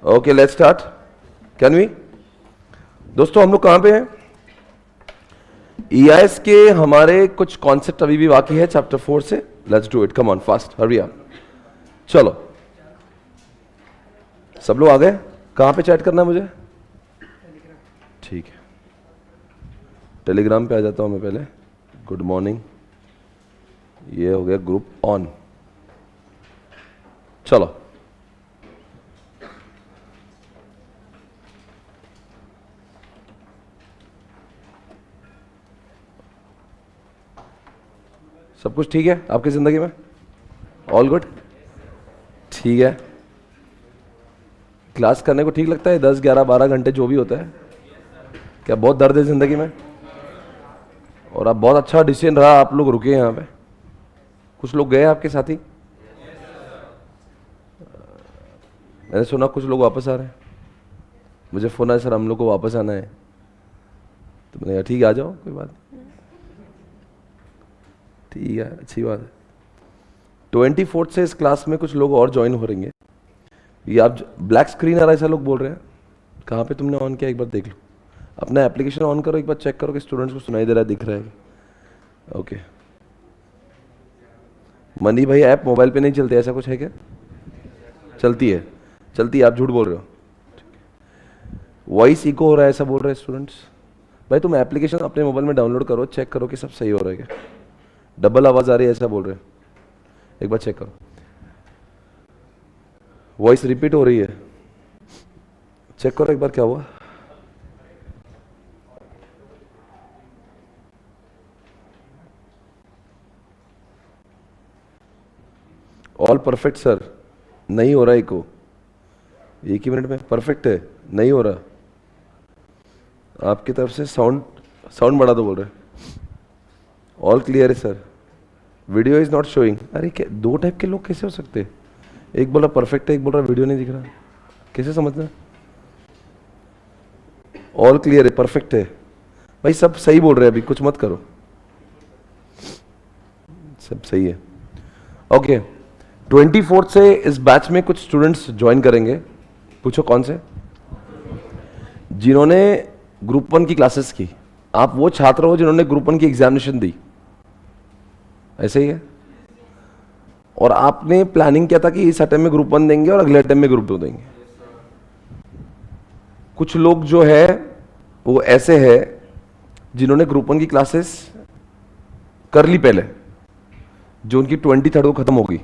Okay let's start. Can we? दोस्तों हम लोग कहां पे हैं? ईआईएस के हमारे कुछ कॉन्सेप्ट अभी भी बाकी है चैप्टर 4 से। Let's do it, come on fast, hurry up. चलो सब लोग आ गए? कहां पे चैट करना है मुझे? ठीक है, टेलीग्राम पे आ जाता हूं मैं पहले। गुड मॉर्निंग, ये हो गया ग्रुप ऑन। चलो सब कुछ ठीक है आपकी जिंदगी में? All good? ठीक है। क्लास करने को ठीक लगता है? 10, 11, 12 घंटे जो भी होता है। क्या बहुत दर्द है जिंदगी में? और आप बहुत अच्छा डिसीजन रहा, आप लोग रुके यहाँ पे। कुछ लोग गए आपके साथी? मैंने सुना कुछ लोग वापस आ रहे हैं। मुझे फोन आया, सर हम लोग को वापस आना है। तो मैंने कहा ठीक है आ जाओ, कोई बात नहीं। ठीक है, अच्छी बात है। 24 से इस क्लास में कुछ लोग और ज्वाइन हो रहेंगे। ये आप ब्लैक स्क्रीन आ रहा है ऐसा लोग बोल रहे हैं। कहाँ पे तुमने ऑन किया? एक बार देख लो, अपना एप्लीकेशन ऑन करो, एक बार चेक करो कि स्टूडेंट्स को सुनाई दे रहा है, दिख रहा है। ओके मनी भाई, ऐप मोबाइल पे नहीं चलती, ऐसा कुछ है क्या? चलती है, चलती है, आप झूठ बोल रहे हो। वॉइस इको हो रहा है ऐसा बोल रहे हैं स्टूडेंट्स। भाई तुम एप्लीकेशन अपने मोबाइल में डाउनलोड करो, चेक करो कि सब सही हो रहा है क्या। डबल आवाज आ रही है ऐसा बोल रहे हैं, एक बार चेक करो। वॉइस रिपीट हो रही है, चेक करो एक बार क्या हुआ। ऑल परफेक्ट सर, नहीं हो रहा इको। एक ही मिनट में परफेक्ट है, नहीं हो रहा। आपकी तरफ से साउंड बढ़ा दो बोल रहे। ऑल क्लियर है sir, video is not showing. अरे क्या दो टाइप के लोग कैसे हो सकते हैं? एक बोल रहा परफेक्ट है, एक बोल रहा वीडियो नहीं दिख रहा, कैसे समझना? ऑल क्लियर है, परफेक्ट है। भाई सब सही बोल रहे हैं, अभी कुछ मत करो, सब सही है। ओके 24 से इस बैच में कुछ स्टूडेंट्स ज्वाइन करेंगे। पूछो कौन से? जिन्होंने ग्रुप 1 की क्लासेस की। आप वो छात्र हो जिन्होंने ग्रुप 1 की एग्जामिनेशन दी, ऐसे ही है। और आपने प्लानिंग किया था कि इस अटेम्प्ट में ग्रुप 1 देंगे और अगले अटेम्प्ट में ग्रुप 2 देंगे। कुछ लोग जो है वो ऐसे है जिन्होंने ग्रुप 1 की क्लासेस कर ली पहले, जो उनकी 23rd को खत्म होगी,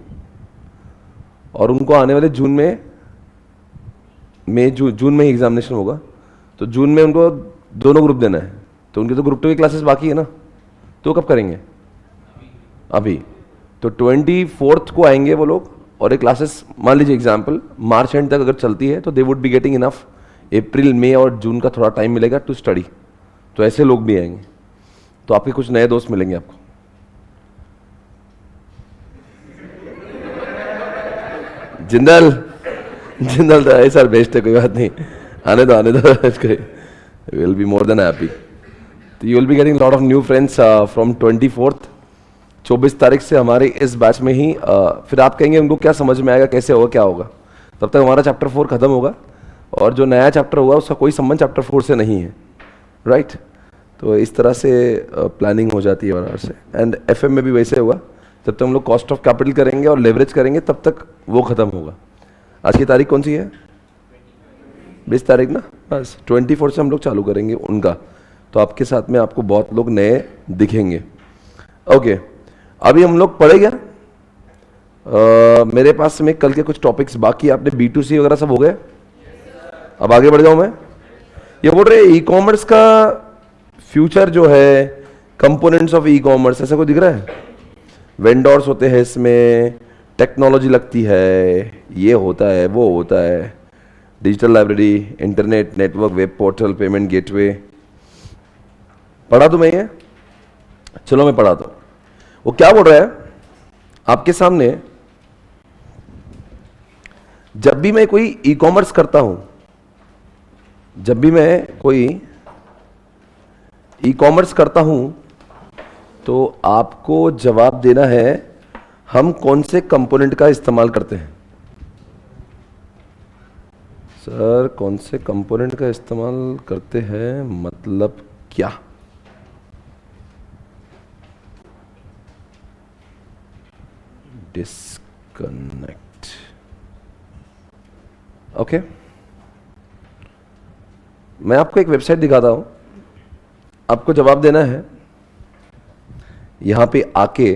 और उनको आने वाले जून में ही एग्जामिनेशन होगा। तो जून में उनको दोनों ग्रुप देना है, तो उनकी तो ग्रुप 2 की क्लासेस बाकी है ना, तो कब करेंगे? अभी। तो 24th को आएंगे वो लोग, और एक क्लासेस मान लीजिए एग्जाम्पल मार्च एंड तक अगर चलती है तो they would be getting enough. अप्रैल, मई और जून का थोड़ा टाइम मिलेगा टू स्टडी। तो ऐसे लोग भी आएंगे, तो आपके कुछ नए दोस्त मिलेंगे आपको। जिंदल तो ऐसा बेस्ट है, कोई बात नहीं, आने दो will be more than happy. तो you will be getting lot of new friends from 24th। 24 तारीख से हमारे इस बैच में ही फिर आप कहेंगे उनको क्या समझ में आएगा, कैसे होगा, क्या होगा। तब तक हमारा चैप्टर 4 खत्म होगा, और जो नया चैप्टर होगा उसका कोई संबंध चैप्टर 4 से नहीं है, राइट। तो इस तरह से प्लानिंग हो जाती है बराबर से। एंड FM में भी वैसे होगा, जब तक हम लोग कॉस्ट ऑफ कैपिटल करेंगे और लेवरेज करेंगे तब तक वो खत्म होगा। आज की तारीख कौन सी है? 20 तारीख ना, बस 24 से हम लोग चालू करेंगे उनका। तो आपके साथ में आपको बहुत लोग नए दिखेंगे। ओके अभी हम लोग पढ़े क्या? मेरे पास में कल के कुछ टॉपिक्स बाकी, आपने B2C वगैरह सब हो गए? अब आगे बढ़ जाऊं मैं। ये बोल रहे ई कॉमर्स का फ्यूचर जो है, कंपोनेंट्स ऑफ ई कॉमर्स, ऐसा कोई दिख रहा है? वेंडर्स होते हैं इसमें, टेक्नोलॉजी लगती है, ये होता है वो होता है, digital library, internet network, web portal, payment gateway. पढ़ा तो मैं ये? चलो मैं पढ़ा दो। वो क्या बोल रहा है आपके सामने, जब भी मैं कोई ई कॉमर्स करता हूं, जब भी मैं कोई ई कॉमर्स करता हूं, तो आपको जवाब देना है हम कौन से कंपोनेंट का इस्तेमाल करते हैं। सर कौन से कंपोनेंट का इस्तेमाल करते हैं, मतलब क्या? डिस्कनेक्ट। ओके, मैं आपको एक वेबसाइट दिखाता हूं, आपको जवाब देना है यहां पे आके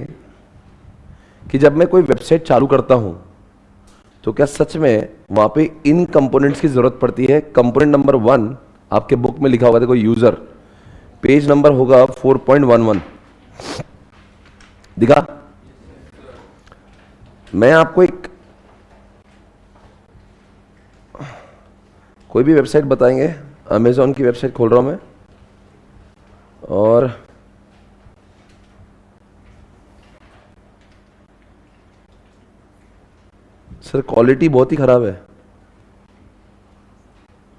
कि जब मैं कोई वेबसाइट चालू करता हूं तो क्या सच में वहां पे इन कंपोनेंट्स की जरूरत पड़ती है। कंपोनेंट नंबर 1 आपके बुक में लिखा होगा, देखो यूजर, पेज नंबर होगा 4.11, दिखा। मैं आपको एक कोई भी वेबसाइट बताएंगे, अमेजॉन की वेबसाइट खोल रहा हूं मैं, और सर क्वालिटी बहुत ही खराब है,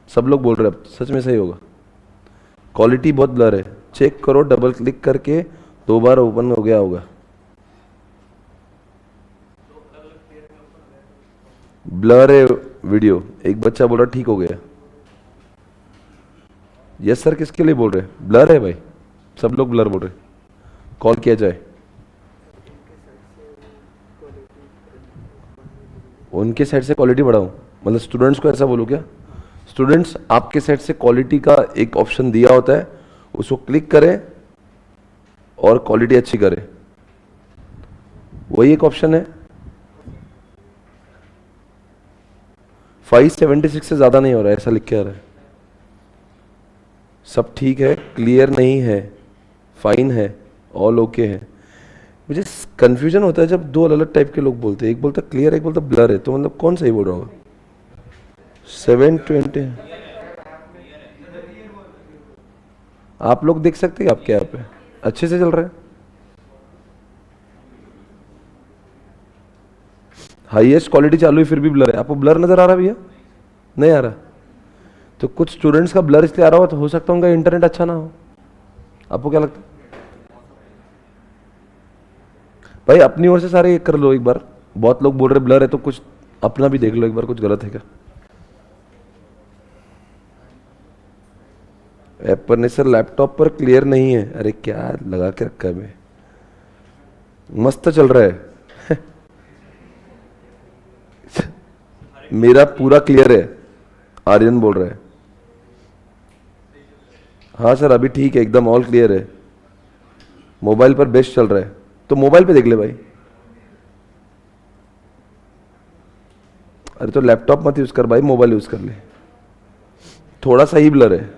सब लोग बोल रहे हैं, सच में सही होगा, क्वालिटी बहुत ब्लर है। चेक करो, डबल क्लिक करके 2 बार ओपन हो गया होगा। ब्लर है वीडियो, एक बच्चा बोल रहा ठीक हो गया। यस सर, किसके लिए बोल रहे हैं? ब्लर है भाई, सब लोग ब्लर बोल रहे हैं, कॉल किया जाए। उनके साइड से क्वालिटी बढ़ाऊं, मतलब स्टूडेंट्स को ऐसा बोलूं क्या? स्टूडेंट्स, आपके साइड से क्वालिटी का एक ऑप्शन दिया होता है, उसको क्लिक करें और क्वालिटी अच्छी करें, वही एक ऑप्शन है। 576 से ज्यादा नहीं हो रहा है, ऐसा लिख के आ रहा है। सब ठीक है, क्लियर नहीं है, फाइन है, ऑल ओके है। मुझे कंफ्यूजन होता है जब 2 अलग अलग टाइप के लोग बोलते हैं, एक बोलता क्लियर, एक बोलता ब्लर है, तो मतलब कौन सही बोल रहा होगा? 720 आप लोग देख सकते हैं आपके यहाँ पे अच्छे से चल रहा है। हाईएस्ट क्वालिटी चालू है फिर भी ब्लर है। आपको ब्लर नजर आ रहा भैया? नहीं आ रहा? तो कुछ स्टूडेंट्स का ब्लर इसलिए आ रहा हो तो हो सकता है उनका इंटरनेट अच्छा ना हो। आपको क्या लगता है भाई? अपनी ओर से सारे कर लो एक बार, बहुत लोग बोल रहे ब्लर है, तो कुछ अपना भी देख लो एक बार, कुछ गलत है क्या? ऐप पर नहीं सर, लैपटॉप पर क्लियर नहीं है। अरे क्या लगा के रखा है मैं, मस्त चल रहा है मेरा पूरा क्लियर है, आर्यन बोल रहा है। हाँ सर अभी ठीक है, एकदम ऑल क्लियर है, मोबाइल पर बेस्ट चल रहा है, तो मोबाइल पे देख ले भाई। अरे तो लैपटॉप मत यूज कर भाई, मोबाइल यूज कर ले, थोड़ा सा ही ब्लर है,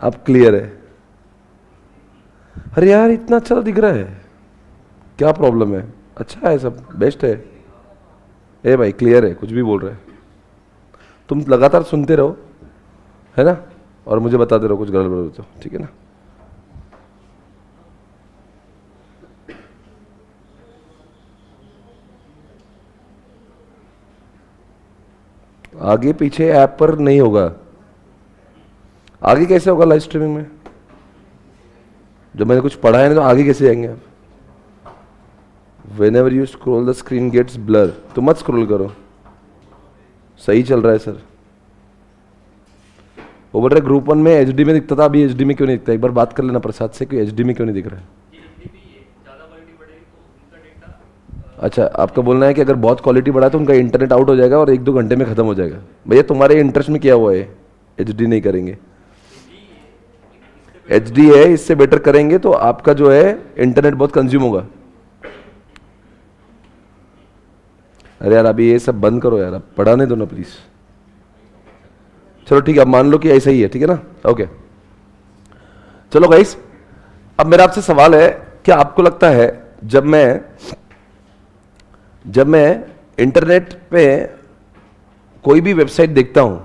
अब क्लियर है। अरे यार इतना अच्छा तो दिख रहा है, क्या प्रॉब्लम है? अच्छा है, सब बेस्ट है। ए भाई क्लियर है, कुछ भी बोल रहे हैं। तुम लगातार सुनते रहो, है ना, और मुझे बताते रहो कुछ गड़बड़ हो तो, ठीक है ना। आगे पीछे ऐप पर नहीं होगा, आगे कैसे होगा लाइव स्ट्रीमिंग में? जब मैंने कुछ पढ़ा है नहीं तो आगे कैसे जाएंगे आप? Whenever you scroll the screen gets blur, तो मत स्क्रॉल करो, सही चल रहा है सर। वो बोल रहे ग्रुप 1 में एचडी में दिखता था, अभी एचडी में क्यों नहीं दिखता? एक बार बात कर लेना प्रसाद से कि एचडी में क्यों नहीं दिख रहा है। अच्छा, आपका बोलना है कि अगर बहुत क्वालिटी बढ़ा तो उनका इंटरनेट आउट हो जाएगा और 1-2 घंटे में खत्म हो जाएगा। भैया तुम्हारे इंटरेस्ट में क्या हुआ है, एचडी नहीं करेंगे, एचडी है, इससे बेटर करेंगे तो आपका जो है इंटरनेट बहुत कंज्यूम होगा। अरे यार अभी ये सब बंद करो यार, अब पढ़ाने दो ना प्लीज। चलो ठीक है, अब मान लो कि ऐसा ही है, ठीक है ना, ओके। चलो गाइस, अब मेरा आपसे सवाल है, क्या आपको लगता है जब मैं इंटरनेट पे कोई भी वेबसाइट देखता हूं,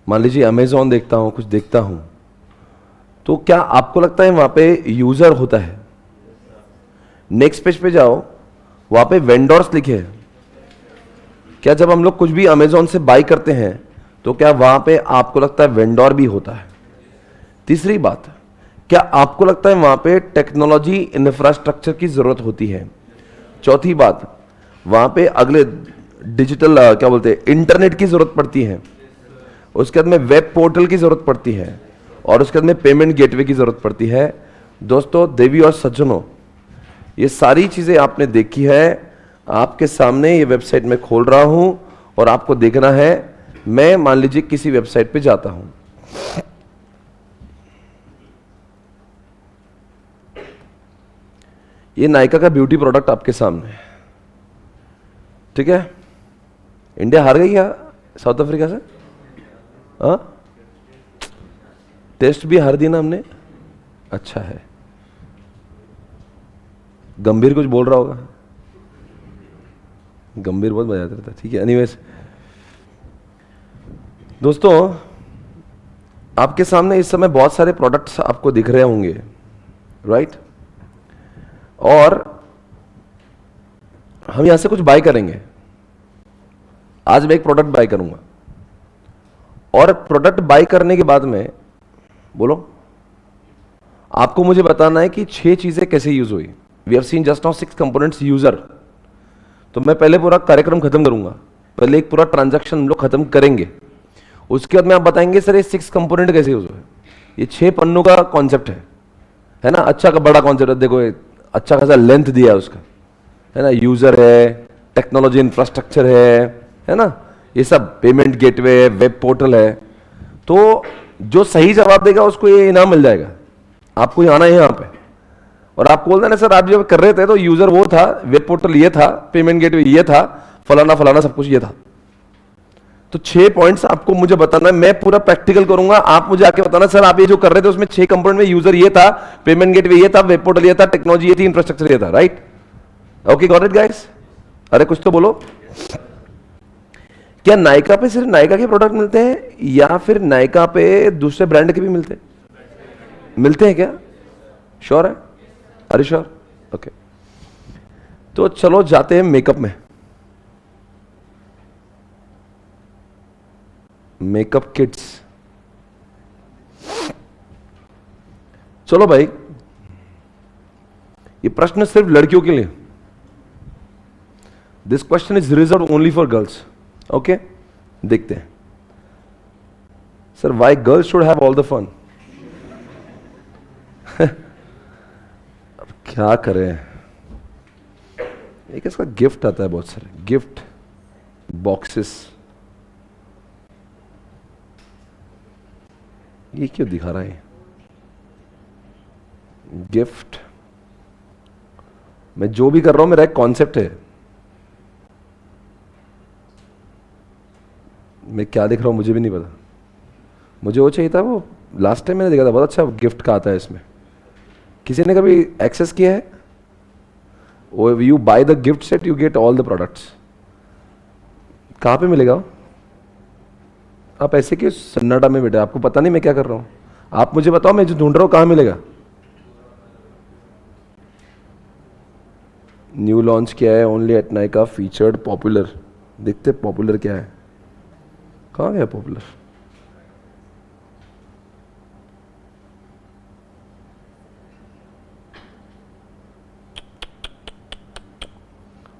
मान लीजिए अमेजॉन देखता हूं, कुछ देखता हूं, तो क्या आपको लगता है वहां पे यूजर होता है? नेक्स्ट पेज पे जाओ, वहां पे वेंडर्स लिखे हैं। क्या जब हम लोग कुछ भी अमेजॉन से बाई करते हैं तो क्या वहां पे आपको लगता है वेंडर भी होता है? तीसरी बात, क्या आपको लगता है वहां पे टेक्नोलॉजी इंफ्रास्ट्रक्चर की जरूरत होती है? चौथी बात, वहां पे अगले डिजिटल क्या बोलते हैं, इंटरनेट की जरूरत पड़ती है, उसके बाद में वेब पोर्टल की जरूरत पड़ती है, और उसके बाद में पेमेंट गेटवे की जरूरत पड़ती है। दोस्तों, देवी और सज्जनों, ये सारी चीजें आपने देखी है। आपके सामने ये वेबसाइट मैं खोल रहा हूं और आपको देखना है। मैं मान लीजिए किसी वेबसाइट पे जाता हूं, ये नायका का ब्यूटी प्रोडक्ट आपके सामने है, ठीक है। इंडिया हार गई क्या साउथ अफ्रीका से? हाँ, टेस्ट भी हार दी ना हमने। अच्छा है, गंभीर कुछ बोल रहा होगा, गंभीर बहुत मजा आता रहता है, ठीक है। एनीवेज दोस्तों, आपके सामने इस समय बहुत सारे प्रोडक्ट्स आपको दिख रहे होंगे, राइट? और हम यहां से कुछ बाय करेंगे। आज मैं एक प्रोडक्ट बाय करूंगा, और प्रोडक्ट बाय करने के बाद में बोलो, आपको मुझे बताना है कि 6 चीजें कैसे यूज हुई। We have seen just now 6 components user. तो मैं पहले पूरा कार्यक्रम खत्म करूंगा, पहले एक पूरा ट्रांजैक्शन हम लोग खत्म करेंगे, उसके बाद में आप बताएंगे सर ये 6 कंपोनेंट कैसे यूज हुए। ये 6 पन्नों का कॉन्सेप्ट है ना, अच्छा का बड़ा कॉन्सेप्ट है। देखो अच्छा खासा लेंथ दिया है उसका, है ना। यूजर है, टेक्नोलॉजी इंफ्रास्ट्रक्चर है ना, ये सब पेमेंट गेटवे, वेब पोर्टल है। तो जो सही जवाब देगा उसको ये इनाम मिल जाएगा। आपको ही आना है यहाँ पे, और आपको बोलना है सर आप जब कर रहे थे तो यूजर वो था, वेब पोर्टल ये था, पेमेंट गेटवे ये था, फलाना फलाना सब कुछ ये था। तो 6 पॉइंट्स आपको मुझे बताना है, मैं पूरा प्रैक्टिकल करूंगा। आप मुझे आके बताना सर आप ये जो कर रहे थे उसमें 6 कंपोनेंट में यूजर ये था, पेमेंट गेटवे ये था, वेब पोर्टल ये था, टेक्नोलॉजी ये थी, इंफ्रास्ट्रक्चर ये था, right? Okay, got it guys? अरे कुछ तो बोलो। क्या नायका पे सिर्फ नायका के प्रोडक्ट मिलते हैं, या फिर नायका पे दूसरे ब्रांड के भी मिलते हैं? मिलते हैं क्या? श्योर है? अरे श्योर, ओके। तो चलो जाते हैं मेकअप में। मेकअप किट्स, चलो भाई, ये प्रश्न सिर्फ लड़कियों के लिए। This question is reserve only for girls, okay? देखते हैं sir, why girls should have all the fun. अब क्या करें, एक इसका गिफ्ट आता है, बहुत सारे गिफ्ट बॉक्सेस। ये क्यों दिखा रहा है गिफ्ट? मैं जो भी कर रहा हूं मेरा एक कॉन्सेप्ट है। मैं क्या देख रहा हूं मुझे भी नहीं पता। मुझे वो चाहिए था, वो लास्ट टाइम मैंने देखा था, बहुत अच्छा गिफ्ट का आता है इसमें। किसी ने कभी एक्सेस किया है? वो you by the gift set you get all the products. कहां पे मिलेगा? आप ऐसे क्यों सन्नाटा में बैठे? आपको पता नहीं मैं क्या कर रहा हूं? आप मुझे बताओ, मैं जो ढूंढ रहा हूं कहां मिलेगा? न्यू लॉन्च किया है, only at Nykaa, featured, popular. देखते पॉपुलर क्या है, कहां गया पॉपुलर?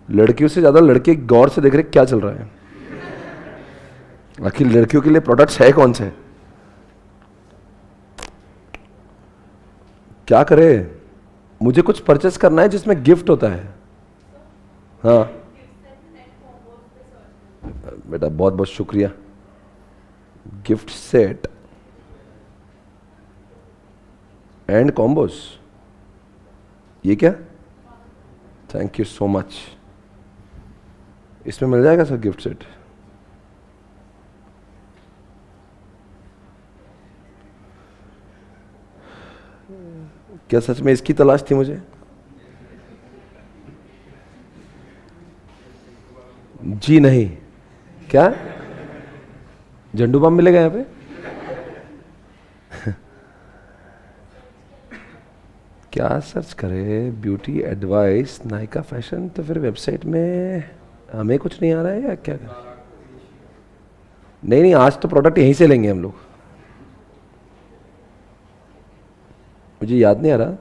लड़कियों से ज्यादा लड़के गौर से देख रहे क्या चल रहा है। आखिर लड़कियों के लिए प्रोडक्ट्स है कौन से? क्या करे? मुझे कुछ परचेस करना है जिसमें गिफ्ट होता है। हाँ बेटा, बहुत बहुत शुक्रिया। गिफ्ट सेट एंड कॉम्बोस, ये क्या? Thank you so much. इसमें मिल जाएगा सर गिफ्ट सेट? क्या सच में इसकी तलाश थी मुझे? जी नहीं। क्या झंडू बम मिलेगा यहाँ पे? क्या सर्च करे? Beauty advice, Nykaa fashion. तो फिर वेबसाइट में हमें कुछ नहीं आ रहा है या क्या करें? नहीं नहीं, आज तो प्रोडक्ट यहीं से लेंगे हम लोग। मुझे याद नहीं आ रहा,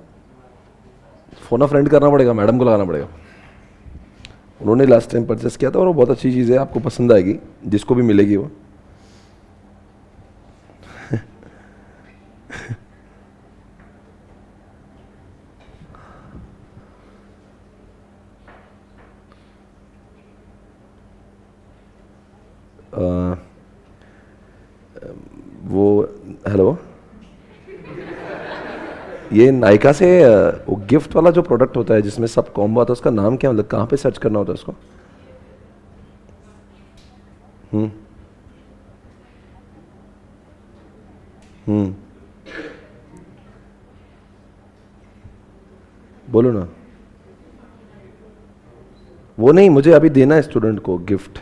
फोन अ फ्रेंड करना पड़ेगा, मैडम को लगाना पड़ेगा। उन्होंने लास्ट टाइम परचेस किया था और वो बहुत अच्छी चीज़ है, आपको पसंद आएगी, जिसको भी मिलेगी वो। अ, वो हेलो, ये नायका से वो गिफ्ट वाला जो प्रोडक्ट होता है जिसमें सब कॉम्बो आता है, उसका नाम क्या, मतलब कहाँ पे सर्च करना होता है उसको? हम्म हम्म बोलो ना। वो नहीं, मुझे अभी देना है स्टूडेंट को गिफ्ट।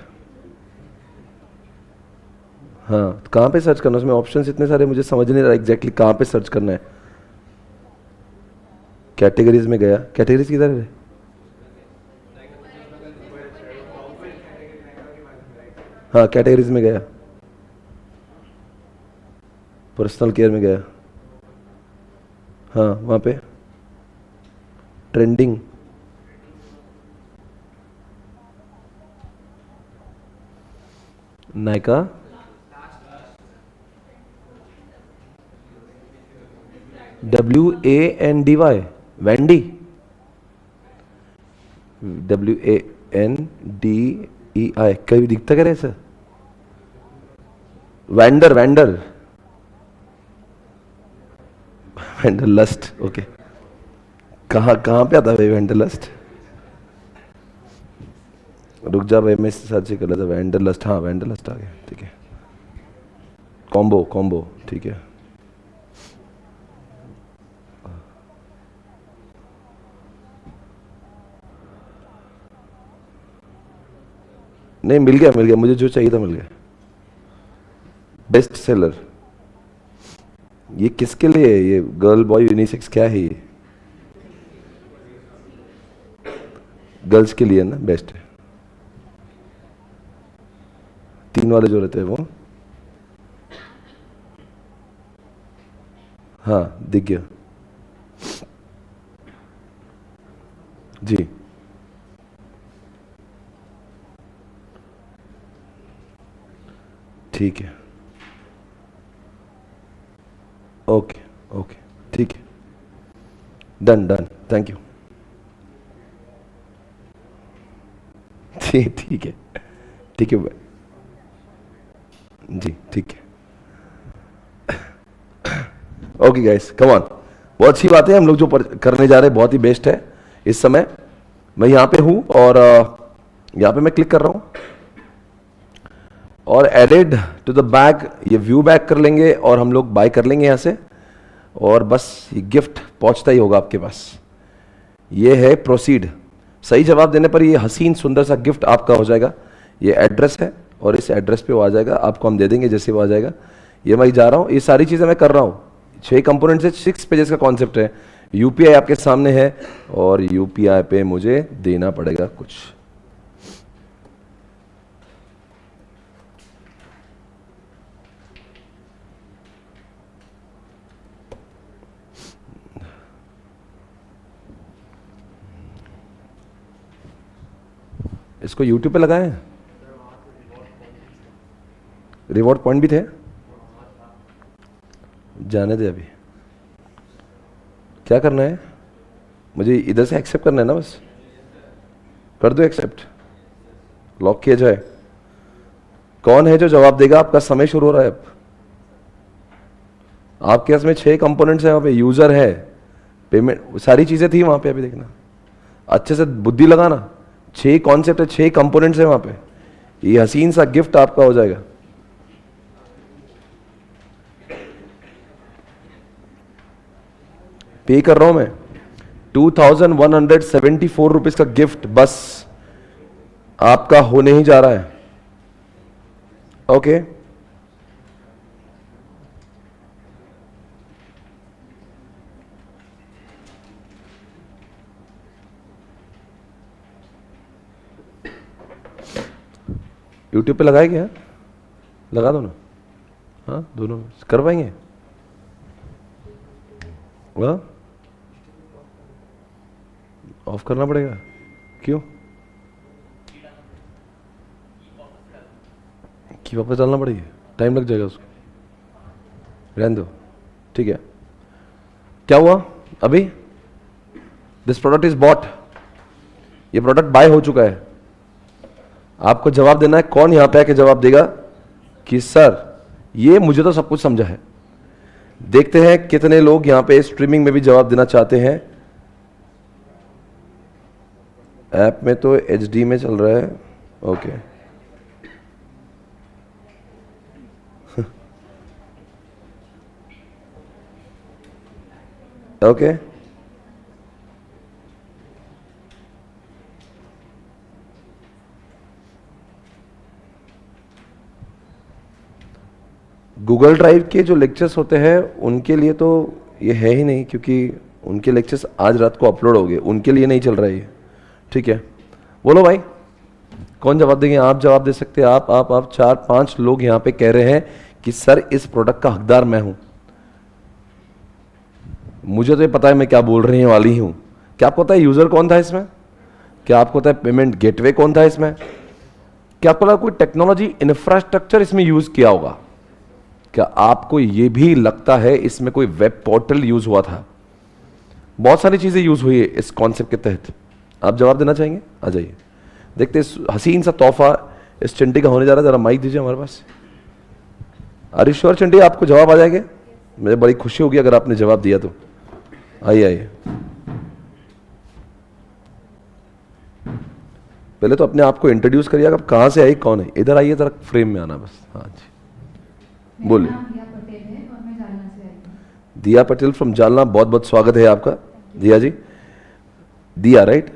हाँ, तो कहाँ पे सर्च करना है? उसमें ऑप्शंस इतने सारे, मुझे समझ नहीं रहा एग्जैक्टली कहाँ पे सर्च करना है। कैटेगरीज में गया, कैटेगरीज किधर है? हाँ, कैटेगरीज में गया, पर्सनल केयर में गया। हाँ, वहाँ पे ट्रेंडिंग, नायका, WANDY, वैंडी, WANDEI, कभी दिखता क्या ऐसा? Wander, wander, wanderlust, okay. कहाँ कहाँ पे आता है भाई वैंडर लस्ट? रुक जा भाई, मैं सर्च ही कर लेता, वैंडर लस्ट, हाँ वैंडर लस्ट आ गया, ठीक है। कॉम्बो, कॉम्बो, ठीक है। नहीं, मिल गया मिल गया, मुझे जो चाहिए था मिल गया। बेस्ट सेलर, ये किसके लिए है? ये गर्ल बॉय यूनिसेक्स क्या है ये? गर्ल्स के लिए ना, बेस्ट है। 3 वाले जो रहते हैं वो, हाँ दिख गया जी। ठीक है, ओके ओके, ठीक है, डन डन, थैंक यू। ठीक है, ठीक है जी, ठीक है। ओके गाइस, कम ऑन, बहुत अच्छी बात है, हम लोग जो करने जा रहे हैं बहुत ही बेस्ट है। इस समय मैं यहाँ पे हूँ और यहाँ पे मैं क्लिक कर रहा हूँ और एडेड टू द बैग, ये व्यू बैग कर लेंगे और हम लोग बाय कर लेंगे यहाँ से, और बस ये गिफ्ट पहुँचता ही होगा आपके पास। ये है प्रोसीड, सही जवाब देने पर ये हसीन सुंदर सा गिफ्ट आपका हो जाएगा। ये एड्रेस है और इस एड्रेस पे वो आ जाएगा, आपको हम दे देंगे जैसे वो आ जाएगा। ये मैं जा रहा हूँ, ये सारी चीज़ें मैं कर रहा हूँ, 6 कंपोनेंट से 6 पेजेस का कॉन्सेप्ट है। यूपीआई आपके सामने है और यूपीआई पे मुझे देना पड़ेगा कुछ। इसको यूट्यूब पे लगाए हैं, रिवॉर्ड पॉइंट भी थे, जाने दे अभी। क्या करना है मुझे? इधर से एक्सेप्ट करना है ना, बस कर दो एक्सेप्ट, लॉक किया जाए। कौन है जो जवाब देगा? आपका समय शुरू हो रहा है अब। आपके पास में 6 कंपोनेंट्स हैं, वहाँ पे यूजर है, पेमेंट, सारी चीजें थी वहां पे, अभी देखना अच्छे से, बुद्धि लगाना। 6 कॉन्सेप्ट है, 6 कंपोनेंट्स है वहां पे, ये हसीन सा गिफ्ट आपका हो जाएगा। पे कर रहा हूं मैं 2174 रुपीज का गिफ्ट, बस आपका होने ही जा रहा है। ओके, यूट्यूब पे लगाए क्या? लगा दो ना, हाँ दोनों कर पाएंगे। वाह, ऑफ करना पड़ेगा, क्यों? कि वापस डालना पड़ेगी, टाइम लग जाएगा उसको, रहने दो, ठीक है। क्या हुआ अभी? दिस प्रोडक्ट इज बॉट, ये प्रोडक्ट बाय हो चुका है। आपको जवाब देना है, कौन यहां पे आके जवाब देगा कि सर ये मुझे तो सब कुछ समझा है। देखते हैं कितने लोग यहां पे स्ट्रीमिंग में भी जवाब देना चाहते हैं। ऐप में तो HD में चल रहा है, ओके। ओके गूगल ड्राइव के जो लेक्चर्स होते हैं उनके लिए तो ये है ही नहीं, क्योंकि उनके लेक्चर्स आज रात को अपलोड हो गए, उनके लिए नहीं चल रहा है ये, ठीक है। बोलो भाई, कौन जवाब देंगे? आप जवाब दे सकते हैं। आप 4-5 लोग यहाँ पे कह रहे हैं कि सर इस प्रोडक्ट का हकदार मैं हूं। मुझे तो ये पता है मैं क्या बोल रही वाली हूं। क्या आपको पता है यूजर कौन था इसमें? क्या आपको पता है पेमेंट गेटवे कौन था इसमें? क्या आपको लगा कोई टेक्नोलॉजी इंफ्रास्ट्रक्चर इसमें यूज किया होगा? क्या आपको यह भी लगता है इसमें कोई वेब पोर्टल यूज हुआ था? बहुत सारी चीजें यूज हुई है इस कॉन्सेप्ट के तहत। आप जवाब देना चाहेंगे? आ जाइए, देखते हैं हसीन सा तोहफा इस चिंटी का होने जा रहा है। जरा माइक दीजिए हमारे पास। अरिश्वर चिंटी, आपको जवाब आ जाएंगे? मुझे बड़ी खुशी होगी अगर आपने जवाब दिया तो। आइए आइए, पहले तो अपने आप को इंट्रोड्यूस करिए, आप कहां से आई, कौन है? इधर आइए जरा, फ्रेम में आना बस। हाँ जी, बोलिए। दिया पटेल फ्रॉम जालना, बहुत बहुत स्वागत है आपका। दिया जी, दिया राइट?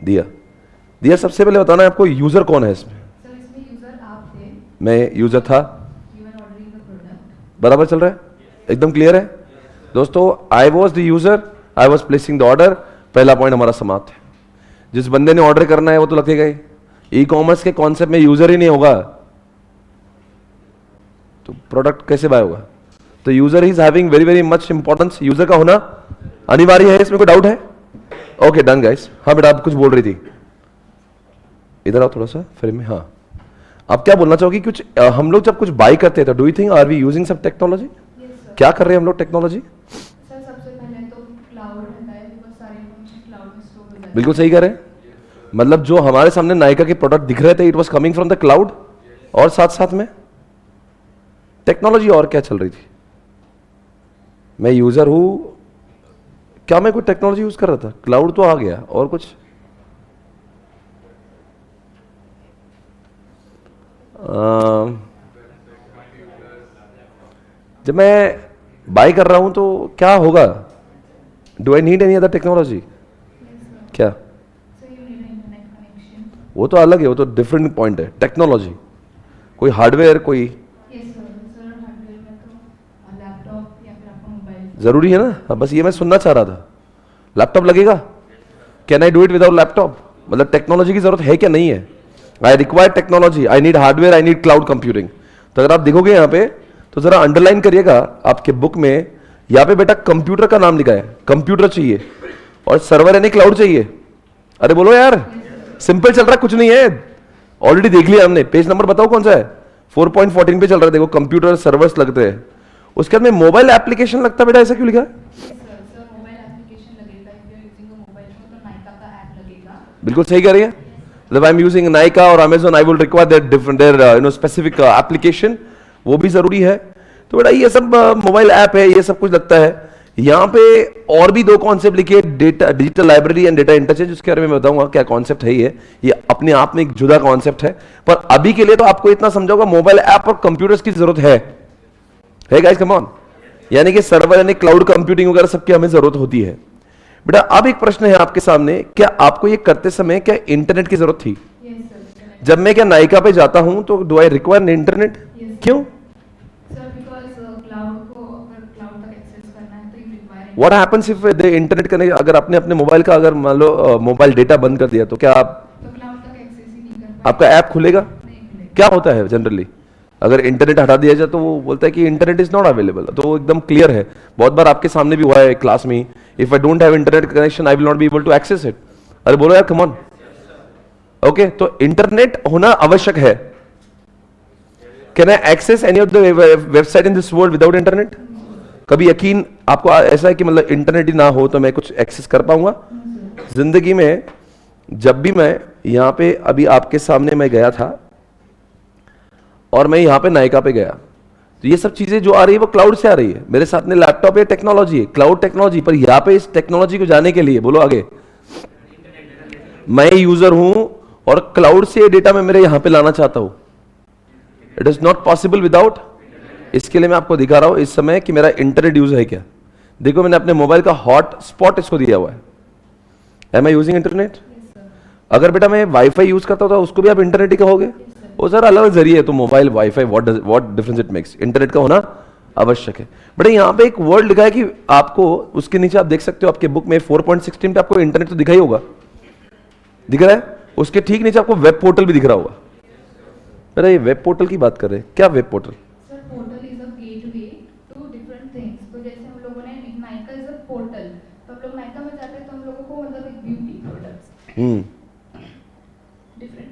दिया सबसे पहले बताना है आपको यूजर कौन है इसमें? सर इसमें यूजर आप थे। मैं यूजर था। You were ordering the product. बराबर चल रहा है, एकदम क्लियर है दोस्तों। I was the user, I was placing the order. पहला पॉइंट हमारा समाप्त है। जिस बंदे ने ऑर्डर करना है वो तो लगेगा ही। ई कॉमर्स के कॉन्सेप्ट में यूजर ही नहीं होगा तो प्रोडक्ट कैसे बाय होगा? तो user is having very very much importance. User का होना अनिवार्य है, इसमें कोई डाउट है? Okay done guys. हाँ बेटा, आप कुछ बोल रही थी, इधर आओ थोड़ा सा फ्रेम में। हाँ, आप क्या बोलना चाहोगी? कुछ हम लोग जब कुछ बाय करते हैं तो do you think are we using some technology? क्या कर रहे हैं हम लोग टेक्नोलॉजी? सर सबसे पहले तो क्लाउड रहता है, बिकॉज़ सारी इन्फॉर्मेशन क्लाउड में स्टोर हो जाती है। बिल्कुल सही कह रहे हैं। मतलब जो हमारे सामने नायका के प्रोडक्ट दिख रहे थे, it was coming from the cloud. और साथ साथ में टेक्नोलॉजी और क्या चल रही थी? मैं यूजर हूं, क्या मैं कोई टेक्नोलॉजी यूज कर रहा था? क्लाउड तो आ गया, और कुछ? जब मैं बाय कर रहा हूं तो क्या होगा? Do I need any other technology? क्या? Sir you need internet connection. वो तो अलग है, वो तो डिफरेंट पॉइंट है। टेक्नोलॉजी कोई हार्डवेयर, कोई यस सर। सर हार्डवेयर में तो लैपटॉप या फिर आपका मोबाइल जरूरी है ना? हाँ, बस ये मैं सुनना चाह रहा था। लैपटॉप लगेगा? Can I do it without laptop? मतलब टेक्नोलॉजी की जरूरत है क्या? नहीं है। I require technology, I need hardware, I need cloud computing. तो अगर आप देखोगे यहाँ पे तो जरा अंडरलाइन करिएगा आपके बुक में, यहाँ पे बेटा कंप्यूटर का नाम लिखा है। कंप्यूटर चाहिए और सर्वर यानी क्लाउड चाहिए। अरे बोलो यार, सिंपल चल रहा है, कुछ नहीं है। ऑलरेडी देख लिया हमने। पेज नंबर बताओ कौन सा है? 4.14 पे चल रहा है। देखो कंप्यूटर सर्वर्स लगते हैं, उसके बाद में मोबाइल एप्लीकेशन लगता है। बेटा ऐसा क्यों लिखा है? सर मोबाइल एप्लीकेशन लगेगा। If you are using a mobile phone तो नाइका का ऐप लगेगा। बिल्कुल सही कह रही है। मतलब आई एम यूजिंग नाइका और Amazon, I will require that different there specific application, वो भी जरूरी है। तो बेटा ये सब मोबाइल ऐप है, ये सब कुछ लगता है। यहाँ पे और भी दो कॉन्सेप्ट लिखे, data digital library and data interchange. उसके बारे में मैं बताऊंगा क्या कॉन्सेप्ट है। ये अपने आप में एक जुदा कॉन्सेप्ट है, पर अभी के लिए तो आपको इतना समझाऊंगा मोबाइल ऐप और कंप्यूटर्स की जरूरत है गाइस, कम ऑन। यानी कि सर्वर यानी क्लाउड कंप्यूटिंग वगैरह सबकी हमें जरूरत होती है। बेटा अब एक प्रश्न है आपके सामने, क्या आपको ये करते समय क्या इंटरनेट की जरूरत थी? Yes sir. जब मैं क्या नायका पे जाता हूं तो डू आई रिक्वायर इंटरनेट? क्यों? सर बिकॉज़ क्लाउड को अगर क्लाउड तक एक्सेस करना है तो you require. What happens if the internet connect, अगर आपने अपने मोबाइल का अगर मान लो मोबाइल डेटा बंद कर दिया तो क्या आप तो क्लाउड तक एक्सेस ही नहीं कर आपका ऐप खुलेगा? नहीं खुलेगा। क्या होता है जनरली अगर इंटरनेट हटा दिया जाए तो वो बोलता है कि इंटरनेट इज नॉट अवेलेबल। तो वो एकदम क्लियर है, बहुत बार आपके सामने भी हुआ है क्लास में। If I don't have internet connection I will not be able to access it. अरे बोलो यार, कम ऑन। ओके, तो इंटरनेट होना आवश्यक है। Can I access any of the website in this world without internet? कभी यकीन आपको ऐसा है कि मतलब इंटरनेट ही ना हो तो मैं कुछ एक्सेस कर पाऊंगा? जिंदगी में जब भी मैं यहां पे अभी आपके सामने मैं गया था और मैं यहां पे नायका पे गया, तो ये सब चीजें जो आ रही है वो क्लाउड से आ रही है। मेरे साथ में लैपटॉप है, टेक्नोलॉजी है, क्लाउड टेक्नोलॉजी। पर यहां पे इस टेक्नोलॉजी को जाने के लिए बोलो आगे, मैं यूजर हूं और क्लाउड से डेटा मैं मेरे यहां पे लाना चाहता हूं। It is not possible without. इसके लिए मैं आपको दिखा रहा हूं इस समय कि मेरा इंटरनेट यूज है क्या। देखो मैंने अपने मोबाइल का हॉट स्पॉट इसको दिया हुआ है। Am I using internet? अगर बेटा मैं वाईफाई यूज करता हूं तो उसको भी आप इंटरनेट ही कहोगे? वो सर अलग जरिए है, तो mobile wifi what difference it makes. Internet का होना आवश्यक है। बट यहाँ पे एक वर्ड लिखा है कि आपको उसके नीचे आप देख सकते हो, आपके बुक में 4.16 पे आपको इंटरनेट तो दिखा ही होगा, दिख रहा है? उसके ठीक नीचे आपको वेब पोर्टल भी दिख रहा होगा। अरे ये वेब पोर्टल की बात कर रहे हैं, क्या web portal? Sir portal is a gateway to different things. तो जैसे हम लोगों ने नायका इज अ पोर्टल, तो हम लोग नायका में जाते हैं तो हम लोगों को मतलब एक beauty products, different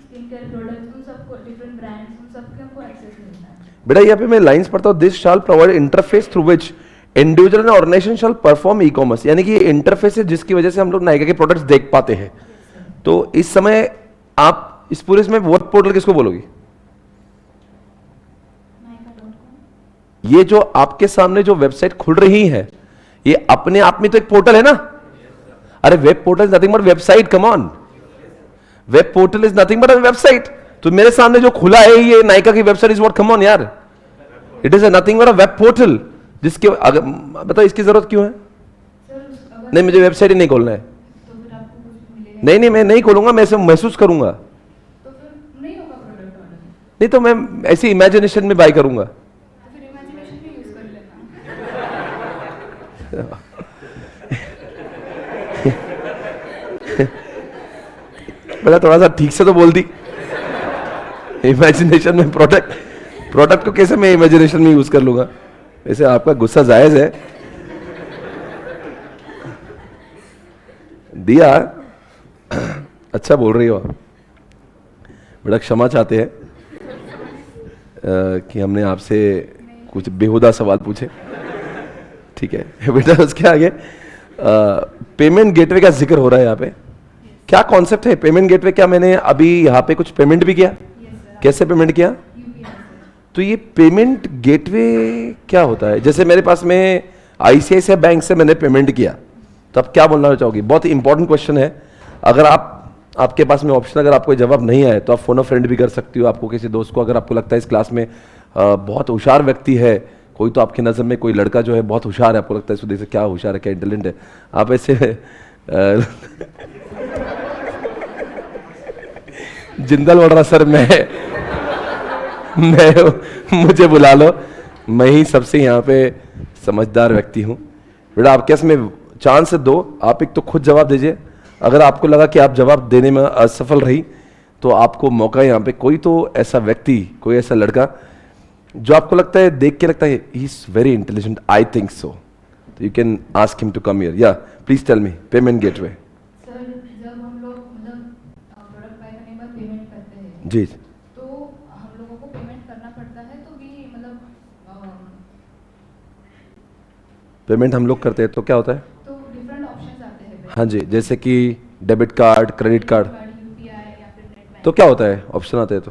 skin care products, उन सबको डिफरेंट ब्रांड्स, उन सबके हमको एक्सेस मिलता है। बेटा यहाँ पे मैं लाइंस पढ़ता हूँ, this shall provide interface through which individual and organization shall perform e commerce. यानी कि इंटरफेस है जिसकी वजह से हम लोग नायका के प्रोडक्ट्स देख पाते हैं। तो इस समय आप इस पूरे में वेब पोर्टल किसको बोलोगी? ये जो आपके सामने जो वेबसाइट खुल रही है ये अपने आप में तो एक पोर्टल है ना। अरे web portal is nothing but website, come on. Web portal is nothing but a website. तो मेरे सामने जो खुला है ये नायका की website is what, come on यार, it is nothing but a web portal. जिसके अगर बताओ इसकी जरूरत क्यों है? नहीं मुझे वेबसाइट ही नहीं खोलना है। नहीं नहीं मैं नहीं खोलूंगा, मैं इसे महसूस करूंगा। तो फिर नहीं होगा प्रोडक्ट ऑर्डर, नहीं तो मैं ऐसी इमेजिनेशन में बाय करूंगा। तो फिर इमेजिनेशन भी यूज कर लेना। बेटा थोड़ा सा ठीक से तो बोल दी। इमेजिनेशन में प्रोडक्ट को कैसे मैं इमेजिनेशन में यूज कर लूंगा? वैसे आपका गुस्सा जायज है। दिया अच्छा बोल रही हो आप। बेटा क्षमा चाहते हैं कि हमने आपसे कुछ बेहुदा सवाल पूछे, ठीक है बेटा। उसके आगे पेमेंट गेटवे का जिक्र हो रहा है यहाँ पे। क्या कॉन्सेप्ट है पेमेंट गेटवे? क्या मैंने अभी यहाँ पे कुछ पेमेंट भी किया? कैसे पेमेंट किया? तो ये पेमेंट गेटवे क्या होता है? जैसे मेरे पास में आईसीआईसीआई बैंक से मैंने पेमेंट किया, तो आप क्या बोलना चाहोगी? बहुत इंपॉर्टेंट क्वेश्चन है। अगर आपके पास में ऑप्शन, अगर आपको जवाब नहीं आए तो आप फोन ऑफ फ्रेंड भी कर सकती हो। आपको किसी दोस्त को, अगर आपको लगता है इस क्लास में बहुत होशियार व्यक्ति है कोई, तो आपकी नज़र में कोई लड़का जो है बहुत होशियार है, आपको लगता है इसको देख से क्या होशियार है, क्या इंटेलिजेंट है, आप ऐसे जिंदल बोल रहा सर मैं मुझे बुला लो, मैं ही सबसे यहाँ पे समझदार व्यक्ति हूँ। बेटा आप कैसे में चांस दो, आप एक तो खुद जवाब दीजिए। अगर आपको लगा कि आप जवाब देने में असफल रही तो आपको मौका यहाँ पे, कोई तो ऐसा व्यक्ति, कोई ऐसा लड़का जो आपको लगता है, देख के लगता है he is very intelligent, I think so, तो you can ask him to come here. या please tell me payment gateway. Sir जब हम लोग मतलब प्रोडक्ट बाय करने के बाद पेमेंट करते हैं जी, तो हम लोगों को पेमेंट करना पड़ता है, तो भी मतलब पेमेंट हम लोग करते हैं तो क्या होता है? तो डिफरेंट ऑप्शंस आते हैं। हाँ जी, जैसे कि debit card, credit card, UPI या फिर नेट बैंक। तो क्या होता है ऑप्शन आते हैं? तो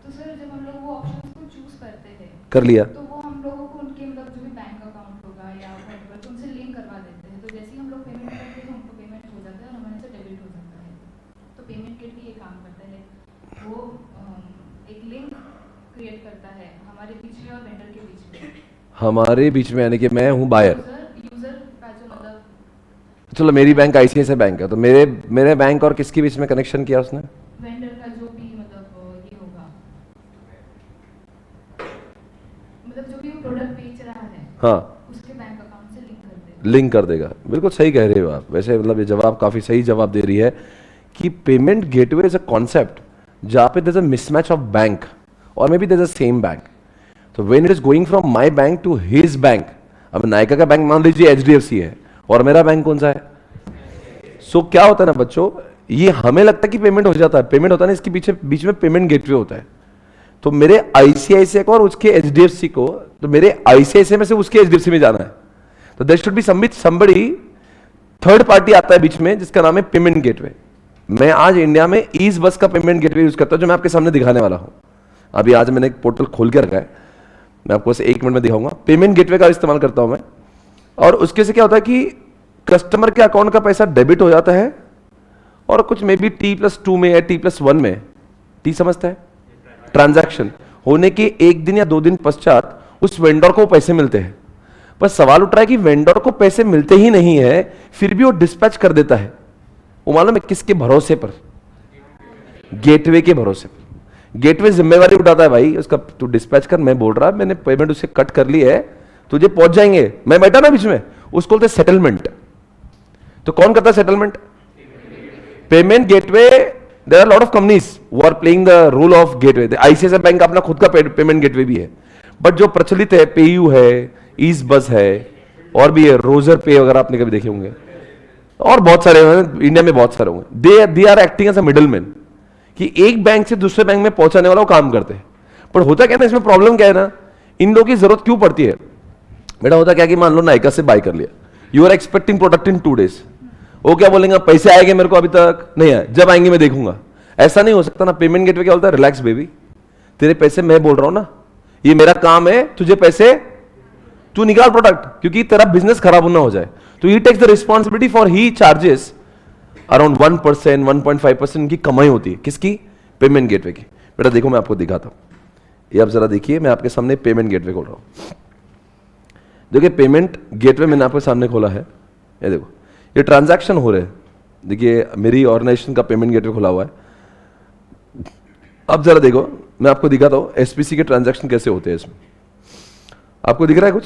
सर जब हम लोग वो ऑप्शंस को चूज करते हैं कर लिया, तो वो हम लोगों को उनके मतलब जो भी बैंक अकाउंट होगा या व्हाटएवर उनसे लिंक करवा देते हैं। तो जैसे ही हम लोग पेमेंट करते हैं तो हमको पेमेंट हो जाता है और हमारे से डेबिट हो जाता है। तो पेमेंट गेट भी ये काम करता है, वो एक लिंक क्रिएट करता है हमारे बीच में और वेंडर के बीच में। हमारे बीच में, यानी कि मैं हूँ बायर। यूजर का जो मतलब, चलो मेरी बैंक आईसीआईसीआई बैंक है, तो मेरे बैंक और किसके बीच में कनेक्शन किया उसने? वेंडर का जो भी मतलब ये होगा, मतलब जो भी वो प्रोडक्ट बेच रहा है हाँ, उसके बैंक अकाउंट से लिंक कर देगा। लिंक कर देगा। बिल्कुल सही कह रहे हो आप। वैसे मतलब ये जवाब काफी सही जवाब दे रही है कि payment gateway is a concept जहाँ पे there is a mismatch of bank और may be there is a same bank. तो when it is going from my bank to his bank, अब नायका का बैंक मान लीजिए एचडीएफसी है और मेरा बैंक कौन सा है? सो क्या होता है ना बच्चों, ये हमें लगता है कि पेमेंट हो जाता है, पेमेंट होता है ना, इसके पीछे बीच में पेमेंट गेटवे होता है। तो मेरे आईसीआईसीआई को और उसके एचडीएफसी को, तो मेरे आईसीआईसीआई में से उसके एचडीएफसी में जाना है, तो there should be somebody, third party आता है बीच में जिसका नाम है पेमेंट गेटवे। मैं आज इंडिया में ईज बस का पेमेंट गेटवे यूज करता हूं, जो मैं आपके सामने दिखाने वाला हूं। अभी आज मैंने एक पोर्टल खोल के रखा है, मैं आपको बस 1 मिनट में दिखाऊंगा। पेमेंट गेटवे का इस्तेमाल करता हूं मैं, और उसके से क्या होता है कि कस्टमर के अकाउंट का पैसा डेबिट हो जाता है, और कुछ मे बी T+2 में या T+1 में, टी समझता है, ट्रांजैक्शन होने के 1 दिन या 2 दिन पश्चात उस वेंडर को पैसे मिलते हैं। पर सवाल उठ रहा है कि वेंडर को पैसे मिलते ही नहीं है, फिर भी वो डिस्पैच कर देता है। वो मालूम है किसके भरोसे पर? गेटवे के भरोसे पर। गेटवे जिम्मेवारी उठाता है, भाई उसका तू डिस्पैच कर, मैं बोल रहा मैंने पेमेंट उससे कट कर ली है, तुझे पहुंच जाएंगे, मैं बैठा ना बीच में, उसको बोलते सेटलमेंट। तो कौन करता है settlement? Payment gateway. There are lot of companies who are playing the role of gateway. ICICI bank अपना खुद का पेमेंट गेटवे भी है, बट जो प्रचलित है पेयू है, ईज बस है, और भी है, रोजर पे वगैरह आपने कभी देखे होंगे, और बहुत सारे इंडिया में बहुत सारे होंगे। They are acting as a middleman, कि एक बैंक से दूसरे बैंक में पहुंचाने वाला वो काम करते हैं। पर होता क्या है ना, इसमें प्रॉब्लम क्या है ना, इन लोगों की जरूरत क्यों पड़ती है बेटा? होता क्या कि मान लो नाइका से बाय कर लिया, you are expecting product in 2 days, वो क्या बोलेंगे पैसे आएंगे मेरे को, अभी तक नहीं आए, जब आएंगे मैं देखूंगा। ऐसा नहीं हो सकता ना। पेमेंट गेटवे क्या बोलता है? रिलैक्स बेबी, तेरे पैसे मैं बोल रहा हूं ना, ये मेरा काम है, तुझे पैसे तू निकाल प्रोडक्ट, क्योंकि तेरा बिजनेस खराब ना हो जाए। तो he takes the responsibility for, he charges around 1%, 1.5% की कमाई होती है। किसकी? पेमेंट गेटवे की। बेटा देखो मैं आपको दिखाता हूं, ये आप जरा देखिए, मैं आपके सामने पेमेंट गेटवे खोल रहा हूं। देखिए पेमेंट गेटवे मैंने आपके सामने खोला है, ये देखो, ये ट्रांजैक्शन हो रहे हैं। देखिए मेरी ऑर्गेनाइजेशन का पेमेंट गेटवे खुला हुआ है। अब जरा देखो, मैं आपको दिखाता हूं एसपीसी के ट्रांजैक्शन कैसे होते हैं इसमें। आपको दिख रहा है कुछ?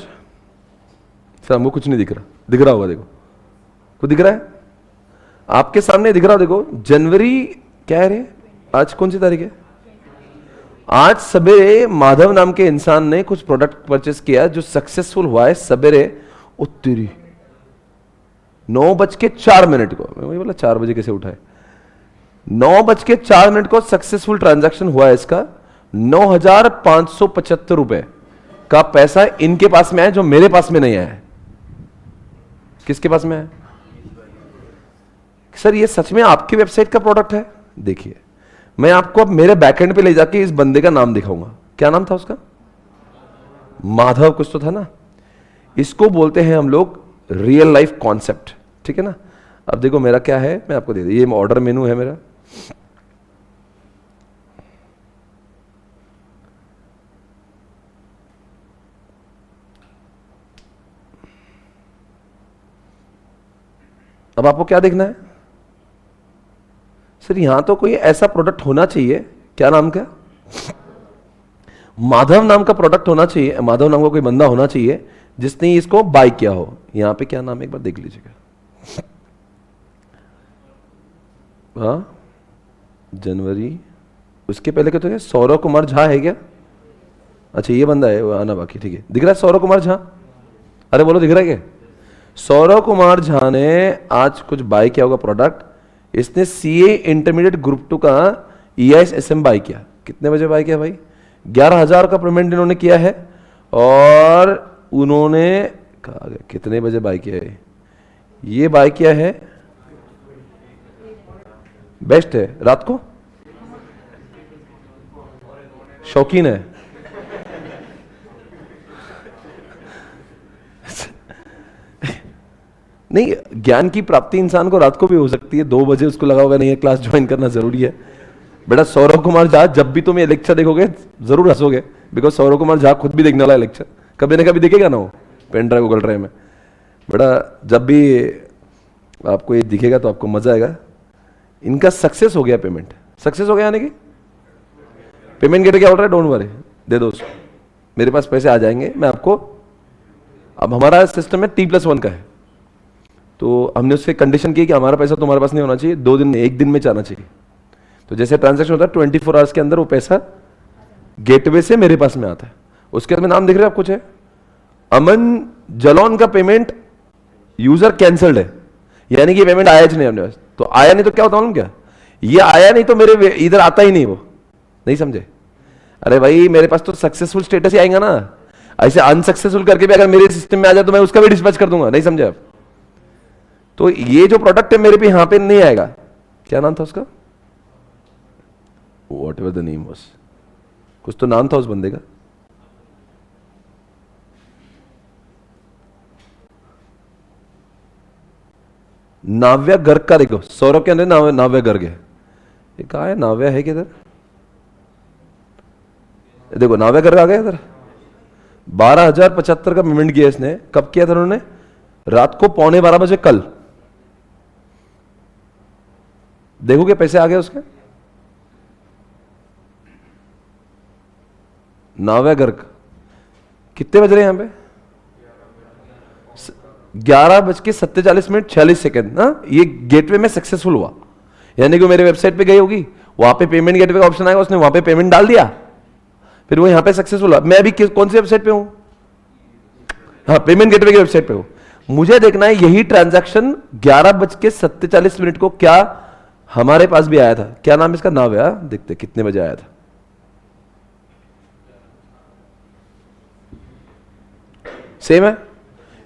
सर हमको कुछ नहीं दिख रहा। दिख रहा होगा, देखो कुछ दिख रहा है आपके सामने, दिख रहा हो। देखो जनवरी क्या है रे, आज कौन सी तारीख है? आज सवेरे माधव नाम के इंसान ने कुछ प्रोडक्ट परचेस किया जो सक्सेसफुल हुआ है सवेरे, उत्तरी 9:04 को। मैं वही बोला 4 बजे कैसे उठाए, 9:04 को सक्सेसफुल ट्रांजैक्शन हुआ है इसका। 9,575 रुपए का पैसा इनके पास में आया, जो मेरे पास में नहीं आया है। किसके पास में आया? सर ये सच में आपकी वेबसाइट का प्रोडक्ट है? देखिए मैं आपको अब मेरे बैकएंड पे ले जाके इस बंदे का नाम दिखाऊंगा। क्या नाम था उसका? माधव कुछ तो था ना। इसको बोलते हैं हम लोग रियल लाइफ कॉन्सेप्ट, ठीक है ना। अब देखो मेरा क्या है, मैं आपको दे दूं, ये ऑर्डर मेनू है मेरा। अब आपको क्या देखना है? सर यहां तो कोई ऐसा प्रोडक्ट होना चाहिए, क्या नाम का? माधव नाम का प्रोडक्ट होना चाहिए, माधव नाम का कोई बंदा होना चाहिए जिसने इसको बाय किया हो। यहां पे क्या नाम है एक बार देख लीजिएगा। हाँ जनवरी, उसके पहले क्या तो सौरव कुमार झा है क्या? अच्छा ये बंदा है, वो आना बाकी, ठीक है। दिख रहा है सौरव कुमार झा? अरे बोलो दिख रहा है क्या? सौरव कुमार झा ने आज कुछ बाय किया होगा प्रोडक्ट। इसने सीए इंटरमीडिएट ग्रुप 2 का EIS-SM बाय किया। कितने बजे बाय किया भाई? 11,000 का पेमेंट इन्होंने किया है, और उन्होंने कितने बजे बाय किया है? ये बाय किया है, बेस्ट है, रात को, शौकीन है। नहीं, ज्ञान की प्राप्ति इंसान को रात को भी हो सकती है। 2 बजे उसको लगा होगा नहीं ये क्लास ज्वाइन करना जरूरी है। बेटा सौरव कुमार झा, जब भी तुम ये लेक्चर देखोगे जरूर हंसोगे, बिकॉज सौरव कुमार झा खुद भी देखने वाला है लेक्चर, कभी ना कभी देखेगा ना वो पेन ड्राइव गूगल ड्राइव में। बेटा जब भी आपको ये दिखेगा तो आपको मजा आएगा। इनका सक्सेस हो गया, पेमेंट सक्सेस हो गया, यानी कि पेमेंट गेटवे क्या बोल रहा है? डोंट वरी, दे दो उसको, मेरे पास पैसे आ जाएंगे, मैं आपको। अब हमारा सिस्टम में T+1 का है, तो हमने उससे कंडीशन की कि हमारा पैसा तुम्हारे पास नहीं होना चाहिए, 2 दिन में, 1 दिन में जाना चाहिए। तो जैसे ट्रांजैक्शन होता है 24 आवर्स के अंदर वो पैसा गेटवे से मेरे पास में आता है। उसके बाद में नाम दिख रहा है आप, कुछ है अमन जलौन का पेमेंट यूजर कैंसल्ड है, यानी कि पेमेंट आया नहीं अपने पास। तो आया नहीं तो क्या होता है क्या? ये आया नहीं तो मेरे इधर आता ही नहीं, वो नहीं समझे। अरे भाई मेरे पास तो सक्सेसफुल स्टेटस ही आएगा ना, ऐसे अनसक्सेसफुल करके भी अगर मेरे सिस्टम में आ जाए तो मैं उसका भी डिस्पैच कर दूंगा, नहीं समझे आप? तो ये जो प्रोडक्ट है मेरे भी यहां पे नहीं आएगा। क्या नाम था उसका? What ever the name was, कुछ तो नाम था उस बंदे का। नाव्या गर्ग का देखो, सौरभ के अंदर नाव्या गर्ग है। ये कहा है नाव्या है किधर? देखो नाव्या गर्ग आ गया इधर। 12,075 का पेमेंट किया इसने। कब किया था उन्होंने? रात को 11:15 कल। देखोगे पैसे आ गए उसके। नाव्या गर्ग कितने बज रहे हैं यहां पे? 11:47 46 सेकेंड। ये गेटवे में सक्सेसफुल हुआ, यानी कि मेरे वेबसाइट पे गई होगी, वहां पे पेमेंट गेटवे का ऑप्शन आएगा, उसने वहां पे पेमेंट डाल दिया, फिर वो यहां पे सक्सेसफुल हुआ। मैं अभी कौन सी वेबसाइट पे हूं? हाँ, पेमेंट गेटवे की वेबसाइट पे हूं। मुझे देखना है यही ट्रांजैक्शन 11:47 को क्या हमारे पास भी आया था। क्या नाम इसका? नाव्या। देखते कितने बजे आया था। सेम है,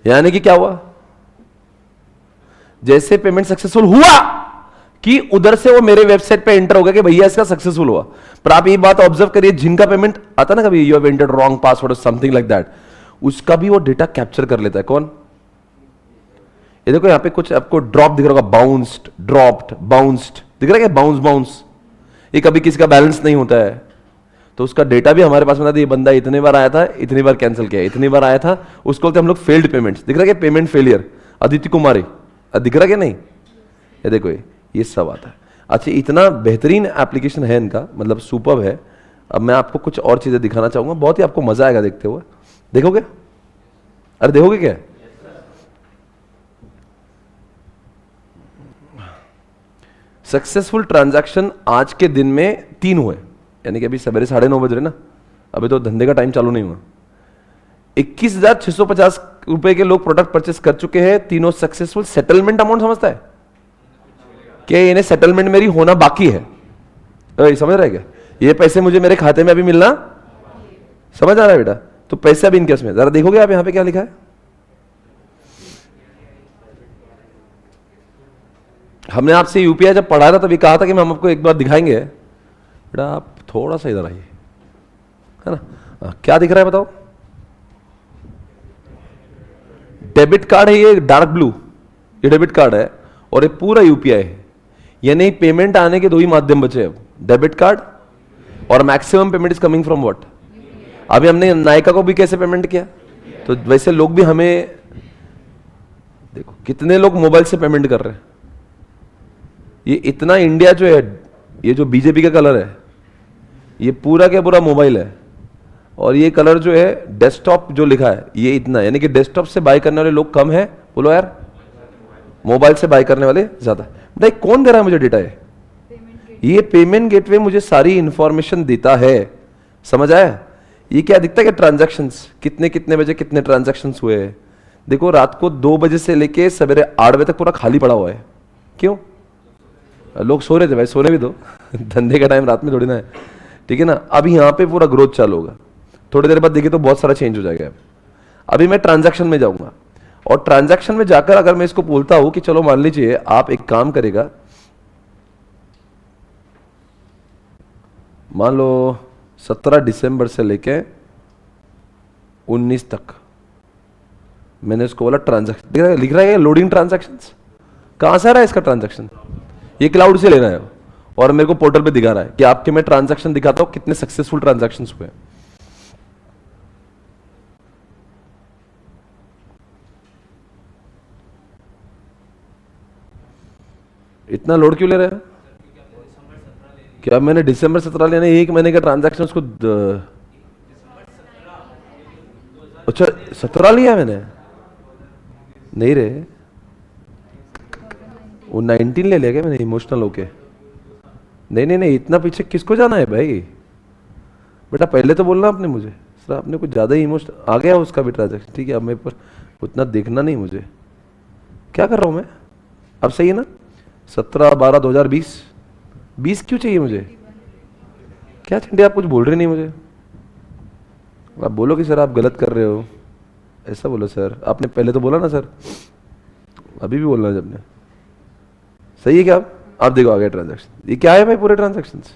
यानी कि क्या हुआ, जैसे पेमेंट सक्सेसफुल हुआ कि उधर से वो मेरे वेबसाइट पे एंटर हो गया कि भैया इसका सक्सेसफुल हुआ। पर आप ये बात ऑब्जर्व करिए, जिनका पेमेंट आता ना कभी, you have entered wrong password something like that, उसका भी वो डेटा कैप्चर कर लेता है। कौन? ये देखो यहां पे कुछ आपको ड्रॉप दिख रहा होगा, बाउंस्ड, ड्रॉप्ड, बाउंस्ड दिख रहा है क्या? बाउंस बाउंस, ये कभी किसी का बैलेंस नहीं होता है, तो उसका डेटा भी हमारे पास में था। ये बंदा इतने बार आया था, इतनी बार कैंसिल किया, इतनी बार आया था, उसको बोलते हम लोग फेल्ड पेमेंट्स। दिख रहा है क्या? पेमेंट फेलियर, आदित्य कुमारी दिख रहा क्या? नहीं, ये देखो ये सब आता है। अच्छा, इतना बेहतरीन एप्लीकेशन है इनका, मतलब सुपर्ब है। अब मैं आपको कुछ और चीजें दिखाना चाहूंगा, बहुत ही आपको मजा आएगा देखते हुए। देखोगे? अरे देखोगे क्या? सक्सेसफुल ट्रांजैक्शन आज के दिन में 3 हुए, यानी कि अभी सवेरे 9:30 बज रहे ना, अभी तो धंधे का टाइम चालू नहीं हुआ। 21,650 रुपए के लोग प्रोडक्ट परचेस कर चुके हैं, तीनों सक्सेसफुल। सेटलमेंट अमाउंट समझता है कि इन्हें सेटलमेंट मेरी होना बाकी है। समझ रहे क्या? ये पैसे मुझे मेरे खाते में अभी मिलना, समझ आ रहा है बेटा? तो पैसे अभी इनके उसमें, जरा देखोगे आप यहां पे क्या लिखा है? हमने आपसे यूपीआई जब पढ़ा था तभी कहा था कि हम आपको एक बार दिखाएंगे। बेटा आप थोड़ा सा इधर आइए, है ना? क्या दिख रहा है बताओ? डेबिट कार्ड है, ये डार्क ब्लू, ये डेबिट कार्ड है, और ये पूरा यूपीआई है। यानी पेमेंट आने के 2 ही माध्यम बचे अब, डेबिट कार्ड और maximum payment is coming from what? अभी हमने नायका को भी कैसे पेमेंट किया, तो वैसे लोग भी हमें, देखो कितने लोग मोबाइल से पेमेंट कर रहे हैं। ये इतना इंडिया जो है, ये जो बीजेपी का कलर है, ये पूरा का पूरा मोबाइल है, और ये कलर जो है डेस्कटॉप जो लिखा है, ये इतना, यानी कि डेस्कटॉप से बाय करने वाले लोग कम है, बोलो यार, मोबाइल से बाय करने वाले ज्यादा। भाई कौन दे रहा है मुझे डेटा? ये पेमेंट गेटवे मुझे सारी इंफॉर्मेशन देता है, समझ आया? ये क्या दिखता है कि ट्रांजैक्शंस कितने कितने बजे कितने ट्रांजैक्शंस हुए हैं। देखो रात को 2 बजे से लेके सवेरे 8 बजे तक पूरा खाली पड़ा हुआ है। क्यों? लोग सो रहे थे भाई, सोने भी दो धंधे का टाइम रात में थोड़ी ना है, ठीक है ना? अभी यहां पे पूरा ग्रोथ चालू होगा, थोड़ी देर बाद देखिए तो बहुत सारा चेंज हो जाएगा। अभी मैं ट्रांजैक्शन में जाऊंगा, और ट्रांजैक्शन में जाकर अगर मैं इसको बोलता हूं कि चलो मान लीजिए आप एक काम करेगा, मान लो 17 दिसंबर से लेके 19 तक मैंने इसको बोला ट्रांजैक्शन, लिख रहा है लोडिंग ट्रांजैक्शंस। कहां से आ रहा है इसका ट्रांजैक्शन? ये क्लाउड से ले रहा है, और मेरे को पोर्टल पे दिखा रहा है कि आपके मैं ट्रांजैक्शन दिखाता हूं कितने सक्सेसफुल ट्रांजैक्शंस हुए। इतना लोड क्यों ले रहा है? क्या मैंने दिसंबर 17 लेने, 1 महीने का ट्रांजैक्शन उसको अच्छा 17 लिया मैंने? नहीं रे, वो 19 ले लिया क्या मैंने इमोशनल होके? नहीं नहीं नहीं, इतना पीछे किसको जाना है भाई? बेटा पहले तो बोलना आपने मुझे, सर आपने कुछ ज्यादा ही इमोशनल आ गया उसका भी ट्रांजैक्शन। ठीक है, अब मेरे पर उतना देखना नहीं मुझे, क्या कर रहा हूं मैं? अब सही है ना? 17/12/2020 क्यों चाहिए मुझे? क्या चिंटे आप कुछ बोल रहे नहीं मुझे? आप बोलो कि सर आप गलत कर रहे हो, ऐसा बोलो सर। आपने पहले तो बोला ना सर, अभी भी बोलना है जब ने। सही है क्या? आप देखो आगे ट्रांजैक्शन, ये क्या है भाई? पूरे ट्रांजैक्शंस,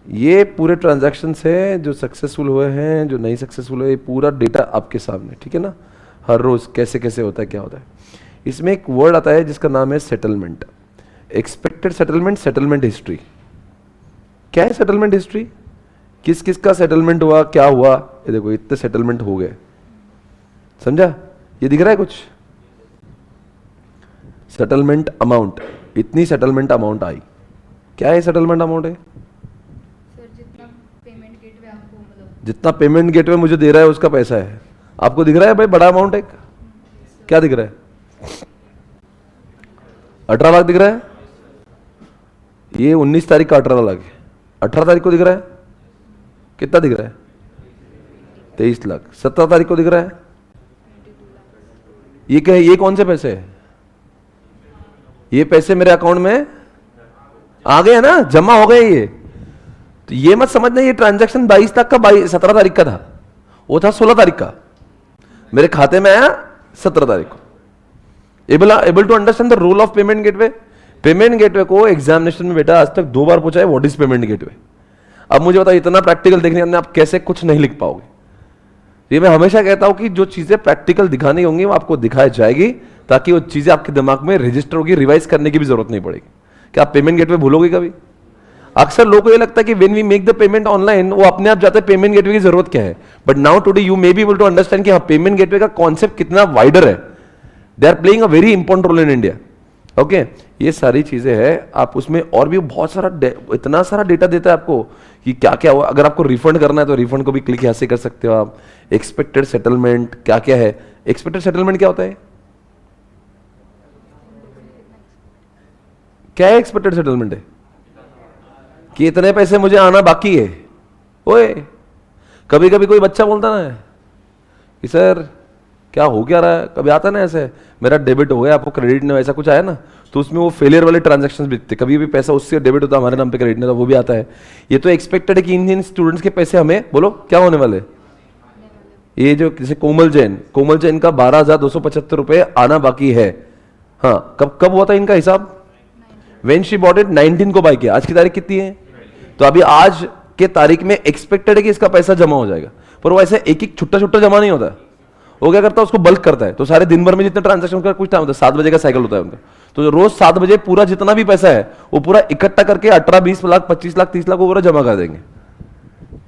ये पूरे ट्रांजैक्शंस हैं जो सक्सेसफुल हुए हैं, जो नहीं सक्सेसफुल हुए, ये पूरा डेटा आपके सामने, ठीक है ना? हर रोज कैसे कैसे होता है, क्या होता है। इसमें एक वर्ड आता है जिसका नाम है settlement, expected settlement, settlement history. क्या है सेटलमेंट हिस्ट्री? किस किस का सेटलमेंट हुआ, क्या हुआ, ये देखो इतने सेटलमेंट हो गए, समझा? ये दिख रहा है कुछ? सेटलमेंट अमाउंट, इतनी सेटलमेंट अमाउंट आई। क्या है सेटलमेंट अमाउंट? है सर जितना पेमेंट गेटवे आपको मतलब जितना पेमेंट गेटवे मुझे दे रहा है उसका पैसा है। आपको दिख रहा है भाई बड़ा अमाउंट है? क्या दिख रहा है? 18 लाख दिख रहा है? ये 19 तारीख का 18 लाख है। 18 तारीख को दिख रहा है कितना दिख रहा है? 23 लाख। 17 तारीख को दिख रहा है ये क्या है? ये कौन से पैसे है? ये पैसे मेरे अकाउंट में आ गए ना, जमा हो गए ये। तो ये मत समझना ये ट्रांजैक्शन 22 तक का 17 तारीख का था, वो था 16 तारीख का। मेरे खाते में आया 17 तारीख को। Able to understand the role of payment gateway. Payment gateway को एग्जामिनेशन में बेटा आज तक 2 बार पूछा है, व्हाट इज पेमेंट गेटवे। अब मुझे बताओ इतना प्रैक्टिकल देखने के अंदर आप कैसे कुछ नहीं लिख पाओगे। ये मैं हमेशा कहता हूं कि जो चीजें प्रैक्टिकल दिखानी होंगी वो आपको दिखाई जाएगी, ताकि वो चीजें आपके दिमाग में रजिस्टर होगी, रिवाइज करने की भी जरूरत नहीं पड़ेगी। क्या आप पेमेंट गेटवे भूलोगे कभी? अक्सर लोगों को ये लगता है कि when we make the payment online वो अपने आप जाते हैं पेमेंट गेटवे की जरूरत क्या है। But now today you may be able to understand कि हाँ पेमेंट गेटवे का कॉन्सेप्ट कितना वाइडर है। They are playing a very important role in India. Okay, ये सारी चीजें हैं। आप उसमें और भी बहुत सारा इतना सारा डेटा देता है आपको कि क्या क्या हुआ। अगर आपको रिफंड करना है तो रिफंड को भी क्लिक यहाँ से कर सकते हो आप। एक्सपेक्टेड सेटलमेंट क्या क्या है? एक्सपेक्टेड सेटलमेंट क्या होता है? क्या है एक्सपेक्टेड सेटलमेंट? है कि इतने पैसे मुझे आना बाकी है। ओए, कभी कभी कोई बच्चा बोलता ना कि सर क्या हो क्या रहा है, कभी आता ना ऐसे मेरा डेबिट हो गया, आपको क्रेडिट नहीं, ऐसा कुछ आया ना, तो उसमें वो फेलियर वाले ट्रांजैक्शंस भी दिखते। कभी भी पैसा उससे डेबिट होता हमारे नाम पे, क्रेडिट नहीं होता, वो भी आता है। ये तो एक्सपेक्टेड है कि इन स्टूडेंट्स के पैसे हमें बोलो क्या होने वाले। ये जो जैसे कोमल जैन का 12,275 रुपए आना बाकी है। हाँ, कब कब हुआ था इनका हिसाब? वेन शी बॉट इट 19 को बाय किया। आज की तारीख कितनी है? तो अभी आज के तारीख में एक्सपेक्टेड है कि इसका पैसा जमा हो जाएगा, पर वो ऐसे एक एक छुट्टा छुट्टा जमा नहीं होता। वो क्या करता है, उसको बल्क करता है। तो सारे दिन भर में जितने ट्रांजैक्शन का कुछ टाइम होता है, 7 बजे का साइकिल होता है उनका, तो रोज 7 बजे पूरा जितना भी पैसा है वो पूरा इकट्ठा करके 18, 20 लाख, 25 लाख, 30 लाख वो पूरा जमा कर देंगे।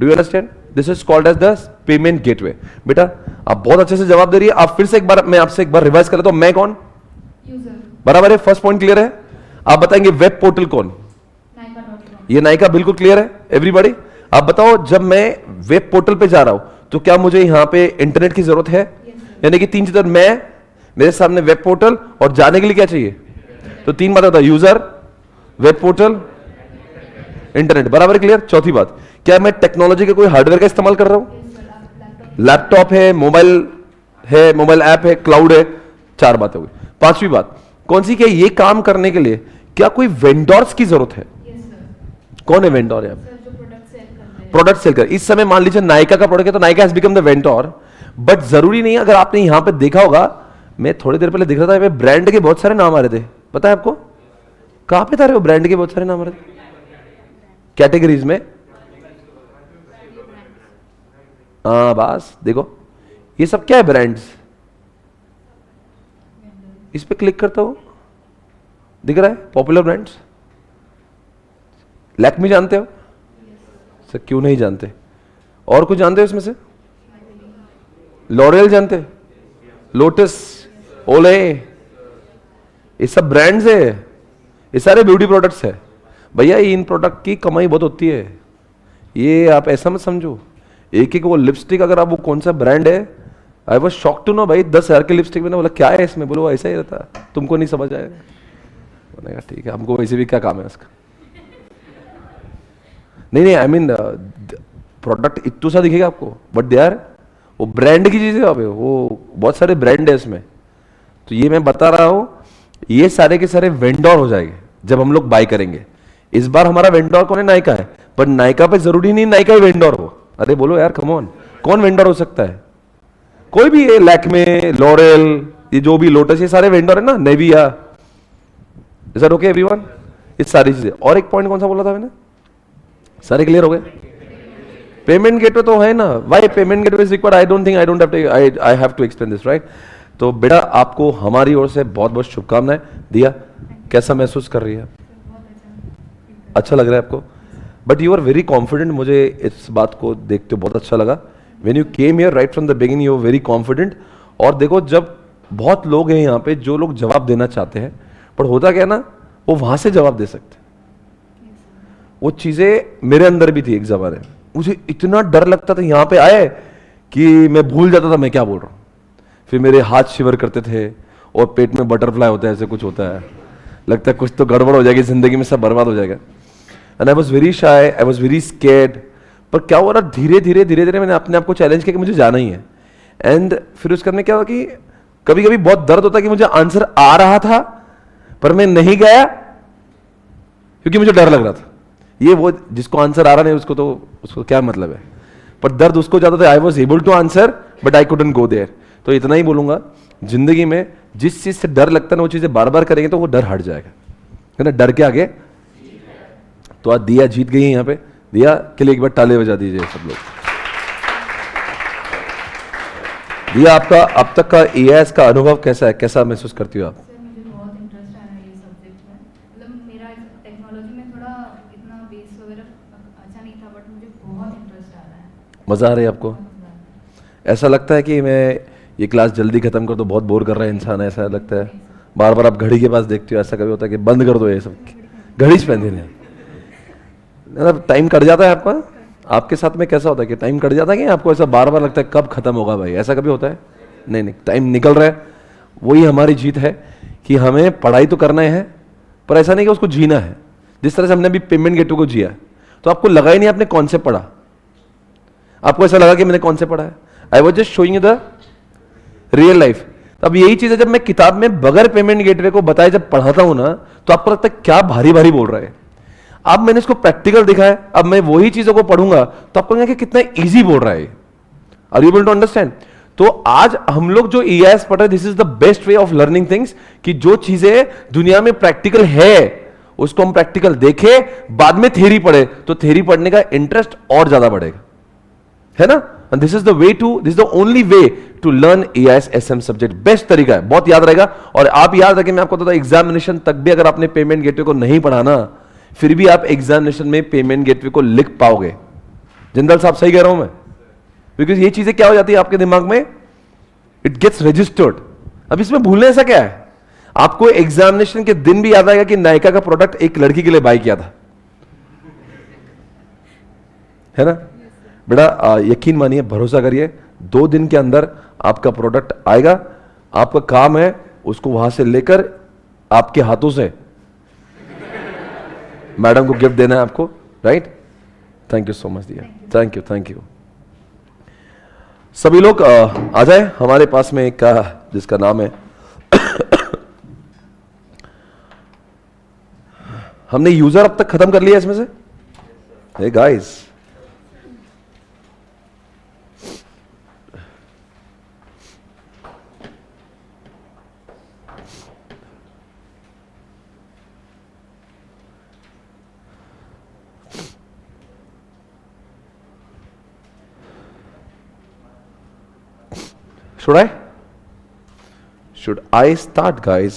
Do you understand? This is called as the payment gateway. बेटा आप बहुत अच्छे से जवाब दे रही है। आप फिर से एक बार, मैं आपसे एक बार रिवाइज कर लेता हूं। मैं कौन? यूजर बराबर है, फर्स्ट पॉइंट क्लियर है। आप बताएंगे वेब पोर्टल कौन? नाइका.com। ये नाइका बिल्कुल क्लियर है एवरीबॉडी। आप बताओ जब मैं वेब पोर्टल पे जा रहा हूं तो क्या मुझे यहां पे इंटरनेट की जरूरत है? यानी कि 3 चीजें, मैं, मेरे सामने वेब पोर्टल, और जाने के लिए क्या चाहिए? तो 3 बातें होता है, यूजर, वेब पोर्टल, इंटरनेट। बराबर क्लियर। चौथी बात, क्या मैं टेक्नोलॉजी के कोई हार्डवेयर का इस्तेमाल कर रहा हूं? लैपटॉप है, मोबाइल ऐप है, क्लाउड है। 4 बातें हो गई। 5वीं बात कौन सी? क्या ये काम करने के लिए क्या कोई वेंडर्स की जरूरत है? कौन है वेंडर? है प्रोडक्ट सेल कर। इस समय मान लीजिए नाइका का प्रोडक्ट है तो Nykaa has become the vendor. But जरूरी नहीं, अगर आपने यहां पे देखा होगा, मैं थोड़ी देर पहले दिख रहा था, ब्रांड के बहुत सारे नाम आ रहे थे। पता है आपको? कहां पे था वो ब्रांड के बहुत सारे नाम आ रहे थे कैटेगरीज में? हाँ बस देखो, ये सब क्या है? ब्रांड्स। इस पे क्लिक करता हूं, दिख रहा है पॉपुलर ब्रांड्स। लैक्मी जानते हो? सर क्यों नहीं जानते? और कुछ जानते हो इसमें से? लॉरियल जानते? लोटस, ओले, ये सब ब्रांड्स है, ये सारे ब्यूटी प्रोडक्ट्स है। भैया इन प्रोडक्ट की कमाई बहुत होती है, ये आप ऐसा मत समझो। एक एक वो लिपस्टिक, अगर आप वो कौन सा ब्रांड है, I was shock to know भाई 10,000 की लिपस्टिक। मैंने बोला क्या है इसमें? बोलो ऐसा ही रहता है, तुमको नहीं समझ आएगा। मैंने कहा ठीक है, हमको वैसे भी क्या काम है उसका। नहीं, आई मीन प्रोडक्ट इतना सा दिखेगा आपको, बट दे आर वो ब्रांड की चीजें, वो बहुत सारे ब्रांड है इसमें। तो ये मैं बता रहा हूं, ये सारे के सारे वेंडर हो जाएंगे जब हम लोग बाय करेंगे। इस बार हमारा वेंडर कौन है? नाइका है। पर नाइका पे जरूरी नहीं नाइका ही वेंडर हो। अरे बोलो यार, कम ऑन, कौन वेंडर हो सकता है? कोई भी, ये लैक्मे, लॉरेल, ये जो भी लोटस, ये सारे वेंडर है ना, Nivea, is that okay everyone? ये सारी चीजें। और एक पॉइंट कौन सा बोला था मैंने? सारे क्लियर हो गए? पेमेंट गेटवे तो है ना, why payment gateway is required? I have to explain this, right? तो बेटा आपको हमारी ओर से बहुत बहुत शुभकामनाएं। दिया, कैसा महसूस कर रही है? अच्छा लग रहा है आपको? But you are very confident, मुझे इस बात को देखते बहुत अच्छा लगा। When you came here right from the beginning you are very confident. और देखो, जब बहुत लोग हैं यहाँ पे जो लोग जवाब देना चाहते हैं, पर होता क्या ना, वो वहां से जवाब दे सकते हैं। वो चीजें मेरे अंदर भी थी एक जमाने में। मुझे इतना डर लगता था यहाँ पे आए कि मैं भूल जाता था मैं क्या बोल रहा हूँ। फिर मेरे हाथ शिवर करते थे और पेट में बटरफ्लाई होता है, ऐसे कुछ होता है, लगता है कुछ तो गड़बड़ हो जाएगी जिंदगी में, सब बर्बाद हो जाएगा। And I was very shy, I was very scared. पर क्या हो रहा, धीरे धीरे मैंने अपने आप को चैलेंज किया कि मुझे जाना ही है। एंड फिर उसके अंदर क्या हुआ कि कभी कभी बहुत दर्द होता कि मुझे आंसर आ रहा था पर मैं नहीं गया क्योंकि मुझे डर लग रहा था। ये वो जिसको आंसर आ रहा नहीं उसको क्या मतलब है, पर दर्द उसको ज्यादा था। I was able to answer but I couldn't go there. तो इतना ही बोलूंगा, जिंदगी में जिस चीज से डर लगता है ना, वो चीजें बार बार करेंगे तो वो डर हट जाएगा, है ना? डर के आगे। तो आज दिया जीत गई है यहाँ पे। दिया के लिए एक बार ताली बजा दीजिए सब लोग। दिया, आपका अब तक का EIS का अनुभव कैसा है? कैसा महसूस करती हो आप? सर मुझे बहुत इंटरेस्ट आ रहा है ये सब्जेक्ट में। मतलब मेरा टेक्नोलॉजी में थोड़ा इतना बेस वगैरह अच्छा नहीं था, बट मुझे बहुत इंटरेस्ट आ रहा है। मजा आ रही है आपको? बहुत मजा आ रहा है। ऐसा लगता है कि मैं ये क्लास जल्दी खत्म कर दो, बहुत बोर कर रहा है इंसान, ऐसा लगता है? बार बार आप घड़ी के पास देखते हो, ऐसा कभी होता है कि बंद कर दो ये सब? घड़ी से पहनते हैं, मतलब टाइम कट जाता है आपका? आपके साथ में कैसा होता है कि टाइम कट जाता है कि आपको ऐसा बार बार लगता है कब खत्म होगा भाई? ऐसा कभी होता है? नहीं, टाइम निकल रहा है। वही हमारी जीत है कि हमें पढ़ाई तो करना है, पर ऐसा नहीं कि उसको जीना है। जिस तरह से हमने अभी पेमेंट गेटवे को जिया, तो आपको लगा ही नहीं आपने कौन से पढ़ा, आपको ऐसा लगा कि मैंने कौन से पढ़ा है। I was just showing the real life. अब यही चीज है, जब मैं किताब में बगैर पेमेंट गेटवे को बताए जब पढ़ाता हूं ना, तो आपको लगता है क्या भारी भारी बोल रहा है। अब मैंने इसको प्रैक्टिकल दिखा है, अब मैं वही चीजों को पढ़ूंगा तो आपको लगेगा कि कितना इजी बोल रहा है। Are you able to understand? तो आज हम लोग जो EIS पढ़ रहे हैं, this is the best way of learning things, कि जो चीजें दुनिया में प्रैक्टिकल है उसको हम प्रैक्टिकल देखें, बाद में थ्योरी पढ़े, तो थ्योरी पढ़ने का इंटरेस्ट और ज्यादा बढ़ेगा, है ना? And this is the only way to learn EIS SM subject. Best तरीका है, बहुत याद रहेगा। और आप याद रखें, मैं आपको बताता हूं, एग्जामिनेशन तक भी अगर आपने पेमेंट गेटवे को नहीं पढ़ा ना, फिर भी आप एग्जामिनेशन में पेमेंट गेटवे को लिख पाओगे। जिंदल साहब सही कह रहा हूं मैं? बिकॉज ये चीजें क्या हो जाती है आपके दिमाग में, इट गेट्स रजिस्टर्ड। अब इसमें भूलने ऐसा क्या है? आपको एग्जामिनेशन के दिन भी याद आएगा कि नायका का प्रोडक्ट एक लड़की के लिए बाय किया था, है ना बेटा? यकीन मानिए, भरोसा करिए, 2 दिन के अंदर आपका प्रोडक्ट आएगा। आपका काम है उसको वहां से लेकर आपके हाथों से मैडम को गिफ्ट देना है आपको, right? Thank you so much दिया, थैंक यू। सभी लोग आ जाए हमारे पास में एक जिसका नाम है हमने यूजर अब तक खत्म कर लिया इसमें से? Hey guys, should I start guys?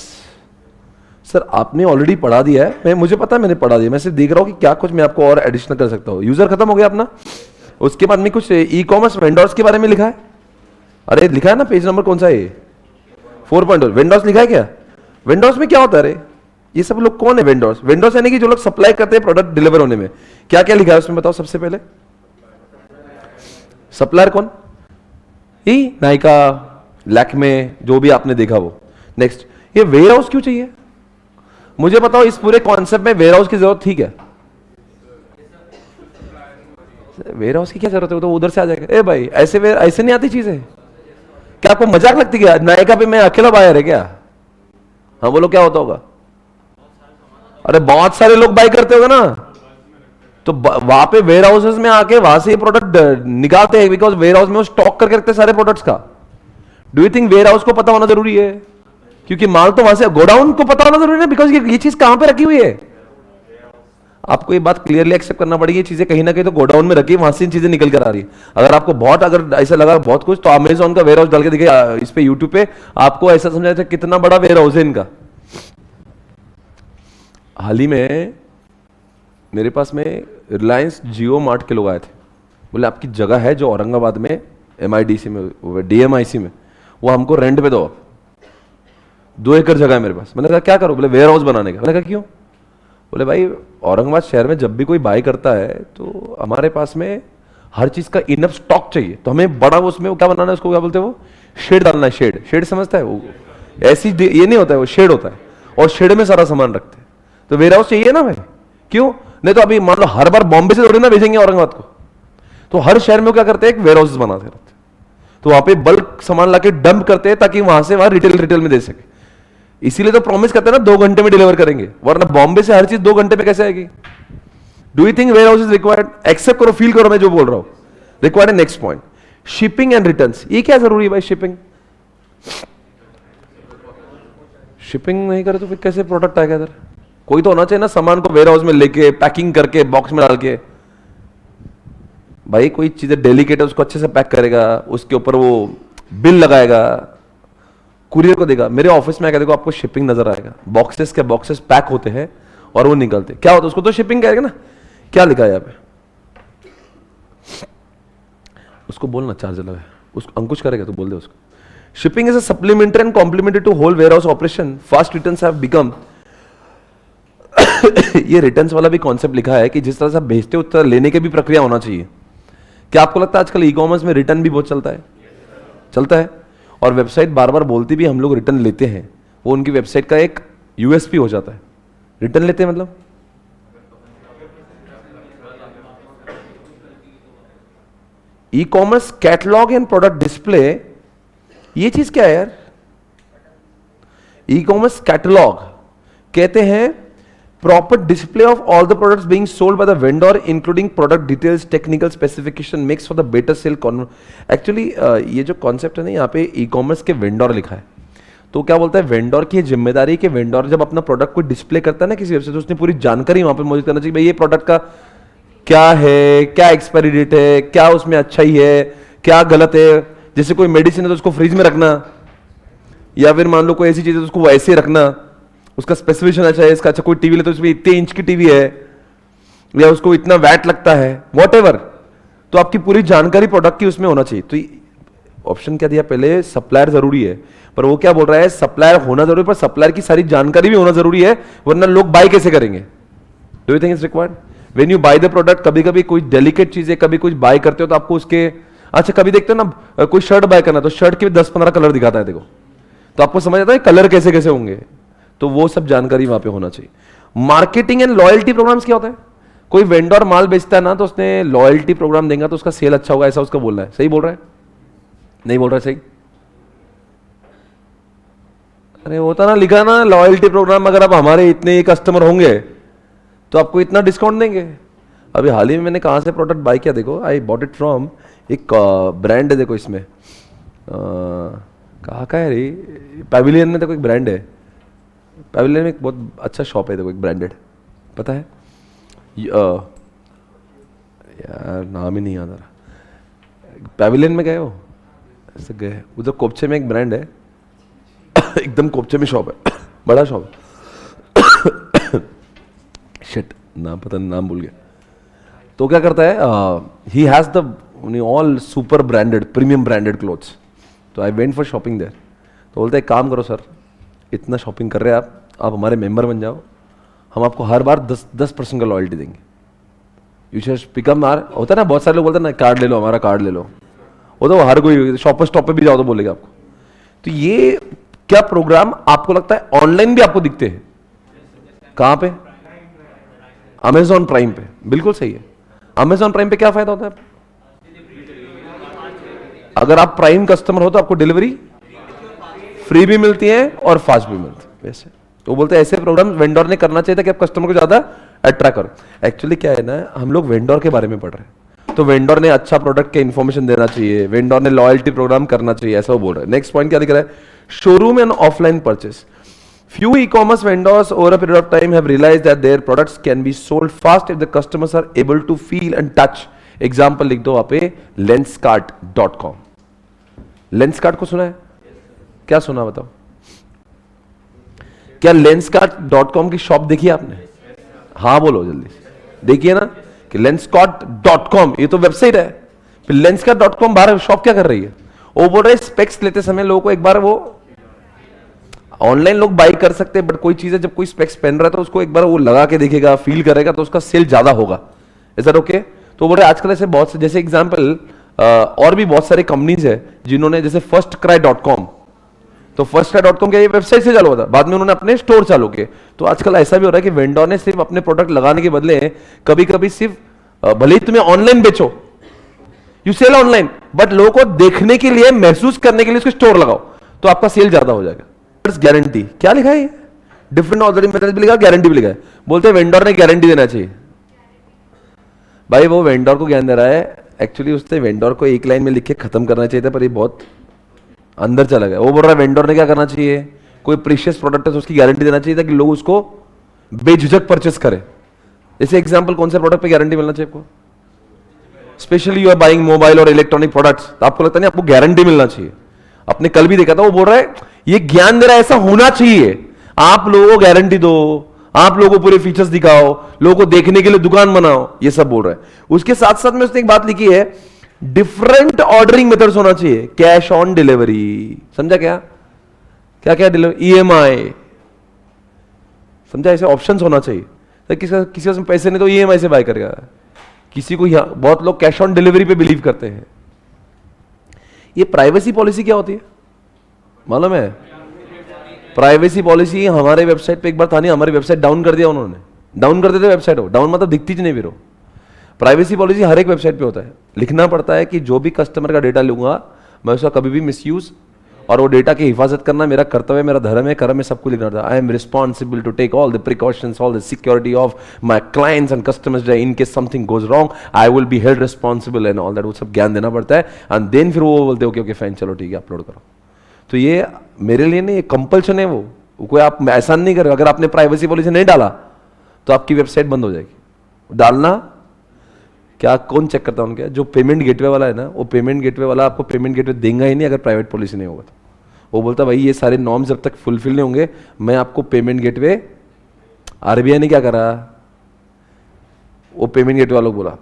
Sir आपने ऑलरेडी पढ़ा दिया है, मुझे पता है मैंने पढ़ा दिया, मैं सिर्फ देख रहा हूं कि क्या कुछ मैं आपको और एडिशनल कर सकता हूं। यूजर खत्म हो गया अपना, उसके बाद में कुछ ई-कॉमर्स वेंडर्स के बारे में लिखा है। अरे लिखा है ना, पेज नंबर कौन सा है? 4.0 वेंडर्स लिखा है क्या? वेंडर्स में क्या होता है? अरे ये सब लोग कौन है वेंडर्स? वेंडर्स यानी कि जो लोग सप्लाई करते हैं प्रोडक्ट डिलीवर होने में। क्या क्या लिखा है उसमें बताओ सबसे पहले? सप्लायर कौन? ही नायका, लैक्मे, जो भी आपने देखा वो। नेक्स्ट, ये वेयर हाउस क्यों चाहिए? मुझे बताओ, इस पूरे कॉन्सेप्ट में वेयर हाउस की जरूरत थी क्या? वेयर हाउस की क्या जरूरत है? तो उधर से आ जाएगा। ए भाई, ऐसे नहीं आती चीजें। क्या आपको मजाक लगती क्या? नायका पे मैं अकेला बायर है क्या? हाँ बोलो, क्या होता होगा? अरे बहुत सारे लोग बाय करते होगा ना, तो वहां पे वेयर हाउसेस में आके वहां से ये प्रोडक्ट निकालते हैं, बिकॉज वेयर हाउस में वो स्टॉक करके रखते हैं सारे प्रोडक्ट्स का। Do you think warehouse को पता होना जरूरी है? क्योंकि माल तो वहां से, गोडाउन को पता होना जरूरी है, बिकॉज ये चीज कहां पे रखी हुई है। आपको ये बात क्लियरली एक्सेप्ट करना पड़ेगी, ये चीजें कहीं ना कहीं तो गोडाउन में रखी, वहां से इन चीजें निकल कर आ रही है। अगर आपको बहुत, अगर ऐसा लगा बहुत कुछ, तो अमेजॉन का वेयर हाउस डाल के देखिए इस पे यूट्यूब पे, आपको ऐसा समझाया था कितना बड़ा वेयर हाउस है इनका। हाल ही में मेरे पास में रिलायंस जियो मार्ट के लोग आए थे, बोले आपकी जगह है जो औरंगाबाद में MIDC में, DMIC में, वो हमको रेंट पे दो आप, 2 एकड़ जगह है मेरे पास। मैंने कहा क्या करो? बोले वेयर हाउस बनाने का। मैंने कहा क्यों? बोले भाई औरंगाबाद शहर में जब भी कोई बाई करता है तो हमारे पास में हर चीज का इनफ स्टॉक चाहिए, तो हमें बड़ा उसमें वो क्या बनाना है, उसको क्या बोलते हैं, वो शेड डालना है। शेड, शेड समझता है वो? ऐसी ये नहीं होता है, वो शेड होता है, और शेड में सारा सामान रखते हैं। तो वेयर हाउस चाहिए ना भाई, क्यों? नहीं तो अभी मान लो हर बार बॉम्बे से थोड़ी ना भेजेंगे औरंगाबाद को, तो हर शहर में क्या करते हैं, एक वेयर हाउस बनाते रहते हैं, तो वहां पे बल्क सामान लाके डंप करते हैं ताकि वहां से वहां रिटेल में दे सके। इसीलिए तो प्रॉमिस करते हैं ना 2 घंटे में डिलीवर करेंगे, वरना बॉम्बे से हर चीज 2 घंटे में कैसे आएगी? Do you think warehouse is required? Accept करो, फील करो मैं जो बोल रहा हूं, रिक्वायर्ड है। Next point, shipping and returns. ये क्या जरूरी है भाई? शिपिंग नहीं करे तो फिर कैसे प्रोडक्ट आएगा इधर? कोई तो होना चाहिए ना सामान को वेयर हाउस में लेके पैकिंग करके बॉक्स में डाल के। भाई कोई चीजें डेलिकेट है उसको अच्छे से पैक करेगा, उसके ऊपर वो बिल लगाएगा, कुरियर को देगा। मेरे ऑफिस में आकर देखो, आपको शिपिंग नजर आएगा, बॉक्सेस के बॉक्सेस पैक होते हैं और वो निकलते, क्या होता है उसको तो शिपिंग कहेगा ना। क्या लिखा है यहाँ पे? उसको बोलना, चार्जर लगा है, उसको अंकुश करेगा तो बोल दे उसको। Shipping is a supplementary and complimentary to whole warehouse operation. Fast returns have become ये रिटर्न्स वाला भी कॉन्सेप्ट लिखा है कि जिस तरह से आप भेजते हो उस तरह लेने की भी प्रक्रिया होना चाहिए। क्या आपको लगता है आजकल ई कॉमर्स में रिटर्न भी बहुत चलता है? चलता है। और वेबसाइट बार बार बोलती भी हम लोग रिटर्न लेते हैं, वो उनकी वेबसाइट का एक USP हो जाता है। रिटर्न लेते हैं मतलब e commerce catalogue and product display. ये चीज क्या है यार? ई कॉमर्स कैटलॉग कहते हैं proper display of all the products being sold by the vendor including product details, technical specification, makes for the better sale. Actually ये जो concept है ना, यहाँ पे ई कॉमर्स के वेंडर लिखा है, तो क्या बोलता है वेंडर की जिम्मेदारी कि वेंडर जब अपना प्रोडक्ट को डिस्प्ले करता है ना किसी वेबसाइट, तो उसने पूरी जानकारी वहां पे मौजूद करना चाहिए। भाई ये प्रोडक्ट का क्या है, क्या एक्सपायरी डेट है, क्या उसमें अच्छा ही है, क्या गलत है। जैसे कोई मेडिसिन है तो उसको फ्रिज में रखना, या फिर मान लो कोई ऐसी चीज है तो उसको वैसे रखना, उसका स्पेसिफिकेशन अच्छा है, इसका अच्छा कोई टीवी ले तो उसमें इतने इंच की टीवी है, या उसको इतना वैट लगता है, वॉट, तो आपकी पूरी जानकारी प्रोडक्ट की उसमें होना चाहिए। तो ऑप्शन क्या दिया पहले? सप्लायर जरूरी है, पर वो क्या बोल रहा है, सप्लायर होना जरूरी है पर सप्लायर की सारी जानकारी भी होना जरूरी है, वरना लोग बाय कैसे करेंगे? Do you think it's required? When you by the product, कभी कभी कोई डेलिकेट चीज है, कभी कुछ बाय करते हो तो आपको उसके, अच्छा कभी देखते हो ना कोई शर्ट बाय करना, तो शर्ट के भी 10-15 कलर दिखाता है, देखो तो आपको समझ आता है कलर कैसे कैसे होंगे, तो वो सब जानकारी वहां पे होना चाहिए। मार्केटिंग एंड लॉयल्टी प्रोग्राम्स क्या होता है? कोई वेंडर माल बेचता है ना, तो उसने लॉयल्टी प्रोग्राम देगा तो उसका सेल अच्छा होगा, ऐसा उसका बोलना है। सही बोल रहा है? नहीं बोल रहा है? सही। अरे होता ना लिखा ना लॉयल्टी प्रोग्राम, अगर आप हमारे इतने कस्टमर होंगे तो आपको इतना डिस्काउंट देंगे। अभी हाल ही में मैंने कहां से प्रोडक्ट बाय किया, देखो आई बॉट इट फ्रॉम एक ब्रांड है, देखो इसमें कहाँ का है रे, पैविलियन में देखो एक ब्रांड है, पैविलियन में एक बहुत अच्छा शॉप है, देखो एक ब्रांडेड, पता है यार नाम ही नहीं याद आ रहा। पैविलियन में गए हो? ऐसे गए उधर कोपचे में एक ब्रांड है एकदम कोपचे में शॉप है बड़ा शॉप है शिट नाम पता नहीं, नाम भूल गया। तो क्या करता है, he has the all super branded premium branded clothes. तो I went for shopping there. तो बोलते एक काम करो सर, इतना शॉपिंग कर रहे हैं आप हमारे मेंबर बन जाओ, हम आपको हर बार 10% का लॉयल्टी देंगे। यू शुड बिकम आवर, होता है ना बहुत सारे लोग बोलते हैं ना कार्ड ले लो, हमारा कार्ड ले लो, वो तो हर कोई शॉप पे भी जाओ तो बोलेगा आपको। तो ये क्या प्रोग्राम आपको लगता है ऑनलाइन भी आपको दिखते हैं? कहां पे? अमेजॉन प्राइम पे। बिल्कुल सही है। अमेजॉन प्राइम पे क्या फायदा होता है? अगर आप प्राइम कस्टमर हो तो आपको डिलीवरी फ्री भी मिलती है और फास्ट भी मिलती है। वैसे तो बोलते हैं ऐसे प्रोग्राम वेंडर ने करना चाहिए था कि आप कस्टमर को ज्यादा अट्रैक्ट करो। एक्चुअली क्या है ना, हम लोग वेंडर के बारे में पढ़ रहे हैं, तो वेंडर ने अच्छा प्रोडक्ट के इन्फॉर्मेशन देना चाहिए, वेंडर ने लॉयल्टी प्रोग्राम करना चाहिए, ऐसा वो बोल रहे हैं। नेक्स्ट पॉइंट क्या लिख रहा है, showroom and offline purchase. Few e-commerce vendors over a period of time have realized that their products can be sold fast if the customers are able to feel and touch. Example लिख दो आप lenskart.com। Lenskart को सुना है? क्या सुना बताओ? क्या lenskart.com की शॉप देखी आपने? हाँ बोलो जल्दी से। देखिए ना कि lenskart.com ये तो वेबसाइट है, फिर lenskart.com बाहर शॉप क्या कर रही है? वो बोल रहे स्पेक्स लेते समय लोगों को एक बार वो ऑनलाइन लोग बाई कर सकते हैं, बट कोई चीज है जब कोई स्पेक्स पहन रहा है तो उसको एक बार वो लगा के देखेगा, फील करेगा, तो उसका सेल ज्यादा होगा। Is that okay? तो बोल रहे आजकल ऐसे बहुत से, जैसे एग्जांपल और भी बहुत सारे कंपनीज है जिन्होंने, जैसे firstcry.com, तो firstcry.com क्या ये वेबसाइट से चालू होता, बाद में उन्होंने अपने स्टोर चालू किए। तो आजकल ऐसा भी हो रहा है कि वेंडर ने सिर्फ अपने प्रोडक्ट लगाने के बदले कभी कभी सिर्फ भले ही तुम्हें ऑनलाइन बेचो, यू सेल ऑनलाइन, बट लोगों को देखने के लिए, महसूस करने के लिए उसको स्टोर लगाओ, तो आपका सेल ज्यादा हो जाएगा। गारंटी क्या लिखा है, डिफरेंट ऑर्डरिंग मेथड भी लिखा, गारंटी भी लिखा है। बोलते हैं वेंडर ने गारंटी देना चाहिए। भाई वो वेंडर को ज्ञान दे रहा है, एक्चुअली उसने वेंडर को एक लाइन में लिख के खत्म करना चाहिए था, पर ये बहुत अंदर चला गया। वो बोल रहा है वेंडर ने क्या करना चाहिए, कोई प्रीशियस प्रोडक्ट है तो उसकी गारंटी देना चाहिए ताकि लोग उसको बेझिझक परचेस करें। जैसे एग्जांपल कौन से प्रोडक्ट पे गारंटी मिलना चाहिए आपको? Specially you are buying mobile और इलेक्ट्रॉनिक प्रोडक्ट्स, तो आपको लगता नहीं आपको गारंटी मिलना चाहिए? आपने कल भी देखा था, वो बोल रहा है ये ज्ञान दे रहा है ऐसा होना चाहिए, आप लोगों को गारंटी दो, आप लोगों को पूरे फीचर्स दिखाओ, लोगों को देखने के लिए दुकान बनाओ, ये सब बोल रहा है। उसके साथ साथ में उसने एक बात लिखी है, डिफरेंट ऑर्डरिंग मेथड्स होना चाहिए, कैश ऑन डिलीवरी, समझा क्या? क्या क्या डिलीवरी, EMI, समझा? ऐसे ऑप्शंस होना चाहिए, तो किसी के पैसे नहीं तो EMI से बाय करेगा। किसी को बहुत लोग कैश ऑन डिलीवरी पे बिलीव करते हैं। ये प्राइवेसी पॉलिसी क्या होती है मालूम है? प्राइवेसी पॉलिसी हमारे वेबसाइट पे एक बार था नहीं, हमारी वेबसाइट डाउन कर दिया उन्होंने। डाउन कर देते वेबसाइट, हो डाउन मतलब दिखती ज नहीं। फिर प्राइवेसी पॉलिसी हर एक वेबसाइट पे होता है, लिखना पड़ता है कि जो भी कस्टमर का डेटा लूंगा मैं उसका कभी भी मिसयूज और वो डेटा की हिफाजत करना मेरा कर्तव्य, मेरा धर्म है, कर्म है, सब कुछ लिखना था। I am responsible to take all the precautions, all the security of my clients and customers, in case something goes wrong I will be held responsible and all that. वो सब ज्ञान देना पड़ता है, एंड देन फिर वो बोलते okay okay fine, चलो ठीक है अपलोड करो। तो ये मेरे लिए नहीं, ये कंपल्शन है। वो कोई आप एहसान नहीं करेगा। अगर आपने प्राइवेसी पॉलिसी नहीं डाला तो आपकी वेबसाइट बंद हो जाएगी। डालना क्या, कौन चेक करता है उनके? जो पेमेंट गेटवे वाला है ना, वो पेमेंट गेटवे वाला आपको पेमेंट गेटवे देगा ही नहीं अगर प्राइवेट पॉलिसी नहीं होगा तो। वो बोलता भाई ये सारे नॉर्म्स जब तक फुलफिल नहीं होंगे मैं आपको पेमेंट गेटवे, RBI ने क्या करा, वो पेमेंट गेटवे वालों को बोला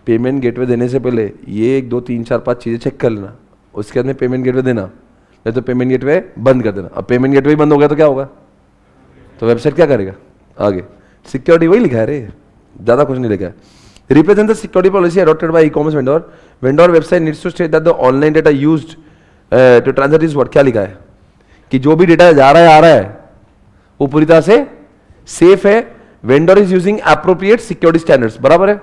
पेमेंट गेटवे देने से पहले ये 1 2 3 4 5 चीजें चेक कर लेना, उसके बाद में पेमेंट गेटवे देना, नहीं तो पेमेंट गेटवे बंद कर देना। अब पेमेंट गेटवे बंद हो गया तो क्या होगा? तो वेबसाइट क्या करेगा आगे? सिक्योरिटी वही लिखा है रे, ज्यादा कुछ नहीं लिखा है। Represent the security policy adopted by e-commerce vendor. Vendor website needs to state that the online data used to transfer is what, क्या लिखा है कि जो भी डेटा जा रहा है आ रहा है वो पूरी तरह से सेफ है। Vendor is using appropriate security standards, बराबर है।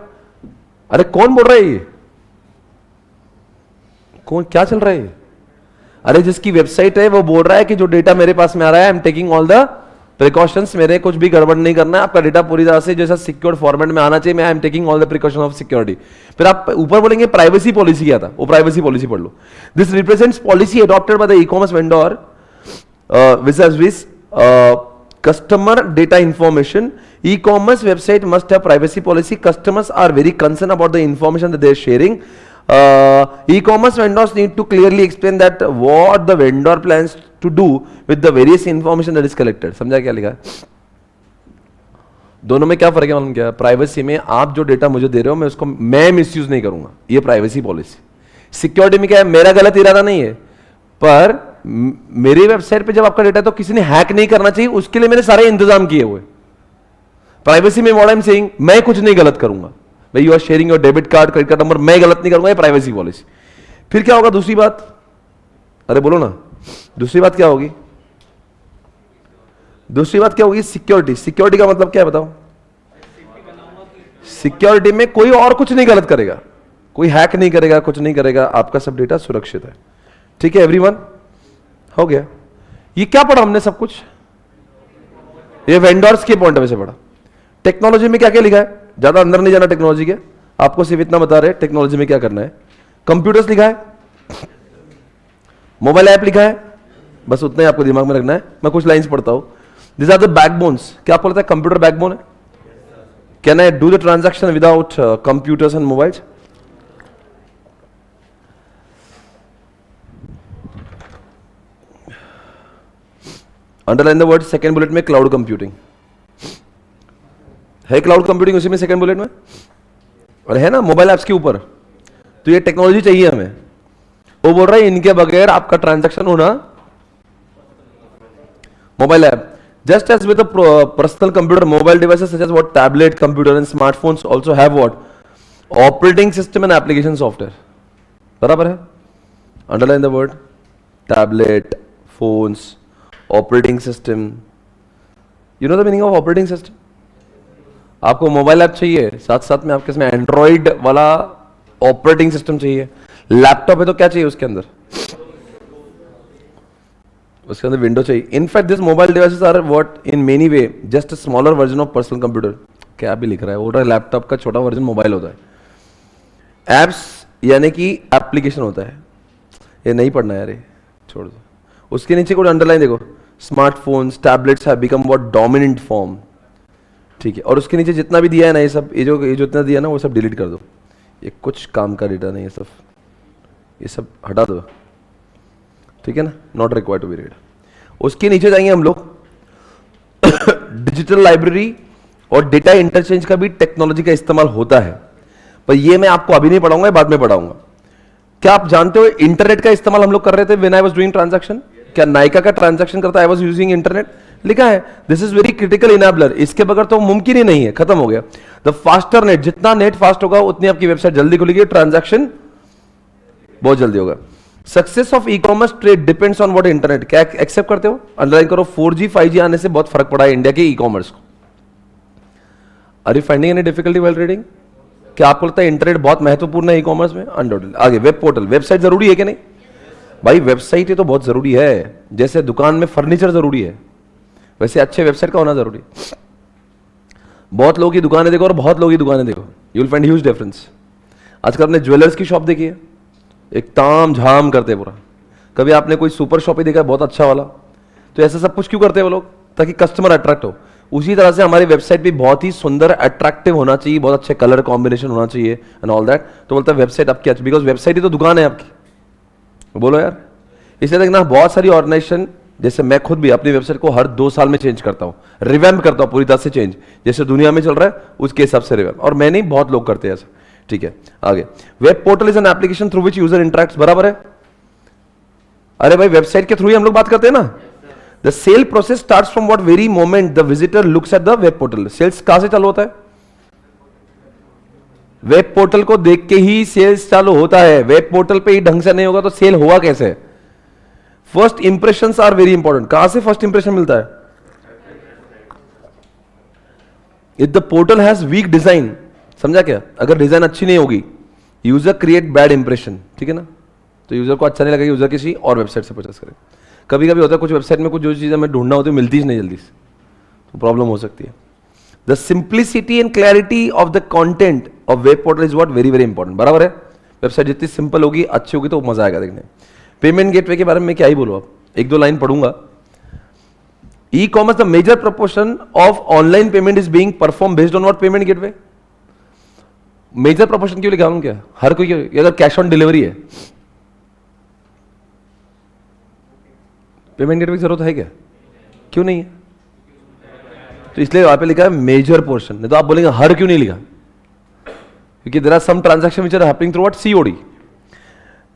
अरे कौन बोल रहा है ये? कौन, क्या चल रहा है? अरे जिसकी वेबसाइट है वो बोल रहा है कि जो डेटा मेरे पास में आ रहा है I am taking all the precautions, मेरे कुछ भी गड़बड़ नहीं करना है, आपका डेटा पूरी तरह से जैसा सिक्योर फॉर्मेट में आना चाहिए, मैं I am taking all the precaution of security. फिर आप ऊपर बोलेंगे प्राइवेसी पॉलिसी क्या था, वो प्राइवेसी पॉलिसी पढ़ लो। This represents policy adopted by the e-commerce vendor which customer data information. E-commerce website must have privacy policy. Customers are very concerned about the information that they are sharing. E-commerce vendors need to clearly explain that what the vendor plans to do with the various information that is collected. समझा क्या लिखा है? दोनों में क्या फर्क है मालूम क्या? प्राइवेसी में आप जो डेटा मुझे दे रहे हो मैं उसको मैं मिसयूज नहीं करूंगा, ये प्राइवेसी पॉलिसी। सिक्योरिटी में क्या है? मेरा गलत इरादा नहीं है, पर मेरी वेबसाइट पे जब आपका डेटा है तो किसी ने हैक नहीं करना चाहिए, उसके लिए मैंने सारे इंतजाम किए हुए। प्राइवेसी में व्हाट आई एम सेइंग, मैं कुछ नहीं गलत करूंगा भाई, you are sharing your debit card, credit card number, मैं गलत नहीं करूंगा, ये प्राइवेसी पॉलिसी। फिर क्या होगा दूसरी बात? अरे बोलो ना, दूसरी बात क्या होगी? दूसरी बात क्या होगी? सिक्योरिटी। सिक्योरिटी का मतलब क्या है बताओ? सिक्योरिटी में कोई और कुछ नहीं गलत करेगा, कोई हैक नहीं करेगा, कुछ नहीं करेगा, आपका सब डेटा सुरक्षित है। ठीक है एवरीवन, हो गया। ये क्या पढ़ा हमने सब कुछ? ये वेंडर्स के पॉइंट ऑफ व्यू से पढ़ा। टेक्नोलॉजी में क्या क्या लिखा है, ज्यादा अंदर नहीं जाना टेक्नोलॉजी के, आपको सिर्फ इतना बता रहे टेक्नोलॉजी में क्या करना है। कंप्यूटर्स लिखा है, मोबाइल ऐप लिखा है, बस उतना ही आपको दिमाग में रखना है। मैं कुछ लाइंस पढ़ता हूं। This are the backbones. क्या आपको लगता है कंप्यूटर बैकबोन है? Can I do the transaction without computers and mobiles? Underline the word second bullet में क्लाउड कंप्यूटिंग है। क्लाउड कंप्यूटिंग उसी में सेकेंड बुलेट में, और है ना मोबाइल ऐप्स के ऊपर। तो ये टेक्नोलॉजी चाहिए हमें। वो बोल रहा है इनके बगैर आपका ट्रांजैक्शन होना, mobile app just as with personal computer, mobile devices such as what tablet, computer and smartphones also have what operating system and application software. बराबर है? Underline the word tablet, phones, operating system. You know the meaning of operating system? आपको mobile app चाहिए, साथ साथ में आपके इसमें Android वाला ऑपरेटिंग सिस्टम चाहिए। लैपटॉप है तो क्या चाहिए उसके अंदर? उसके अंदर विंडो चाहिए। In fact this mobile devices are what in many way just a smaller version of personal computer. क्या भी लिख रहा है, वो लैपटॉप का छोटा वर्जन मोबाइल होता है। एप्स यानी कि एप्लीकेशन होता है। ये नहीं पढ़ना है, अरे छोड़ दो। उसके नीचे कोई अंडरलाइन देखो, smartphones, tablets have become what dominant form. ठीक है, और उसके नीचे जितना भी दिया है ना, ये सब ये जो इतना दिया ना वो सब डिलीट कर दो। ये कुछ काम का डेटा नहीं है, सब ये सब हटा दो। ठीक है ना, not required to be read. उसके नीचे जाएंगे हम लोग डिजिटल लाइब्रेरी और डेटा इंटरचेंज का भी टेक्नोलॉजी का इस्तेमाल होता है, पर ये मैं आपको अभी नहीं पढ़ाऊंगा, बाद में पढ़ाऊंगा। क्या आप जानते हो इंटरनेट का इस्तेमाल हम लोग कर रहे थे when I was doing transaction? क्या नायका का ट्रांजैक्शन करता आई वाज यूजिंग इंटरनेट? लिखा है this is very critical enabler. इसके बगैर तो मुमकिन ही नहीं है, खत्म हो गया। द फास्टर नेट, जितना नेट फास्ट होगा उतनी आपकी वेबसाइट जल्दी खुलेगी, ट्रांजैक्शन बहुत जल्दी होगा। Success of e commerce trade depends on what internet. क्या एक्सेप्ट करते हो? अंडरलाइन करो, 4G 5G आने से बहुत फर्क पड़ा है इंडिया के ई कॉमर्स को। Are you finding any difficulty while reading? क्या आपको लगता है इंटरनेट बहुत महत्वपूर्ण है ई कॉमर्स में? अनडाउटेडली। आगे वेब पोर्टल, वेबसाइट जरूरी है कि नहीं भाई? वेबसाइट ये तो बहुत जरूरी है। जैसे दुकान में फर्नीचर जरूरी है, वैसे अच्छे वेबसाइट का होना जरूरी। बहुत लोगों की दुकानें देखो और बहुत लोगों की दुकानें देखो, you will find huge difference. आजकल अपने ज्वेलर्स की शॉप देखिए, एक ताम झाम करते हैं पूरा। कभी आपने कोई सुपर शॉप ही देखा है बहुत अच्छा वाला? तो ऐसा सब कुछ क्यों करते हैं वो लोग? ताकि कस्टमर अट्रैक्ट हो। उसी तरह से हमारी वेबसाइट भी बहुत ही सुंदर, अट्रैक्टिव होना चाहिए, बहुत अच्छे कलर कॉम्बिनेशन होना चाहिए एंड ऑल दैट। तो बोलता है वेबसाइट आपकी अच्छी, बिकॉज वेबसाइट ही तो दुकान है आपकी। बोलो यार। इसलिए देखना बहुत सारी ऑर्गेनाइजेशन, जैसे मैं खुद भी अपनी वेबसाइट को हर 2 साल में चेंज करता हूँ, रिवैम्प करता हूँ पूरी तरह से चेंज, जैसे दुनिया में चल रहा है उसके हिसाब से रिवैम्प। और मैं नहीं, बहुत लोग करते हैं ऐसा। ठीक है, आगे web portal is an application through which user interacts. बराबर है? अरे भाई वेबसाइट के थ्रू ही हम लोग बात करते हैं ना। The sale process starts from what very moment the visitor looks at the web portal. Sales कहां से चालू होता है? वेब पोर्टल को देख के ही सेल्स चालू होता है। वेब पोर्टल पे ही ढंग से नहीं होगा तो सेल हुआ कैसे? First impressions are very important. कहां से फर्स्ट इंप्रेशन मिलता है? If the portal has weak design, समझा क्या? अगर डिजाइन अच्छी नहीं होगी, यूजर क्रिएट बैड इंप्रेशन। ठीक है ना, तो यूजर को अच्छा नहीं लगेगा, यूजर किसी और वेबसाइट से परचेस करे। कभी कभी होता है कुछ वेबसाइट में कुछ जो चीजें हमें ढूंढना होती है मिलती ही नहीं जल्दी से, तो प्रॉब्लम हो सकती है। The simplicity and clarity of the content of web portal is what very very important. बराबर है? वेबसाइट जितनी सिंपल होगी, अच्छी होगी, तो मजा आएगा देखने। पेमेंट गेटवे के बारे में क्या ही बोलूं, आप 1-2 लाइन पढ़ूंगा। E commerce the major proportion of online payment is being perform based on what payment gateway. Major proportion क्यों लिखा हूं? क्या हर कोई क्यों? अगर कैश ऑन डिलीवरी है, पेमेंट गेटवे की जरूरत है क्या? क्यों नहीं है? तो इसलिए वहां पे लिखा है मेजर पोर्शन। नहीं तो आप बोलेंगे हर क्यों नहीं लिखा? क्योंकि there are some transaction which are happening through what COD.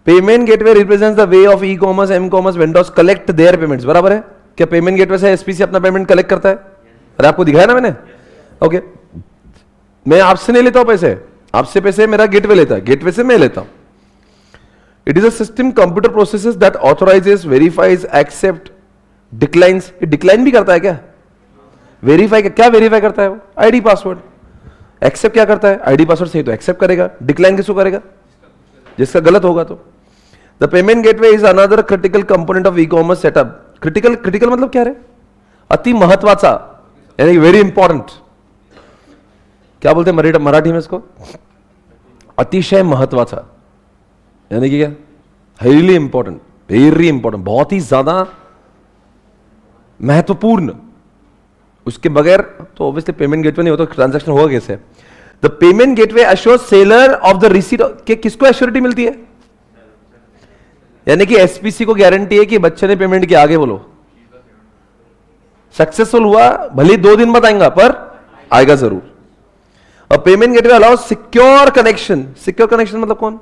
Payment gateway represents the way of e commerce m commerce vendors collect their payments. बराबर है? क्या पेमेंट गेटवे से एसपीसी अपना पेमेंट कलेक्ट करता है? अरे आपको दिखाया ना मैंने। ओके, मैं आपसे नहीं लेता हूं पैसे, आपसे पैसे मेरा गेटवे लेता है, गेटवे से मैं लेता हूं। It is a system computer processes that authorises, verifies, accept, declines. Decline भी करता है क्या? वेरीफाई क्या वेरीफाई करता है वो? ID password. एक्सेप्ट क्या करता है? आईडी पासवर्ड सही तो एक्सेप्ट करेगा। डिक्लाइन किसको करेगा? जिसका गलत होगा तो। The payment gateway is another critical component of e commerce setup. Critical, critical मतलब क्या है? अति महत्वाचा, यानी वेरी इंपॉर्टेंट। क्या बोलते हैं मराठी में इसको, अतिशय महत्वाचा, यानी कि क्या, हाईली इंपॉर्टेंट, वेरी इंपॉर्टेंट, बहुत ही ज्यादा महत्वपूर्ण। उसके बगैर तो ऑब्वियसली पेमेंट गेटवे नहीं होता, ट्रांजैक्शन होगा कैसे? The payment gateway assure seller of the receipt के, किसको एश्योरिटी मिलती है? यानी कि एसपीसी को गारंटी है कि बच्चे ने पेमेंट किया, आगे बोलो, सक्सेसफुल हुआ, भले 2 दिन बाद आएगा पर आएगा जरूर। और payment gateway allow secure connection. Secure connection मतलब कौन?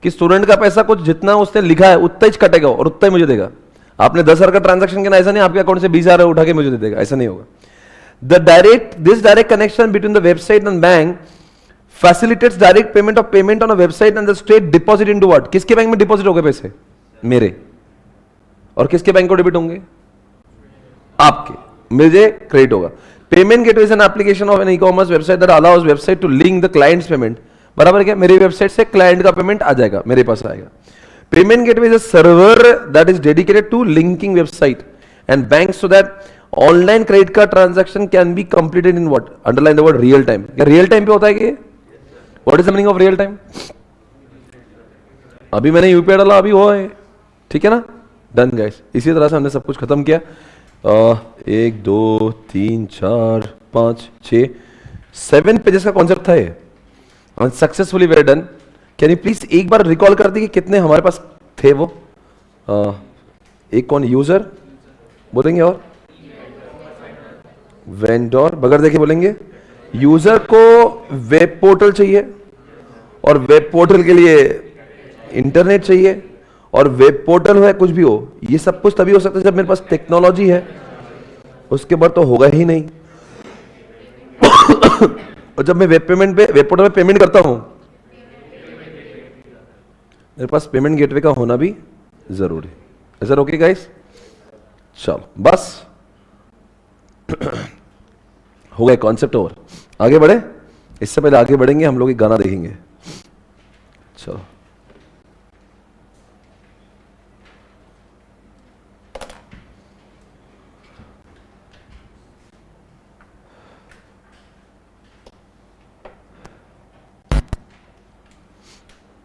कि स्टूडेंट का पैसा कुछ जितना उसने लिखा है उतना ही कटेगा और उतना ही मुझे देगा। आपने 10,000 का ट्रांजैक्शन किया, ऐसा नहीं आपके अकाउंट से 20,000 उठा के मुझे दे देगा, ऐसा नहीं होगा। This direct connection between the website and bank facilitates direct payment of payment on a website and the straight deposit into what? किसके बैंक में डिपॉजिट हो गए पैसे? मेरे। और किसके बैंक को डेबिट होंगे? आपके। मुझे क्रेडिट होगा। Payment gateway is an application of an e-commerce website that allows website to link the clients payment. बराबर क्या? मेरी वेबसाइट से क्लाइंट का पेमेंट आ जाएगा, मेरे पास आएगा। Payment gateway is a server that is dedicated to linking website and bank so that online credit card transaction can be completed in what? Underline the word real time. क्या real time पे होता है? कि what is the meaning of real time? अभी मैंने UPI डाला, अभी हुआ है, ठीक है ना? Done guys. इसी तरह से हमने सब कुछ खत्म किया। 1 2 3 4 5 6 7 पेजेस का कॉन्सेप्ट था ये, successfully very done. Can you please एक बार रिकॉल कर दी कि कितने हमारे पास थे वो? एक कौन? यूजर बोलेंगे, और वेंडर, बगैर देखे बोलेंगे। यूजर को वेब पोर्टल चाहिए और वेब पोर्टल के लिए इंटरनेट चाहिए, और वेब पोर्टल है कुछ भी हो, ये सब कुछ तभी हो सकता है जब मेरे पास टेक्नोलॉजी है, उसके बाद तो होगा ही नहीं। और जब मैं वेब पोर्टल पे पेमेंट करता हूं, मेरे पास पेमेंट गेटवे का होना भी जरूरी है। Is that okay guys? चलो बस हो गए कॉन्सेप्ट ओवर। आगे बढ़े? इससे पहले आगे बढ़ेंगे हम लोग एक गाना देखेंगे। चलो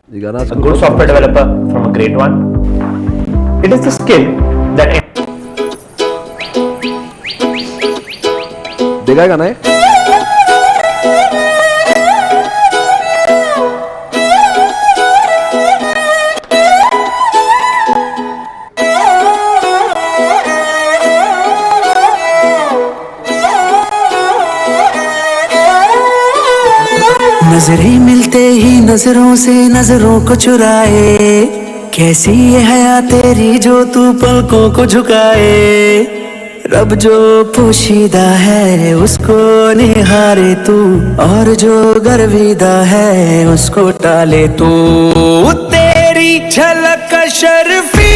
ये गाना A good software developer from a great one. It is the skill that देखा है गाना है? नजरें मिलते ही नजरों से नजरों को चुराए, कैसी ये हया तेरी जो तू पलकों को झुकाए। रब जो पोशीदा है उसको निहारे तू, और जो गर्विदा है उसको टाले तू। तेरी झलक शर्फी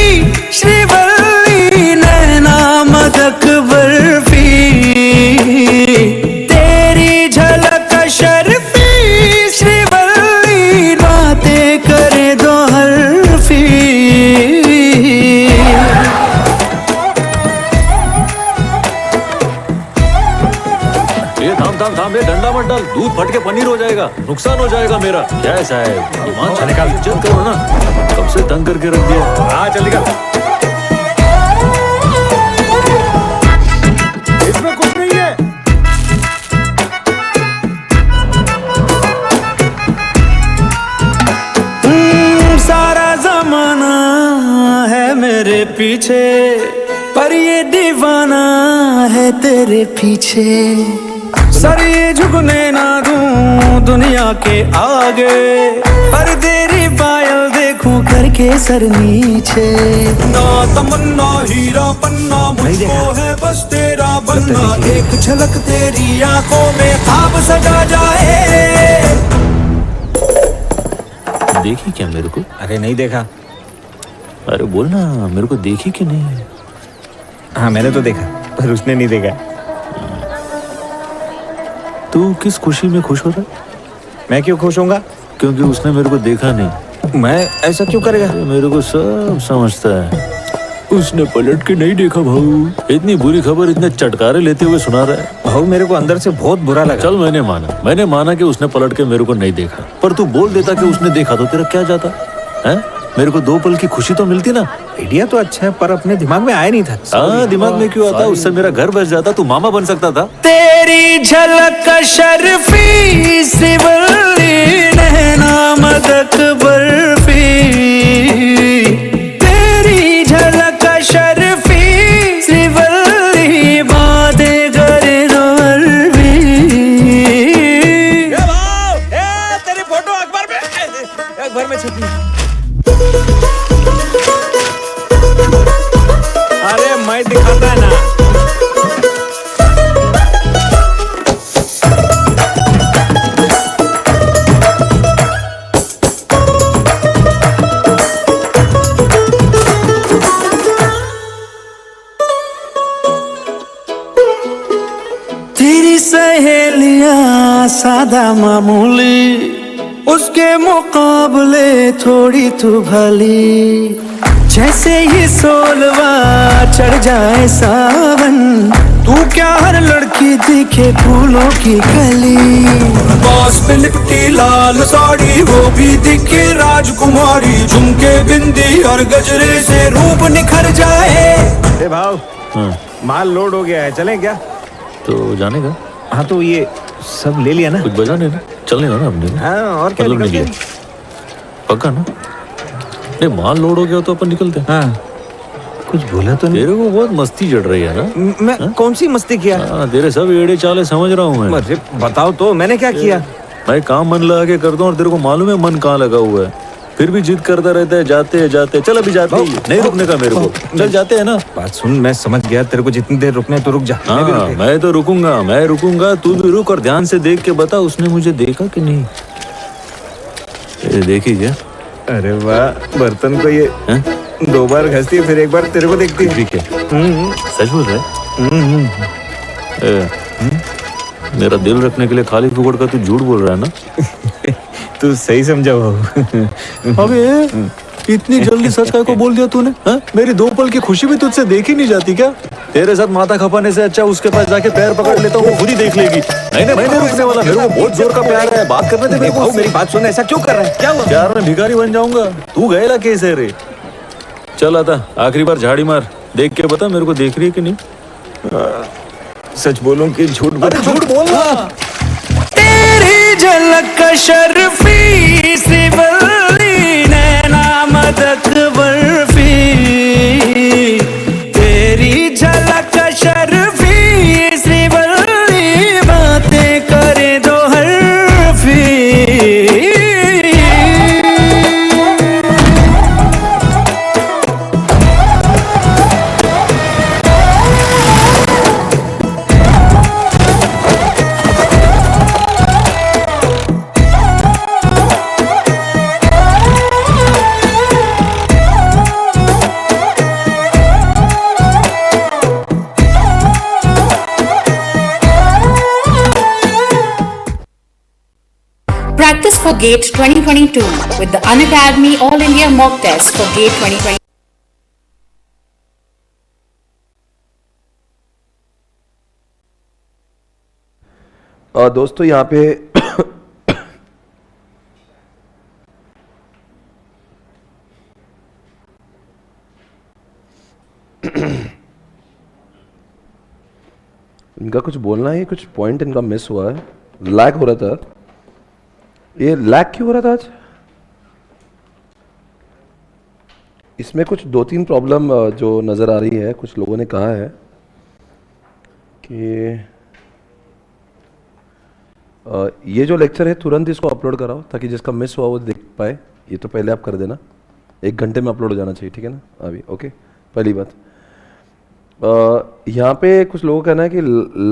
श्रीवल्ली नैना मदक बर्फी, तेरी झलक शर्फी श्रीवल्ली बातें करे दो हरफी। थाम ये डंडा मत डाल, दूध फट के पनीर हो जाएगा, नुकसान हो जाएगा मेरा। क्या है साहब, ईमान छाने का इज्जत करो ना, कब से तंग करके रख दिया। हाँ चल निकल, इसमें कुछ नहीं है। सारा जमाना है मेरे पीछे, पर ये दीवाना है तेरे पीछे। सर ये झुकने ना दूं दुनिया के आगे, पर तेरी पायल देखूं करके सर नीचे। ना तमन्ना हीरा पन्ना मुझको है बस तेरा बनना, एक झलक तेरी आंखों में ख्वाब सजा जाए। देखी क्या मेरे को? अरे नहीं देखा। अरे बोल ना, मेरे को देखी कि नहीं? हाँ मैंने तो देखा, पर उसने नहीं देखा। तू किस खुशी में खुश हो रहा है? मैं क्यों खुश होऊंगा? क्योंकि उसने मेरे को देखा नहीं। मैं ऐसा क्यों करेगा? मेरे को सब समझता है। उसने पलट के नहीं देखा भाऊ, इतनी बुरी खबर इतने चटकारे लेते हुए सुना रहा है। भाऊ मेरे को अंदर से बहुत बुरा लगा। चल मैंने माना कि उसने पलट के मेरे को नहीं देखा, पर तू बोल देता कि उसने देखा तो तेरा क्या जाता है? मेरे को 2 पल की खुशी तो मिलती ना। आइडिया तो अच्छा है पर अपने दिमाग में आया नहीं था। हाँ, दिमाग में क्यों आता? उससे मेरा घर बस जाता, तू मामा बन सकता था। तेरी झलक शर्फी सिवली नैना मदक बर्फी, तेरी झलक शर्फी सिवली बातें करे नवरवी। तेरी फोटो अखबार में छपी। अरे मैं दिखाता है ना। तेरी सहेलियां सादा मामूली, उसके मुकाबले थोड़ी तू भली। जैसे ही सोलवा चढ़ जाए सावन, तू क्या हर लड़की दिखे फूलों की कली। बॉस पे लिपटी लाल साड़ी, वो भी दिखे राजकुमारी। झुमके बिंदी और गजरे से रूप निखर जाए। अरे भाव, माल लोड हो गया है, चलें क्या? तो जाने का? हाँ तो ये सब ले लिया ना? कुछ बजाने ना, चलने का ना हमने। हाँ और क्या? मतलब निकले पक्का ना? नहीं, माल लोड हो गया तो अपन निकलते हैं। हाँ कुछ बोला तो नहीं? तेरे को बहुत मस्ती चढ़ रही है ना? मैं कौन सी मस्ती किया? हाँ, तेरे सब एड़े चाले समझ रहा हूँ मैं। अरे बताओ तो, मैंने क्या किया? मैं काम मन लगा के करता हूँ और तेरे को मालूम है मन कहाँ लगा हुआ है, फिर भी जिद करता रहता है। जाते चल, अभी जाते ही नहीं रुकने का मेरे को। चल जाते हैं ना। बात सुन, मैं समझ गया, तेरे को जितनी देर रुकना है तो रुक जा। हाँ, मैं तो रुकूंगा, तू भी रुक और ध्यान से देख के बता उसने मुझे देखा कि नहीं। देखी क्या? अरे वाह, बर्तन को ये 2 बार घसती है फिर 1 बार तेरे को देखती है। ठीक है, सच बोल रहा है? मेरा दिल रखने के लिए खाली फुकड़ का तू झूठ बोल रहा है ना? तू सही समझा बाबू। अबे इतनी जल्दी सच काय को बोल दिया तूने? मेरी 2 पल की खुशी भी तुझसे देखी नहीं जाती क्या? तेरे साथ माथा खपाने से अच्छा उसके पास जाके पैर पकड़ लेता हूँ, वो खुद ही देख लेगी। नहीं, मैं नहीं रुकने वाला, मेरे को बहुत जोर का प्यार है। बात करने दे मेरे को। मेरी बात सुन, ऐसा क्यों कर रहा है? क्या हुआ? प्यार में भिखारी बन जाऊंगा? तू गएला कैसे रे? चल आता, आखिरी बार झाड़ी मार, देख के बता मेरे को देख रही है कि नहीं। सच बोलूं कि झूठ बोलना। तेरी झलक शर्फी सिवली नैना मदक बर्फी, तेरी झलक शर्फी सिवली बातें करे दो हरफी। Practice for GATE 2022 with the Unacademy All India Mock Test for GATE 2022. दोस्तों यहाँ पे इनका कुछ बोलना है, कुछ पॉइंट इनका मिस हुआ है, लैग हो रहा था। ये लैग क्यों हो रहा था आज? इसमें कुछ 2-3 प्रॉब्लम जो नज़र आ रही है। कुछ लोगों ने कहा है कि ये जो लेक्चर है तुरंत इसको अपलोड कराओ ताकि जिसका मिस हुआ वो देख पाए। ये तो पहले आप कर देना, 1 घंटे में अपलोड हो जाना चाहिए, ठीक है ना? अभी ओके। पहली बात, यहाँ पे कुछ लोगों का कहना है कि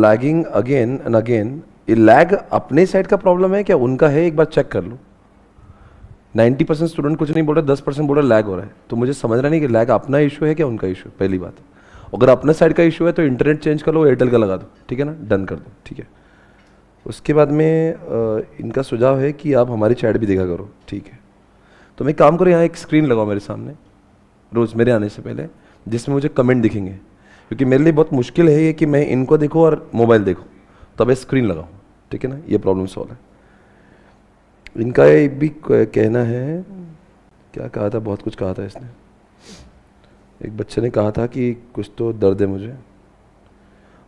लैगिंग अगेन एंड अगेन। ये लैग अपने साइड का प्रॉब्लम है क्या उनका है? एक बार चेक कर लो। 90% स्टूडेंट कुछ नहीं बोल रहे, 10% बोल रहे लैग हो रहा है। तो मुझे समझ रहा नहीं कि लैग अपना इशू है क्या उनका इशू। पहली बात, अगर अपना साइड का इशू है तो इंटरनेट चेंज कर लो, एयरटेल का लगा दो, ठीक है ना? डन कर दो, ठीक है। उसके बाद में इनका सुझाव है कि आप हमारी चैट भी देखा करो, ठीक है? तो मैं काम करो, यहाँ एक स्क्रीन लगाओ मेरे सामने रोज़ मेरे आने से पहले, जिसमें मुझे कमेंट दिखेंगे, क्योंकि मेरे लिए बहुत मुश्किल है ये कि मैं इनको देखूँ और मोबाइल देखूँ। तब स्क्रीन लगाओ, ठीक है ना, ये प्रॉब्लम सॉल्व है। इनका एक भी कहना है, क्या कहा था, बहुत कुछ कहा था इसने। एक बच्चे ने कहा था कि कुछ तो दर्द है मुझे,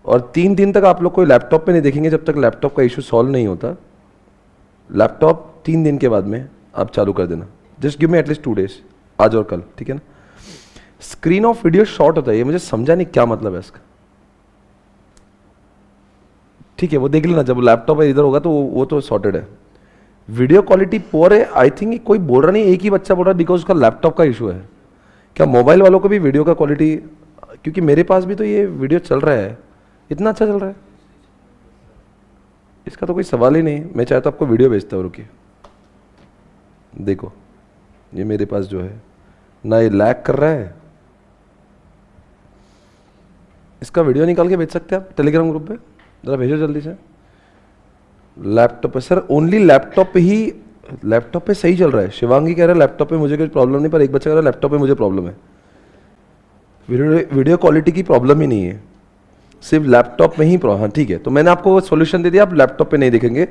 और 3 दिन तक आप लोग कोई लैपटॉप पे नहीं देखेंगे जब तक लैपटॉप का इशू सॉल्व नहीं होता। लैपटॉप 3 दिन के बाद में आप चालू कर देना, just give me at least 2 days, आज और कल, ठीक है ना। स्क्रीन ऑफ वीडियो शॉर्ट होता है, ये मुझे समझा नहीं क्या मतलब है इसका, ठीक है, वो देख लेना, जब लैपटॉप इधर होगा तो वो तो सॉर्टेड है। वीडियो क्वालिटी पुअर है, आई थिंक कोई बोल रहा नहीं, एक ही बच्चा बोल रहा है बिकॉज उसका लैपटॉप का इशू है। क्या मोबाइल वालों को भी वीडियो का क्वालिटी, क्योंकि मेरे पास भी तो ये वीडियो चल रहा है, इतना अच्छा चल रहा है, इसका तो कोई सवाल ही नहीं। मैं चाहे तो आपको वीडियो भेजता हूँ, रुकिए, देखो ये मेरे पास जो है ना, ये लैग कर रहा है, इसका वीडियो निकाल के भेज सकते हैं आप टेलीग्राम ग्रुप पे, जरा भेजो जल्दी से। लैपटॉप पे सर, ओनली लैपटॉप पे ही, लैपटॉप पे सही चल रहा है। शिवांगी कह रहा है लैपटॉप पे मुझे कोई प्रॉब्लम नहीं, पर एक बच्चा कह रहा है लैपटॉप पे मुझे प्रॉब्लम है। वीडियो क्वालिटी की प्रॉब्लम ही नहीं है, सिर्फ लैपटॉप में ही हाँ ठीक है, तो मैंने आपको सोल्यूशन दे दिया, आप लैपटॉप पे नहीं देखेंगे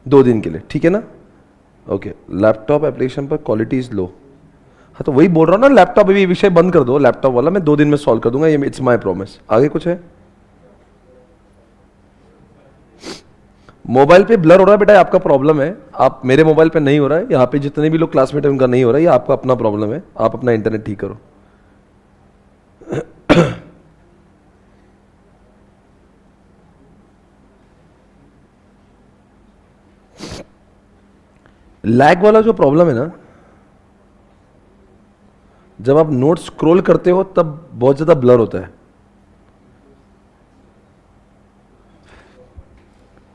2 दिन के लिए, ठीक है ना। ओके, लैपटॉप एप्लीकेशन पर क्वालिटी इज लो, हाँ तो वही बोल रहा हूँ ना, लैपटॉप अभी विषय बंद कर दो, लैपटॉप वाला मैं 2 दिन में सॉल्व कर दूंगा, ये इट्स माई प्रॉमिस। आगे कुछ है? मोबाइल पे ब्लर हो रहा है बेटा, आपका प्रॉब्लम है, आप, मेरे मोबाइल पे नहीं हो रहा है, यहाँ पे जितने भी लोग क्लासमेट है उनका नहीं हो रहा है, ये आपका अपना प्रॉब्लम है, आप अपना इंटरनेट ठीक करो। लैग वाला जो प्रॉब्लम है ना, जब आप नोट स्क्रॉल करते हो तब बहुत ज्यादा ब्लर होता है।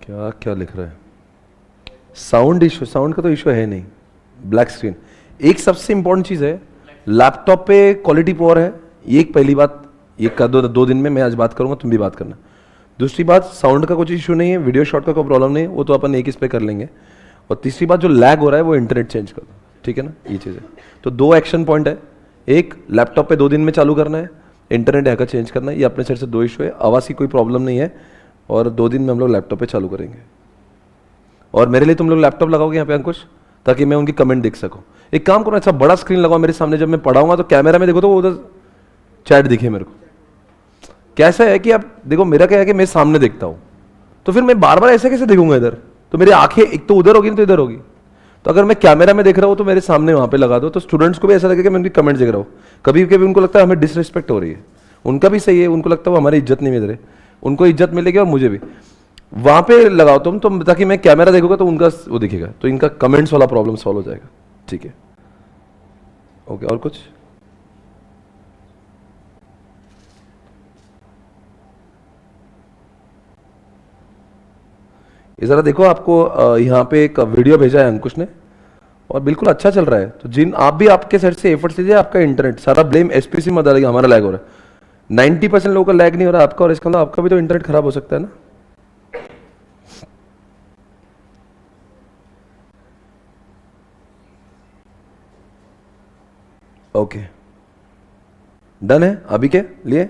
क्या क्या लिख रहा है? साउंड इशू, साउंड का तो इशू है नहीं, ब्लैक स्क्रीन। एक सबसे इंपॉर्टेंट चीज है, लैपटॉप पे क्वालिटी पुअर है, ये एक पहली बात, ये कर दो 2 दिन में, मैं आज बात करूंगा, तुम भी बात करना। दूसरी बात, साउंड का कुछ इशू नहीं है, वीडियो शॉट का कोई प्रॉब्लम नहीं है, वो तो अपन एक इस पे कर लेंगे। और तीसरी बात, जो लैग हो रहा है वो इंटरनेट चेंज कर दो, ठीक है ना, ये चीज़ है। तो 2 एक्शन पॉइंट है, एक लैपटॉप पे 2 दिन में चालू करना है, इंटरनेट हैकर चेंज करना है, ये अपने साइड से 2 इशू है, आवाज़ की कोई प्रॉब्लम नहीं है, और 2 दिन में हम लोग लैपटॉप पे चालू करेंगे। और मेरे लिए तुम लोग लैपटॉप लगाओगे यहाँ पे अंकुश, ताकि मैं उनकी कमेंट देख सकूँ। एक काम करो, अच्छा बड़ा स्क्रीन लगाओ मेरे सामने, जब मैं पढ़ाऊंगा तो कैमरा में देखो तो वो उधर चैट दिखे मेरे को। कैसा है कि आप देखो, मेरा क्या है कि मैं सामने देखता हूँ, तो फिर मैं बार बार ऐसे कैसे देखूंगा इधर, तो मेरी आंखें एक तो उधर होगी नहीं तो इधर होगी। तो अगर मैं कैमरा में देख रहा हूँ तो मेरे सामने वहाँ पे लगा दो, तो स्टूडेंट्स को भी ऐसा लगेगा मैं उनकी कमेंट देख रहा हूँ। कभी कभी उनको लगता है हमें डिसरिस्पेक्ट हो रही है, उनका भी सही है, उनको लगता है हमारी इज्जत नहीं मिल रही, उनको इज्जत मिलेगी और मुझे भी। वहाँ पे लगाओ तुम तो, ताकि मैं कैमरा देखूंगा तो उनका वो दिखेगा, तो इनका कमेंट्स वाला प्रॉब्लम सॉल्व हो जाएगा, ठीक है। ओके, और कुछ? ये जरा देखो, आपको यहाँ पे एक वीडियो भेजा है अंकुश ने, और बिल्कुल अच्छा चल रहा है। तो जिन आप भी आपके साइड से एफर्ट्स लीजिए, आपका इंटरनेट, सारा ब्लेम एसपीसी मत डालिए हमारा लैग हो रहा है। 90% लोगों का लैग नहीं हो रहा है आपका, और इसका मतलब आपका भी तो इंटरनेट खराब हो सकता है ना। ओके, डन है अभी के लिए।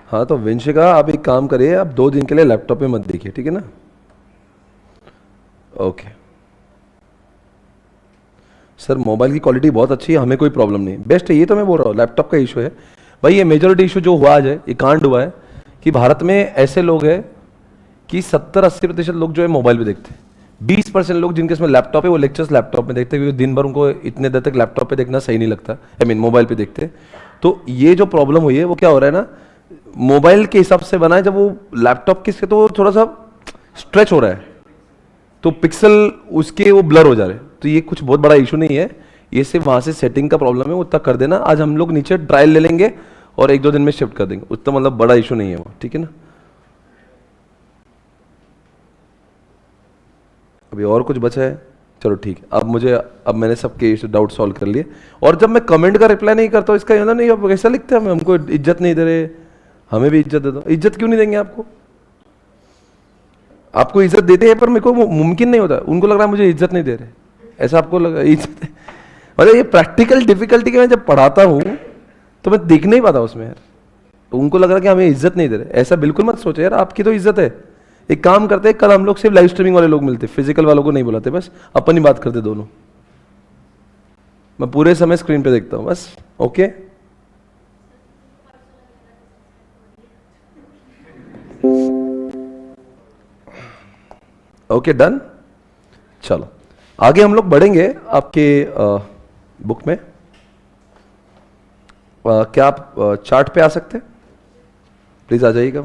हाँ तो विंशिका, आप एक काम करिए, आप 2 दिन के लिए लैपटॉप पे मत देखिए, ठीक है ना। ओके सर, मोबाइल की क्वालिटी बहुत अच्छी है, हमें कोई प्रॉब्लम नहीं, बेस्ट है, ये तो मैं बोल रहा हूँ। लैपटॉप का इशू है भाई, ये मेजॉरिटी इशू जो हुआ आज है, ये कांड हुआ है कि भारत में ऐसे लोग हैं कि 70-80% लोग जो है मोबाइल पे देखते हैं। 20% लोग जिनके इसमें लैपटॉप है वो लेक्चर्स लैपटॉप में देखते हैं, क्योंकि दिन भर उनको इतने देर तक लैपटॉप पे देखना सही नहीं लगता, आई मीन मोबाइल पे देखते हैं। तो ये जो प्रॉब्लम हुई है वो क्या हो रहा है ना, मोबाइल के हिसाब से बना है, जब वो लैपटॉप के से तो वो थोड़ा सा स्ट्रेच हो रहा है, तो पिक्सल उसके वो ब्लर हो जा रहे हैं। तो ये कुछ बहुत बड़ा इशू नहीं है, ये सिर्फ वहां से सेटिंग का प्रॉब्लम है, वो तक कर देना। आज हम लोग नीचे ट्रायल ले लेंगे और 1-2 दिन में शिफ्ट कर देंगे, उतना मतलब बड़ा इशू नहीं है वो, ठीक है ना। अभी और कुछ बचा है? चलो ठीक है, अब मैंने सबके डाउट सॉल्व कर लिए। और जब मैं कमेंट का रिप्लाई नहीं करता हूँ, इसका ये नहीं, अब कैसा लिखते हैं, हमको इज्जत नहीं दे रहे, हमें भी इज्जत दे दो। इज्जत क्यों नहीं देंगे आपको? आपको इज्जत देते हैं, पर मेरे को मुमकिन नहीं होता, उनको लग रहा है मुझे इज्जत नहीं दे रहे, ऐसा आपको लगा इज्जत। मतलब ये प्रैक्टिकल डिफिकल्टी के मैं जब पढ़ाता हूँ तो मैं देख नहीं पाता उसमें यार, तो उनको लग रहा कि हमें इज्जत नहीं दे रहे। ऐसा बिल्कुल मत सोचो यार, आपकी तो इज्जत है। एक काम करते हैं, कल हम लोग सिर्फ लाइव स्ट्रीमिंग वाले लोग मिलते, फिजिकल वालों को नहीं बुलाते, बस अपनी बात करते दोनों। मैं पूरे समय स्क्रीन पे देखता हूं बस। Okay okay done. चलो आगे हम लोग बढ़ेंगे आपके बुक में। क्या आप चार्ट पे आ सकते हैं प्लीज? आ जाइएगा।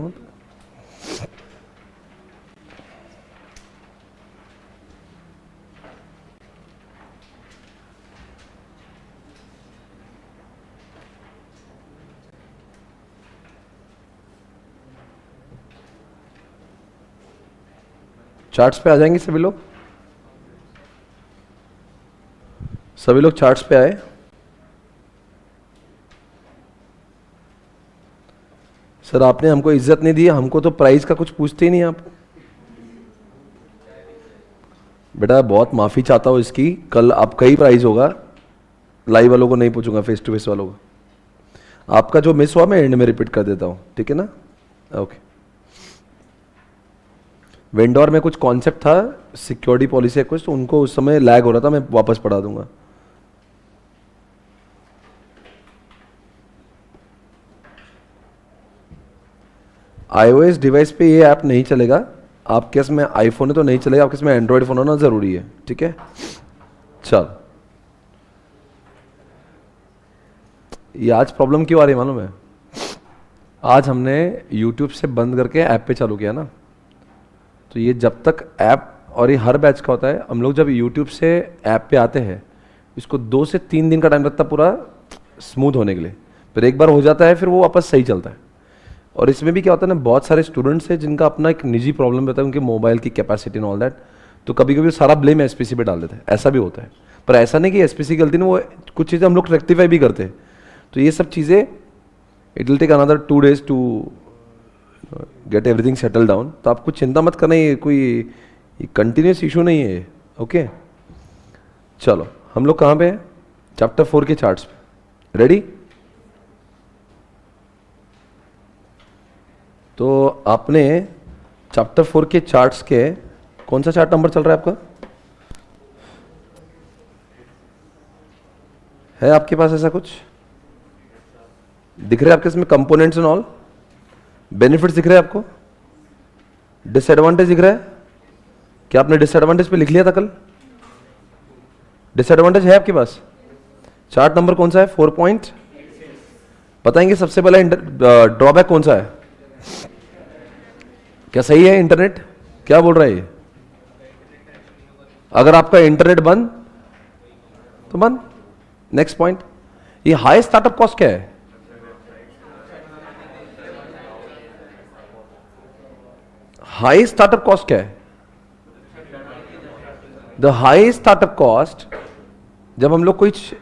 चार्ट्स पे आ जाएंगे सभी लोग? सभी लोग चार्ट्स पे आए। सर आपने हमको इज्जत नहीं दी, हमको तो प्राइस का कुछ पूछते ही नहीं आप। बेटा बहुत माफी चाहता हूं इसकी, कल आपका ही प्राइस होगा, लाइव वालों को नहीं पूछूंगा, फेस टू फेस वालों को। आपका जो मिस हुआ मैं एंड में रिपीट कर देता हूं, ठीक है ना? ओके। वेंडोर में कुछ कॉन्सेप्ट था, सिक्योरिटी पॉलिसी है कुछ, तो उनको उस समय लैग हो रहा था, मैं वापस पढ़ा दूंगा। iOS डिवाइस पे ये ऐप नहीं चलेगा। आपके इसमें आईफोन है तो नहीं चलेगा, आपके इसमें एंड्रॉयड फोन होना जरूरी है, ठीक है? चल, ये आज प्रॉब्लम क्यों आ रही है मालूम है? आज हमने YouTube से बंद करके ऐप पे चालू किया ना, तो ये जब तक ऐप, और ये हर बैच का होता है, हम लोग जब YouTube से ऐप पे आते हैं इसको 2 से 3 दिन का टाइम लगता है पूरा स्मूथ होने के लिए, फिर एक बार हो जाता है फिर वो वापस सही चलता है। और इसमें भी क्या होता है ना, बहुत सारे स्टूडेंट्स हैं जिनका अपना एक निजी प्रॉब्लम रहता है, उनके मोबाइल की कैपेसिटी एंड ऑल दैट, तो कभी कभी सारा ब्लेम एसपीसी पे डाल देते हैं, ऐसा भी होता है। पर ऐसा नहीं कि एसपीसी गलती नहीं, वो कुछ चीज़ें हम लोग रेक्टिफाई भी करते हैं। तो ये सब चीज़ें it will take another 2 days to get everything settle down. तो आपको चिंता मत करना, ये कोई कंटिन्यूस इशू नहीं है। ओके चलो, हम लोग कहाँ पे हैं? चैप्टर 4 के चार्ट्स पे। रेडी? तो आपने चैप्टर 4 के चार्ट्स के कौन सा चार्ट नंबर चल रहा है आपका? है आपके पास ऐसा कुछ दिख रहा है आपके इसमें? कंपोनेंट्स एंड ऑल, बेनिफिट्स दिख रहे हैं आपको? डिसएडवांटेज दिख रहा है? क्या आपने डिसएडवांटेज पे लिख लिया था कल? डिसएडवांटेज है आपके पास? चार्ट नंबर कौन सा है? 4 पॉइंट बताएंगे। सबसे पहले ड्रॉबैक कौन सा है? क्या सही है इंटरनेट? क्या बोल रहा है ये? अगर आपका इंटरनेट बंद तो बंद। नेक्स्ट पॉइंट, ये हाई स्टार्टअप कॉस्ट क्या है? हाई स्टार्टअप कॉस्ट क्या है? द हाई स्टार्टअप कॉस्ट, जब हम लोग कुछ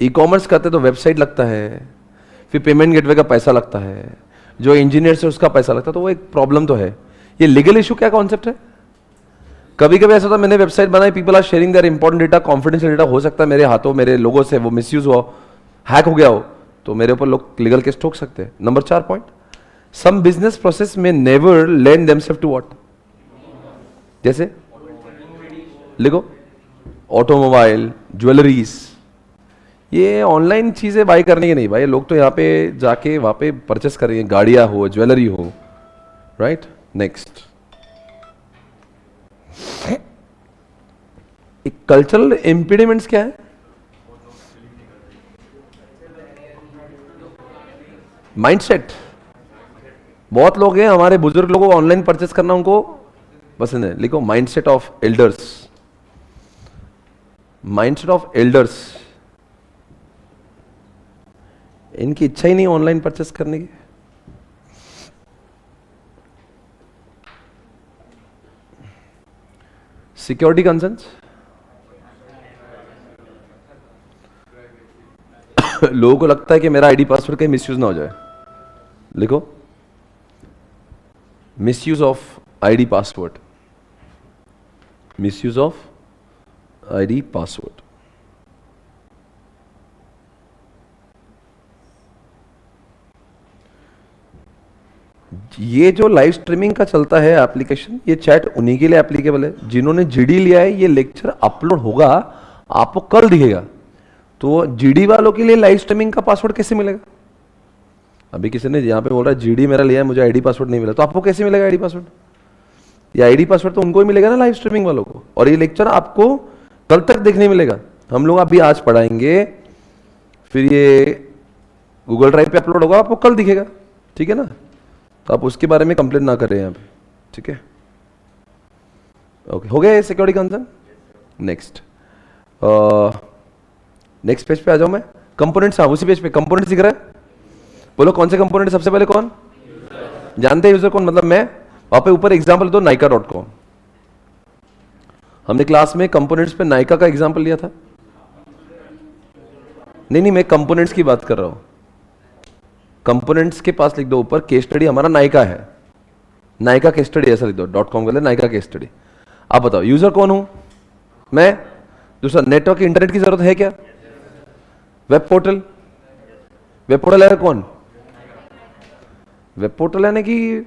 ई कॉमर्स करते हैं तो वेबसाइट लगता है, फिर पेमेंट गेटवे का पैसा लगता है, जो इंजीनियर से उसका पैसा लगता है, तो वो एक प्रॉब्लम तो है। ये लीगल इशू क्या कॉन्सेप्ट है? कभी कभी ऐसा होता है, मैंने वेबसाइट बनाई, people are sharing their important data, confidential data, हो सकता है मेरे हाथों, मेरे लोगों से वो मिसयूज हुआ, हैक हो गया हो, तो मेरे ऊपर लोग लीगल केस ठोक सकते हैं। Number 4 point, some business process में never lend themselves to what? जैसे लिखो, ऑटोमोबाइल, ज्वेलरीज, ये ऑनलाइन चीजें बाई करने की नहीं भाई, लोग तो यहाँ पे जाके वहां पे परचेस करेंगे, गाड़ियां हो, ज्वेलरी हो, राइट? नेक्स्ट, कल्चरल इम्पीडिमेंट्स क्या है? माइंडसेट। बहुत लोग हैं हमारे बुजुर्ग लोगों को ऑनलाइन परचेस करना उनको पसंद है। लिखो, mindset of elders. Mindset of elders, इनकी इच्छा ही नहीं ऑनलाइन परचेस करने की। सिक्योरिटी कंसर्न्स, लोगों को लगता है कि मेरा आईडी पासवर्ड कहीं मिसयूज ना हो जाए। लिखो, misuse of ID password, misuse of ID password. ये जो लाइव स्ट्रीमिंग का चलता है एप्लीकेशन, ये चैट उन्हीं के लिए एप्लीकेबल है जिन्होंने जीडी लिया है। ये लेक्चर अपलोड होगा, आपको कल दिखेगा। तो जीडी वालों के लिए लाइव स्ट्रीमिंग का पासवर्ड कैसे मिलेगा? अभी किसी ने यहाँ पे बोल रहा है जीडी मेरा लिया है, मुझे आईडी पासवर्ड नहीं मिला, तो आपको कैसे मिलेगा आईडी पासवर्ड? ये आईडी पासवर्ड तो उनको ही मिलेगा ना, लाइव स्ट्रीमिंग वालों को। और ये लेक्चर आपको कल तक देखने मिलेगा। हम लोग अभी आज पढ़ाएंगे, फिर ये गूगल ड्राइव पे अपलोड होगा, आपको कल दिखेगा, ठीक है ना? तो आप उसके बारे में कंप्लेन ना करें यहाँ पे, ठीक है? ओके, हो गया ये security concern. Next next page पे आ जाऊं मैं। कंपोनेंट्स, हाँ उसी पेज पे कंपोनेंट्स दिख रहा है। बोलो कौन से कंपोनेंट सबसे पहले? कौन जानते हैं यूजर कौन? मतलब मैं। वहां पे ऊपर एग्जाम्पल दो नाइका.com। हमने क्लास में कंपोनेंट्स पे नाइका का एग्जाम्पल लिया था। नहीं, मैं कंपोनेंट्स की बात कर रहा हूं। कंपोनेंट्स के पास लिख दो ऊपर, केस स्टडी हमारा नाइका है, नाइका केस स्टडी ऐसा लिख दो, .com के लिए नाइका केस स्टडी। आप बताओ यूजर कौन हूं मैं? दूसरा, नेटवर्क इंटरनेट की जरूरत है क्या? वेब पोर्टल, वेब पोर्टल है कौन? वेब पोर्टल यानी कि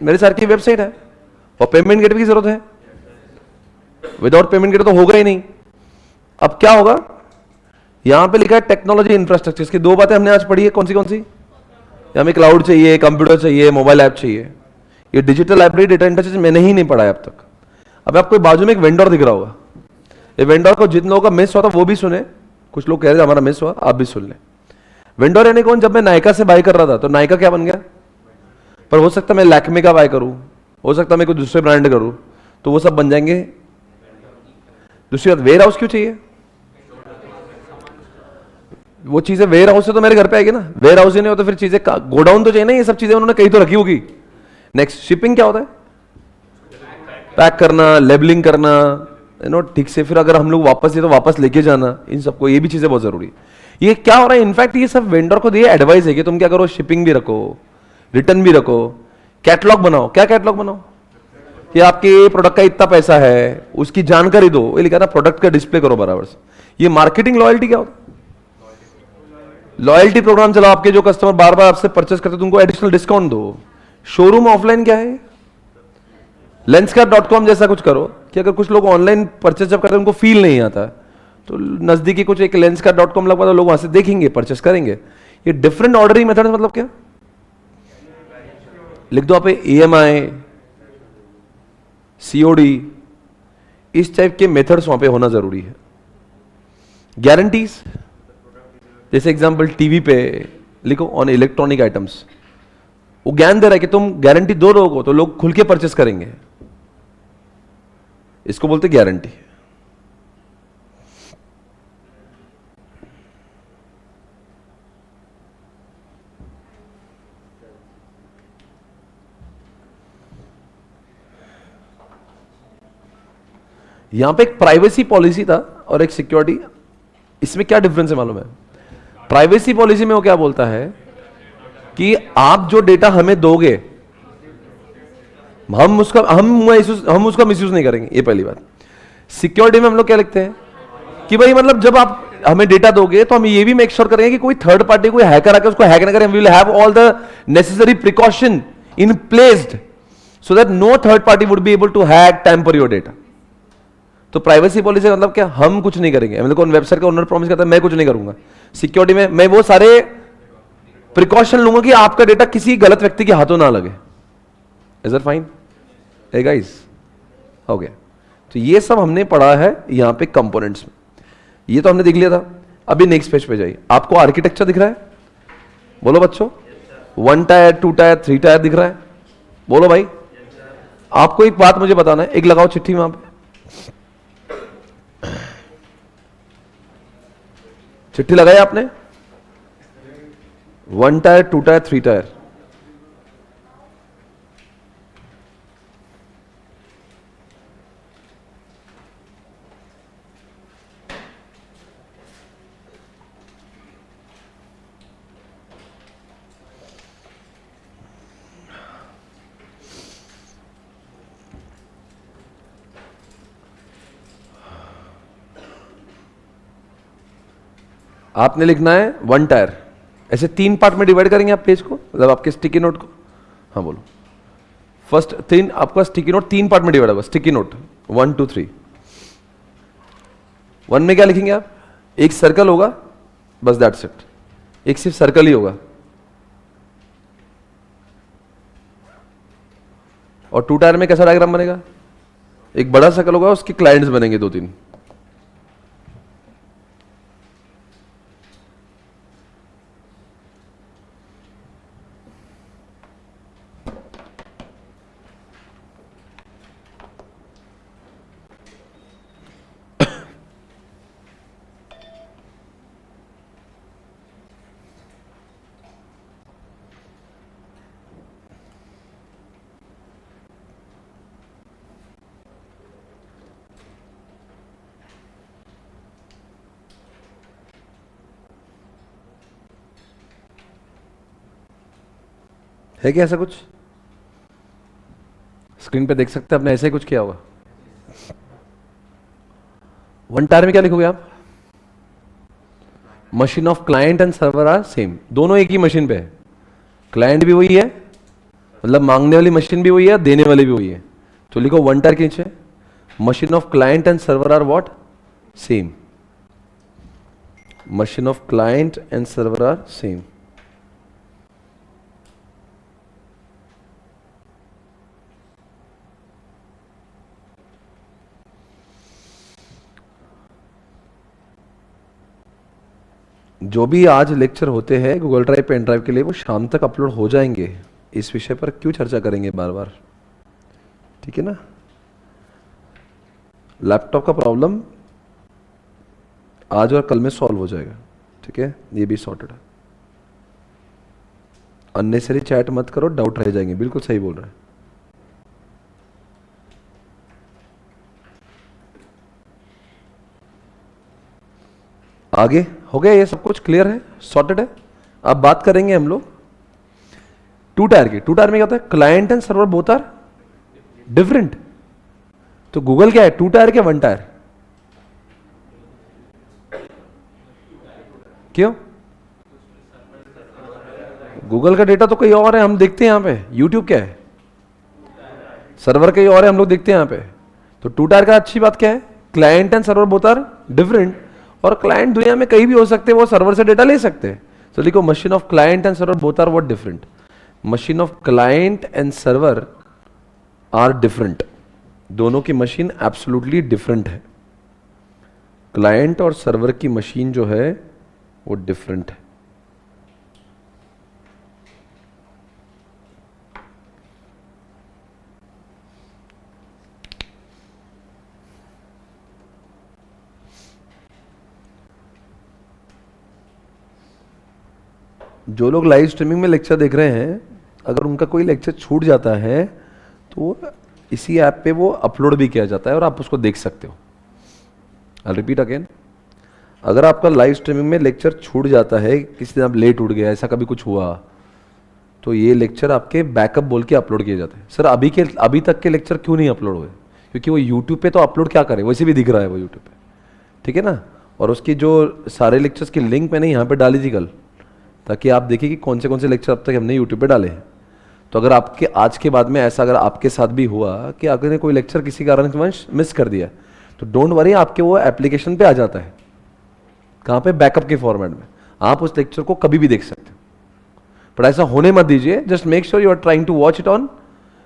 मेरे सार की वेबसाइट है। और पेमेंट गेटवे की जरूरत है, विदाउट पेमेंट गेटवे तो होगा ही नहीं। अब क्या होगा? यहां पे लिखा है टेक्नोलॉजी इंफ्रास्ट्रक्चर। इसकी दो बातें हमने आज पढ़ी है, कौन सी? हमें क्लाउड चाहिए, कंप्यूटर चाहिए, मोबाइल ऐप चाहिए। ये डिजिटल लाइब्रेरी, डेटा इंटरचेंज मैंने ही नहीं पढ़ा है अब तक। अब आपको बाजू में एक वेंडर दिख रहा होगा। ये वेंडर को जिन लोगों का मिस हुआ था वो भी सुने, कुछ लोग कह रहे थे हमारा मिस हुआ, आप भी सुन लें। वेंडर यानी कौन? जब मैं नाइका से बाय कर रहा था तो नाइका क्या बन गया, पर हो सकता मैं लैक्मे का बाय करूं, हो सकता मैं कोई दूसरे ब्रांड करूं, तो वो सब बन जाएंगे। दूसरी बात, वेयर हाउस क्यों चाहिए? वो चीजें वेयर हाउस से तो मेरे घर पे आएगी ना। वेयर हाउस ही नहीं होता फिर चीजें गोडाउन तो चाहिए ना। ये सब चीजें उन्होंने कहीं तो रखी होगी। नेक्स्ट, शिपिंग क्या होता है? पैक करना, लेबलिंग करना, ठीक से। फिर अगर हम लोग वापस ये तो वापस लेके जाना, इन सबको, ये भी चीजें बहुत जरूरी है। ये क्या हो रहा है? इनफैक्ट ये सब वेंडर को दिए एडवाइस है कि तुम क्या करो, शिपिंग भी रखो, रिटर्न भी रखो, कैटलॉग बनाओ। क्या कैटलॉग बनाओ? कि आपके प्रोडक्ट का इतना पैसा है, उसकी जानकारी दो। ये लिखा था प्रोडक्ट का डिस्प्ले करो बराबर से। ये मार्केटिंग लॉयल्टी क्या होता है? लॉयल्टी प्रोग्राम चलाओ। आपके जो कस्टमर बार बार आपसे परचेस करते हैं तुमको एडिशनल डिस्काउंट दो। शोरूम ऑफलाइन क्या है? Lenskart.com जैसा कुछ करो कि अगर कुछ लोग ऑनलाइन परचेस जब करते हैं उनको फील नहीं आता, तो नजदीकी कुछ एक Lenskart.com लगवा दो, लोग वहां से देखेंगे, परचेस करेंगे। ये डिफरेंट ऑर्डरिंग मेथड मतलब क्या? लिख दो आप EMI, COD, इस टाइप के मेथड्स वहां पे होना जरूरी है। गारंटीज, जैसे एग्जांपल टीवी पे लिखो ऑन इलेक्ट्रॉनिक आइटम्स। वो ज्ञान दे रहा है कि तुम गारंटी दो लोगों को तो लोग खुल के परचेस करेंगे। इसको बोलते गारंटी। यहां पे एक प्राइवेसी पॉलिसी था और एक सिक्योरिटी। इसमें क्या डिफरेंस है मालूम है? प्राइवेसी पॉलिसी में वो क्या बोलता है कि आप जो डेटा हमें दोगे हम उसका मिसयूज नहीं करेंगे। ये पहली बात। सिक्योरिटी में हम लोग क्या लिखते हैं कि भाई मतलब जब आप हमें डेटा दोगे तो हम ये भी मेक श्योर करेंगे कि कोई थर्ड पार्टी, कोई हैकर आकर उसको हैक ना करे। We will have all the necessary precaution in placed so that no third party would be able to hack tamper your data. तो प्राइवेसी पॉलिसी का मतलब क्या? हम कुछ नहीं करेंगे। मतलब कौन वेबसाइट का ओनर प्रॉमिस करता है मैं कुछ नहीं करूंगा। सिक्योरिटी में मैं वो सारे प्रिकॉशन लूंगा कि आपका डेटा किसी गलत व्यक्ति के हाथों ना लगे। Is that fine? Hey guys, हो गया। तो ये सब हमने पढ़ा है यहां पे कंपोनेंट्स में। ये तो हमने देख लिया था। अभी नेक्स्ट पेज पे जाइए। आपको आर्किटेक्चर दिख रहा है? बोलो बच्चों। 1 टायर, 2 टायर, 3 टायर दिख रहा है? बोलो भाई। आपको एक बात मुझे बताना है, एक लगाओ चिट्ठी वहां पे। चिट्ठी लगाई आपने? 1 टायर, 2 टायर, 3 टायर। आपने लिखना है 1 टायर। ऐसे 3 पार्ट में डिवाइड करेंगे आप पेज को, मतलब आपके स्टिकी नोट को। हाँ बोलो। फर्स्ट तीन आपका स्टिकी नोट 3 पार्ट में डिवाइड होगा। Sticky note 1 2 3। 1 में क्या लिखेंगे आप? एक सर्कल होगा, बस दैट्स इट, एक सिर्फ सर्कल ही होगा। और 2 टायर में कैसा डायग्राम बनेगा? एक बड़ा सर्कल होगा, उसके क्लाइंट्स बनेंगे 2-3। है क्या ऐसा कुछ? स्क्रीन पे देख सकते हैं, आपने ऐसे ही कुछ किया होगा। 1 टायर में क्या लिखोगे आप? Machine of client and server are same. दोनों एक ही मशीन पे है, क्लाइंट भी वही है, मतलब मांगने वाली मशीन भी वही है, देने वाली भी वही है। तो लिखो 1 टायर के नीचे machine of client and server are what? Same. Machine of client and server are same. जो भी आज लेक्चर होते हैं गूगल ड्राइव पेन ड्राइव के लिए, वो शाम तक अपलोड हो जाएंगे। इस विषय पर क्यों चर्चा करेंगे बार बार? ठीक है ना? लैपटॉप का प्रॉब्लम आज और कल में सॉल्व हो जाएगा। ठीक है, ये भी सॉर्टेड है। अननेसेसरी चैट मत करो, डाउट रह जाएंगे। बिल्कुल सही बोल रहे हैं। आगे हो गया, ये सब कुछ क्लियर है, सॉर्टेड है। अब बात करेंगे हम लोग 2 टायर की। 2 टायर में क्या होता है? Client and server both are different. तो गूगल क्या है, 2 टायर क्या 1 टायर? क्यों? गूगल का डेटा तो कहीं और है, हम देखते हैं यहां पे। यूट्यूब क्या है? सर्वर कहीं और है, हम लोग देखते हैं यहां पे। तो 2 टायर का अच्छी बात क्या है? Client and server both are different. और क्लाइंट दुनिया में कहीं भी हो सकते हैं, वो सर्वर से डेटा ले सकते हैं। तो लिखो machine of client and server both are what? Different. Machine of client and server are different. दोनों की मशीन एब्सोल्युटली डिफरेंट है। क्लाइंट और सर्वर की मशीन जो है वो डिफरेंट है। जो लोग लाइव स्ट्रीमिंग में लेक्चर देख रहे हैं, अगर उनका कोई लेक्चर छूट जाता है तो इसी ऐप पे वो अपलोड भी किया जाता है और आप उसको देख सकते हो। आई रिपीट अगेन, अगर आपका लाइव स्ट्रीमिंग में लेक्चर छूट जाता है, किसी दिन आप लेट उठ गया, ऐसा कभी कुछ हुआ, तो ये लेक्चर आपके बैकअप बोल के अपलोड किए जाते हैं। सर अभी तक के लेक्चर क्यों नहीं अपलोड हुए? क्योंकि वो यूट्यूब पे तो अपलोड क्या करे, वैसे भी दिख रहा है वो यूट्यूब पे। ठीक है ना? और उसकी जो सारे लेक्चर्स की लिंक मैंने यहाँ पे डाली थी कल, ताकि आप देखिए कि कौन से लेक्चर अब तक हमने यूट्यूब पे डाले हैं। तो अगर आपके आज के बाद में ऐसा अगर आपके साथ भी हुआ कि आपने कोई लेक्चर किसी कारणवश मिस कर दिया, तो डोंट वरी, आपके वो एप्लीकेशन पे आ जाता है। कहाँ पे? बैकअप के फॉर्मेट में। आप उस लेक्चर को कभी भी देख सकते हो। पर ऐसा होने मत दीजिए। Just make sure you are trying to watch it on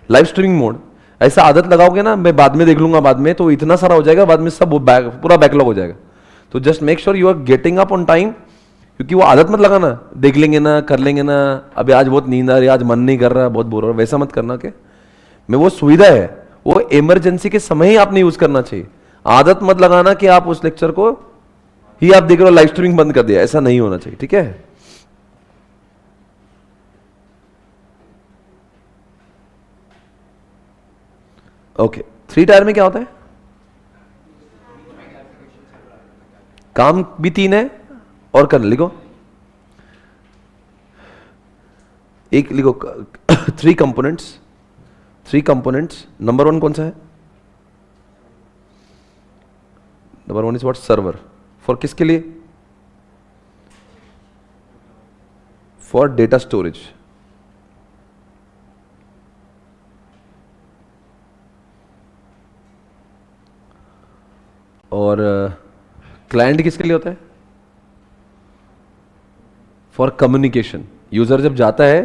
live streaming mode. ऐसा आदत लगाओगे ना, मैं बाद में देख लूंगा, बाद में, तो इतना सारा हो जाएगा, बाद में सब पूरा बैकलॉग हो जाएगा। तो just make sure you are getting up on time. क्योंकि वो आदत मत लगाना, देख लेंगे ना, कर लेंगे ना, अभी आज बहुत नींद आ रही है, आज मन नहीं कर रहा, बहुत बोर हो रहा है, वैसा मत करना। के मैं वो सुविधा है, वो इमरजेंसी के समय ही आपने यूज करना चाहिए। आदत मत लगाना कि आप उस लेक्चर को ही आप देख रहे हो, लाइव स्ट्रीमिंग बंद कर दिया, ऐसा नहीं होना चाहिए। ठीक है? ओके, 3 टायर में क्या होता है? काम भी 3 है और करना। लिखो, एक लिखो 3 कंपोनेंट्स। नंबर 1 कौन सा है? Number 1 is what? Server. For किसके लिए? For data storage. और क्लाइंट किसके लिए होता है? For communication. यूजर जब जाता है,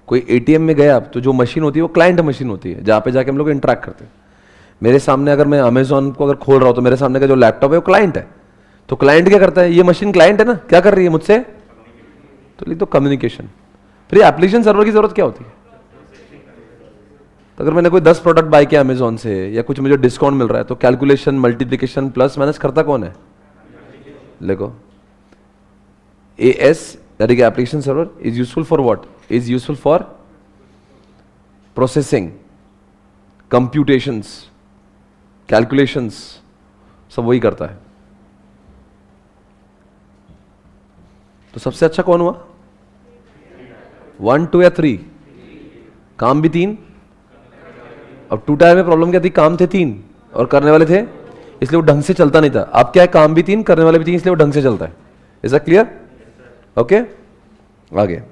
कोई एटीएम में गया, तो जो मशीन होती है वो क्लाइंट मशीन होती है, जहाँ पे जाके हम लोग इंटरेक्ट करते हैं। मेरे सामने अगर मैं अमेजोन को अगर खोल रहा हूँ तो मेरे सामने का जो लैपटॉप है वो क्लाइंट है। तो क्लाइंट क्या करता है? ये मशीन क्लाइंट है ना, क्या कर रही है मुझसे? तो लिख दो कम्युनिकेशन। फिर एप्लीकेशन सर्वर की जरूरत क्या होती है? तो अगर मैंने कोई 10 प्रोडक्ट बाय किया अमेजोन से, या कुछ मुझे डिस्काउंट मिल रहा है, तो कैलकुलेशन, मल्टीप्लिकेशन, प्लस माइनस करता कौन है? देखो AS, that is application server, is useful for what? Is useful for processing, computations, calculations, सब वही करता है। तो सबसे अच्छा कौन हुआ? 1, 2 या 3? काम भी 3। अब 2 टायर में प्रॉब्लम क्या थी? काम थे 3 और करने वाले थे, इसलिए वो ढंग से चलता नहीं था। अब क्या है? काम भी 3, करने वाले भी 3, इसलिए वो ढंग से चलता है। Is that clear? ओके, आगे।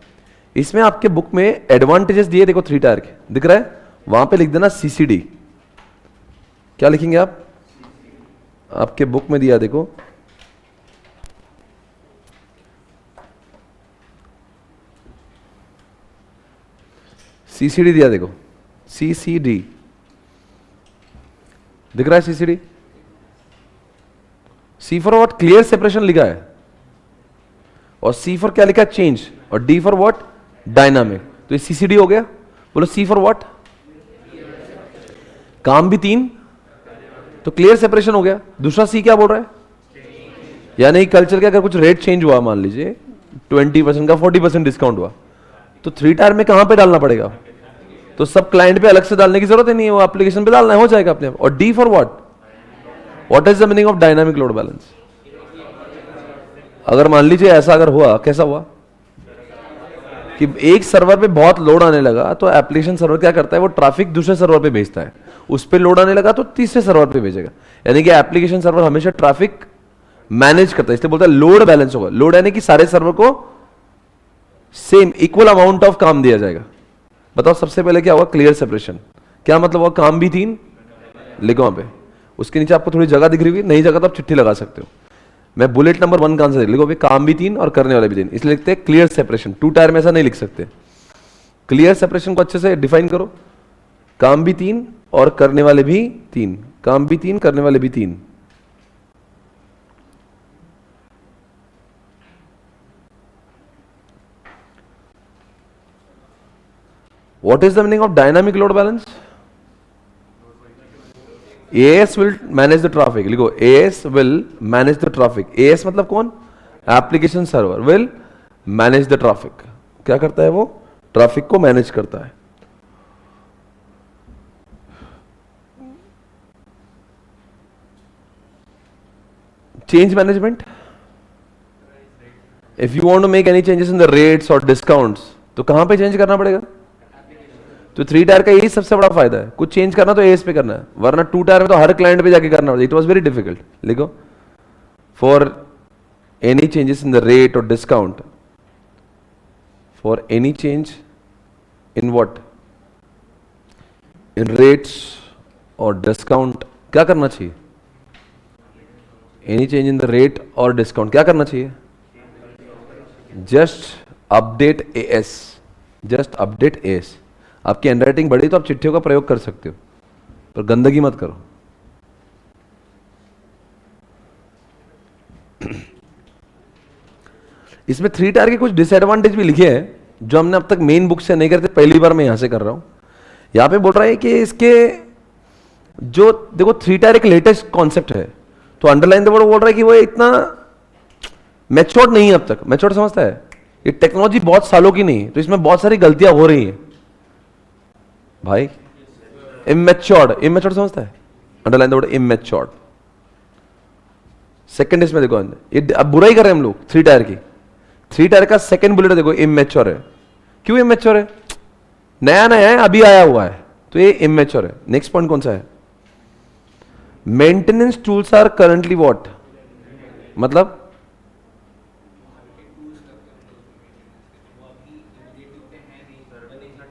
इसमें आपके बुक में एडवांटेजेस दिए, देखो 3 टायर के दिख रहा है, वहां पे लिख देना CCD। क्या लिखेंगे आप? आपके बुक में दिया देखो, CCD दिया देखो, CCD दिख रहा है। CCD, C for what? Clear separation लिखा है, और C फॉर क्या लिखा है? चेंज, और D फॉर व्हाट? डायनामिक। तो ये CCD हो गया। बोलो C फॉर व्हाट? काम भी 3, तो क्लियर सेपरेशन हो गया। दूसरा C क्या बोल रहा है? यानी कल्चर के अगर कुछ रेट चेंज हुआ, मान लीजिए 20% का 40% डिस्काउंट हुआ, तो 3 टायर में कहां पे डालना पड़ेगा? तो सब क्लाइंट पे अलग से डालने की जरूरत ही नहीं है, वो एप्लीकेशन पे डालना है, हो जाएगा अपने आप। और D for what? What is the meaning of dynamic load balance? अगर मान लीजिए ऐसा अगर हुआ, कैसा हुआ कि एक सर्वर पे बहुत लोड आने लगा, तो एप्लीकेशन सर्वर क्या करता है? वो ट्रैफिक दूसरे सर्वर पे भेजता है। उस पे लोड आने लगा तो तीसरे सर्वर पे भेजेगा। यानी कि एप्लीकेशन सर्वर हमेशा ट्रैफिक मैनेज करता है, इसलिए बोलता है लोड बैलेंस होगा। लोड यानी कि सारे सर्वर को सेम इक्वल अमाउंट ऑफ काम दिया जाएगा। बताओ सबसे पहले क्या हुआ? Clear separation. क्या मतलब हुआ? काम भी 3, लिखो वहां पे। उसके नीचे आपको थोड़ी जगह दिख रही होगी, नहीं जगह तो आप चिट्ठी लगा सकते हो। मैं बुलेट नंबर 1 का आंसर लिखो भाई, काम भी 3 और करने वाले भी 3, इसलिए लिखते हैं क्लियर सेपरेशन। 2 टायर में ऐसा नहीं लिख सकते। क्लियर सेपरेशन को अच्छे से डिफाइन करो। काम भी 3 और करने वाले भी 3, काम भी 3, करने वाले भी 3। What is the meaning of dynamic load balance? AS will manage the traffic. लिखो AS will manage the traffic. AS मतलब कौन? Application server will manage the traffic. क्या करता है वो? ट्रैफिक को मैनेज करता है। Change management, if you want to make any changes in the rates और डिस्काउंट्स, तो कहां पे चेंज करना पड़ेगा? तो 3 टायर का यही सबसे बड़ा फायदा है, कुछ चेंज करना तो एस पे करना है, वरना 2 टायर में तो हर क्लाइंट पे जाके करना पड़ता है। It was very difficult. लिखो for any changes in the rate और discount, for any change in what? In rates और डिस्काउंट क्या करना चाहिए? Any change in the rate और डिस्काउंट क्या करना चाहिए? Just update as, just update as. आपकी हैंडराइटिंग बढ़ी तो आप चिट्ठियों का प्रयोग कर सकते हो, पर गंदगी मत करो। इसमें 3 टायर के कुछ डिसएडवांटेज भी लिखे हैं जो हमने अब तक मेन बुक से नहीं करते, पहली बार मैं यहां से कर रहा हूं। यहां पे बोल रहा है कि इसके जो देखो 3 टायर एक लेटेस्ट कॉन्सेप्ट है, तो अंडरलाइन द वर्ड बोल रहा है कि वो इतना मैच्योर्ड नहीं है अब तक। मैच्योर्ड समझता है? ये टेक्नोलॉजी बहुत सालों की नहीं है, तो इसमें बहुत सारी गलतियां हो रही हैं भाई। इमैच्योर्ड, इमैच्योर्ड समझता है? Underline the word immatured. Second इसमें देखो, ये अब बुराई कर रहे हैं हम लोग 3 टायर की। 3 टायर का सेकंड बुलेट देखो, इमैच्योर है। क्यों इमैच्योर है? नया नया है, अभी आया हुआ है, तो ये इमैच्योर है। नेक्स्ट पॉइंट कौन सा है? Maintenance tools are currently what? मतलब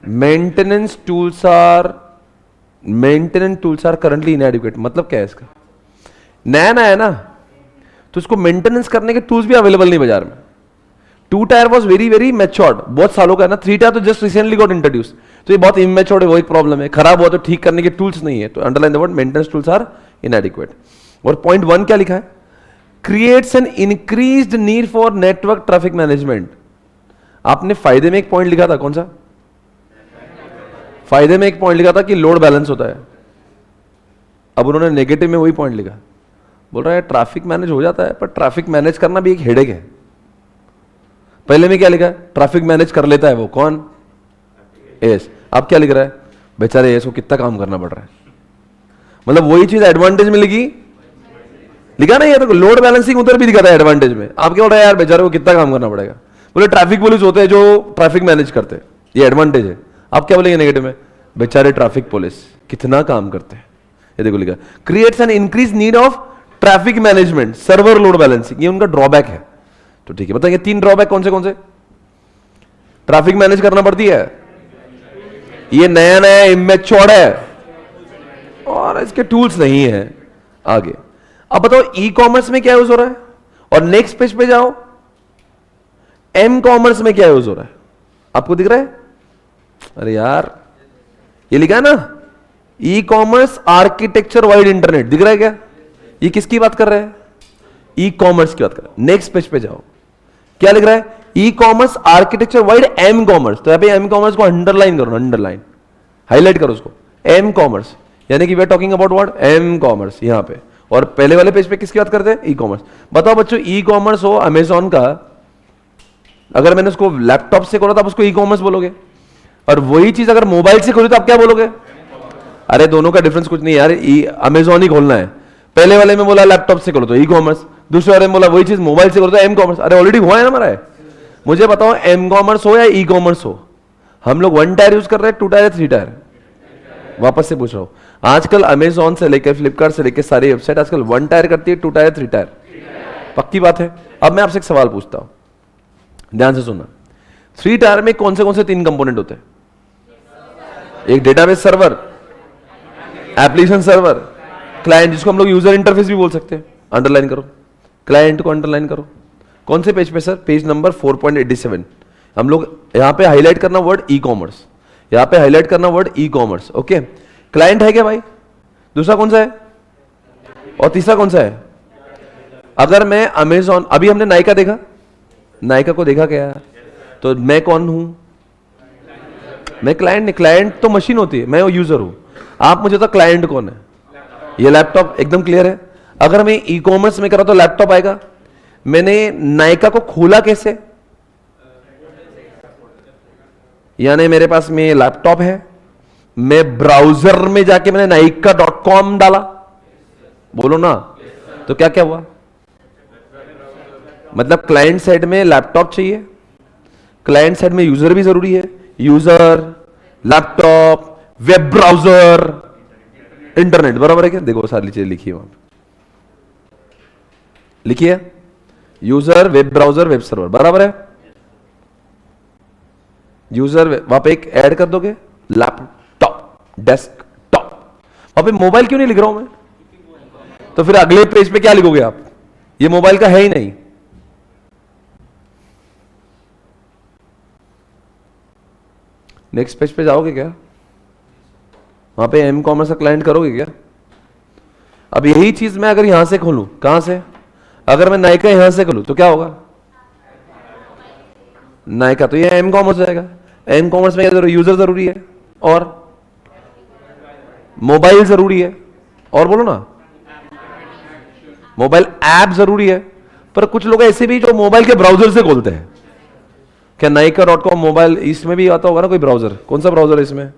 maintenance tools are currently inadequate. मतलब क्या है इसका? नया नया है ना, तो उसको मेंटेनेंस करने के टूल्स भी अवेलेबल नहीं बाजार में। 2 tyre was very very matured, बहुत सालों का है ना। 3 टायर तो जस्ट रिसेंटली गॉट इंट्रोड्यूस, तो ये बहुत इमेच्योर्ड है, वो एक प्रॉब्लम है। खराब हुआ तो ठीक करने के टूल्स नहीं है, तो underline the word maintenance tools are inadequate. और पॉइंट 1 क्या लिखा है? Creates an increased need for network traffic management. आपने फायदे में एक पॉइंट लिखा था, कौन सा? फायदे में एक पॉइंट लिखा था कि लोड बैलेंस होता है। अब उन्होंने नेगेटिव में वही पॉइंट लिखा, बोल रहा है ट्रैफिक मैनेज हो जाता है, पर ट्रैफिक मैनेज करना भी एक हेडेक है। पहले में क्या लिखा है? ट्रैफिक मैनेज कर लेता है वो कौन? एस। अब क्या लिख रहा है? बेचारे एस को कितना काम करना पड़ रहा है। मतलब वही चीज एडवांटेज में लिखा नहीं है, तो लोड बैलेंसिंग उधर भी दिखा था एडवांटेज में। आप क्या बोल रहे हैं यार बेचारे को कितना काम करना पड़ेगा? बोले ट्रैफिक पुलिस होते हैं जो ट्रैफिक मैनेज करते हैं, ये एडवांटेज है। आप क्या बोलेंगे नेगेटिव में? बेचारे ट्रैफिक पुलिस कितना काम करते हैं। ये देखो लिखा, creates an increase need of traffic management, server load balancing, ये उनका ड्रॉबैक है। तो ठीक है, बताइए 3 ड्रॉबैक कौन से? ट्रैफिक मैनेज करना पड़ती है, ये नया नया इमेच्योर्ड है, और इसके टूल्स नहीं है। आगे अब बताओ ई कॉमर्स में क्या यूज हो रहा है, और नेक्स्ट पेज पे जाओ, एम कॉमर्स में क्या यूज हो रहा है? आपको दिख रहा है? अरे यार ये लिखा है ना, ई कॉमर्स आर्किटेक्चर वाइड इंटरनेट, दिख रहा है क्या? ये किसकी बात कर रहे हैं? ई कॉमर्स की बात कर रहे हैं। नेक्स्ट पेज पे जाओ, क्या लिख रहा है? E commerce architecture wide m commerce. तो यहां पे एम कॉमर्स को अंडरलाइन करो, अंडरलाइन हाईलाइट करो उसको, एम कॉमर्स, यानी कि we are talking about what? M commerce यहां पे। और पहले वाले पेज पे किसकी बात करते हैं? E commerce. बताओ बच्चों, ई कॉमर्स हो अमेजॉन का, अगर मैंने उसको लैपटॉप से खोला तो आप उसको ई कॉमर्स बोलोगे, और वही चीज अगर मोबाइल से खोली तो आप क्या बोलोगे? अरे दोनों का डिफरेंस कुछ नहीं यार, अमेजॉन ही खोलना है। पहले वाले में बोला लैपटॉप से खोलो तो ई कॉमर्स, दूसरे वाले में बोला वही चीज मोबाइल से खोलो तो एम कॉमर्स। अरे ऑलरेडी हुआ है ना हमारा। मुझे बताओ एम कॉमर्स हो या ई कॉमर्स हो, हम लोग 1 टायर यूज कर रहे हैं, 2 टायर या 3 टायर? वापस से पूछ रहा हूं, आजकल अमेजॉन से लेकर फ्लिपकार्ट से लेकर सारी वेबसाइट आजकल 1 टायर करती है, 2 टायर 3 टायर? पक्की बात है। अब मैं आपसे एक सवाल पूछता हूं, ध्यान से सुनना। 3 टायर में कौन से 3 कंपोनेंट होते हैं? एक database server, application server, client, जिसको हम लोग यूजर इंटरफेस भी बोल सकते हैं। अंडरलाइन करो, क्लाइंट को अंडरलाइन करो। कौन से पेज पे सर? Page number 4.87। हम लोग यहां पे हाईलाइट करना वर्ड ई कॉमर्स, यहां पे हाईलाइट करना word e commerce. Okay, client है क्या भाई? दूसरा कौन सा है? और तीसरा कौन सा है? अगर मैं अमेजॉन, अभी हमने नायका देखा, नायका को देखा क्या? तो मैं कौन हूं? मैं क्लाइंट नहीं, क्लाइंट तो मशीन होती है, मैं वो यूजर हूं। आप मुझे तो क्लाइंट कौन है? ये लैपटॉप, एकदम क्लियर है। अगर मैं ई कॉमर्स में करा तो लैपटॉप आएगा। मैंने नायका को खोला कैसे? यानी मेरे पास में लैपटॉप है, मैं ब्राउजर में जाके मैंने नायका.com डाला, बोलो ना, तो क्या क्या हुआ? मतलब क्लाइंट साइड में लैपटॉप चाहिए, क्लाइंट साइड में यूजर भी जरूरी है, user, laptop, web browser, internet, बराबर है क्या? देखो सारी चीजें लिखी है वहां पे, लिखिए user, web browser, web server, बराबर है। यूजर, वहां पे एक ऐड कर दोगे, लैपटॉप, डेस्कटॉप। वहां पे मोबाइल क्यों नहीं लिख रहा हूं मैं? तो फिर अगले पेज पे क्या लिखोगे आप? ये मोबाइल का है ही नहीं। नेक्स्ट पेज पे जाओगे क्या? वहां पे एम कॉमर्स का क्लाइंट करोगे क्या? अब यही चीज मैं अगर यहां से खोलूं, कहां से? अगर मैं नायका यहां से खोलूं तो क्या होगा? नायका, तो ये एम कॉमर्स जाएगा। एम कॉमर्स में क्या यूजर जरूरी है, और मोबाइल जरूरी है, और बोलो ना, मोबाइल ऐप जरूरी है। पर कुछ लोग ऐसे भी जो मोबाइल के ब्राउजर से खोलते हैं। क्या नायका.com मोबाइल, इसमें भी आता होगा ना कोई ब्राउजर? कौन सा ब्राउजर है इसमें?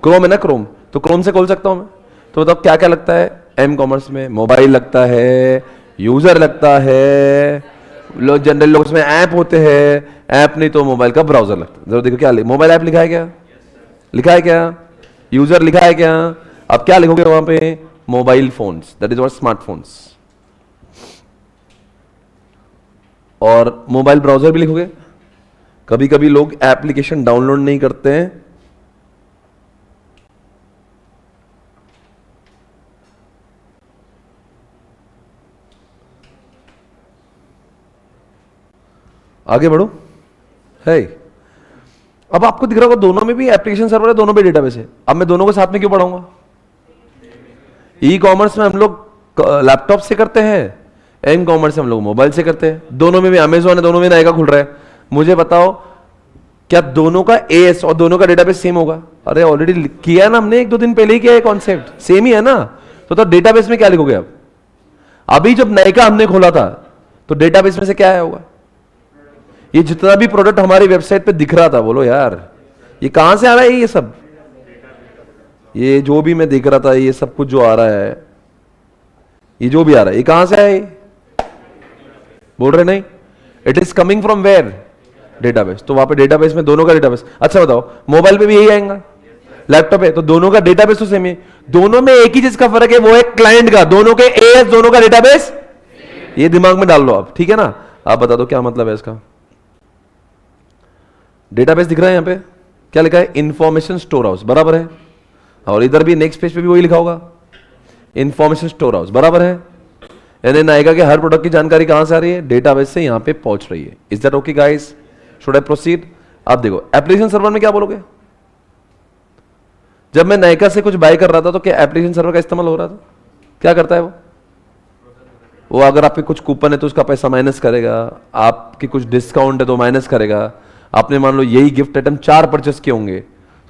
क्रोम है ना, क्रोम, तो क्रोम से खोल सकता हूं मैं। तो बताओ क्या क्या लगता है एम कॉमर्स में? मोबाइल लगता है, यूजर लगता है, लोग जनरल लोग उसमें ऐप होते हैं, ऐप नहीं तो मोबाइल का ब्राउजर लगता है। जरा देखो क्या मोबाइल ऐप लिखा है क्या? लिखा है क्या? यूजर लिखा है क्या? अब क्या लिखोगे वहां पे? Mobile phones, that is what smartphones. और मोबाइल ब्राउजर भी लिखोगे। कभी कभी लोग एप्लीकेशन डाउनलोड नहीं करते हैं, आगे बढ़ो है। अब आपको दिख रहा होगा दोनों में भी एप्लीकेशन सर्वर है, दोनों पे डेटाबेस है। अब मैं दोनों को साथ में क्यों पढ़ाऊंगा? ई कॉमर्स में हम लोग लैपटॉप से करते हैं, एम कॉमर्स में हम लोग मोबाइल से करते हैं। दोनों में भी अमेजोन है, दोनों में नायका खुल रहा है। मुझे बताओ क्या दोनों का एएस और दोनों का डेटाबेस सेम होगा? अरे ऑलरेडी किया ना हमने, 1-2 दिन पहले ही किया है, कॉन्सेप्ट सेम ही है ना। तो डेटाबेस में क्या लिखोगे आप? अभी जब नायका हमने खोला था तो डेटाबेस में से क्या आया होगा? ये जितना भी प्रोडक्ट हमारी वेबसाइट पे दिख रहा था, बोलो यार ये कहां से आ रहा है? ये सब, ये जो भी मैं देख रहा था, ये सब कुछ जो आ रहा है, ये जो भी आ रहा है, ये कहां से आया? बोल रहे नहीं? It is coming from where? Database. तो वहां पे डेटाबेस में दोनों का डेटाबेस। अच्छा बताओ, मोबाइल पे भी यही आएगा, लैपटॉप है, तो दोनों का डेटाबेस तो सेम है। दोनों में एक ही चीज का फर्क है, वो है क्लाइंट का। दोनों के एएस, दोनों का डेटाबेस, ये दिमाग में डाल लो आप, ठीक है ना? आप बता दो क्या मतलब है इसका। डेटाबेस दिख रहा है यहां पे, क्या लिखा है? इंफॉर्मेशन स्टोर हाउस, बराबर है। और इधर भी नेक्स्ट पेज पे भी वही लिखा होगा, इंफॉर्मेशन स्टोर हाउस, बराबर है। यानी नायका के हर प्रोडक्ट की जानकारी कहां से आ रही है? डेटाबेस से यहां पे पहुंच रही है। Is that okay guys? Should I proceed? आप देखो एप्लीकेशन सर्वर में क्या बोलोगे? जब मैं नायका से कुछ बाय कर रहा था तो क्या एप्लीकेशन सर्वर का इस्तेमाल हो रहा था? क्या करता है वो अगर आपके कुछ कूपन है तो उसका पैसा माइनस करेगा, आपके कुछ डिस्काउंट है तो माइनस करेगा। आपने मान लो यही गिफ्ट आइटम 4 परचेस किए होंगे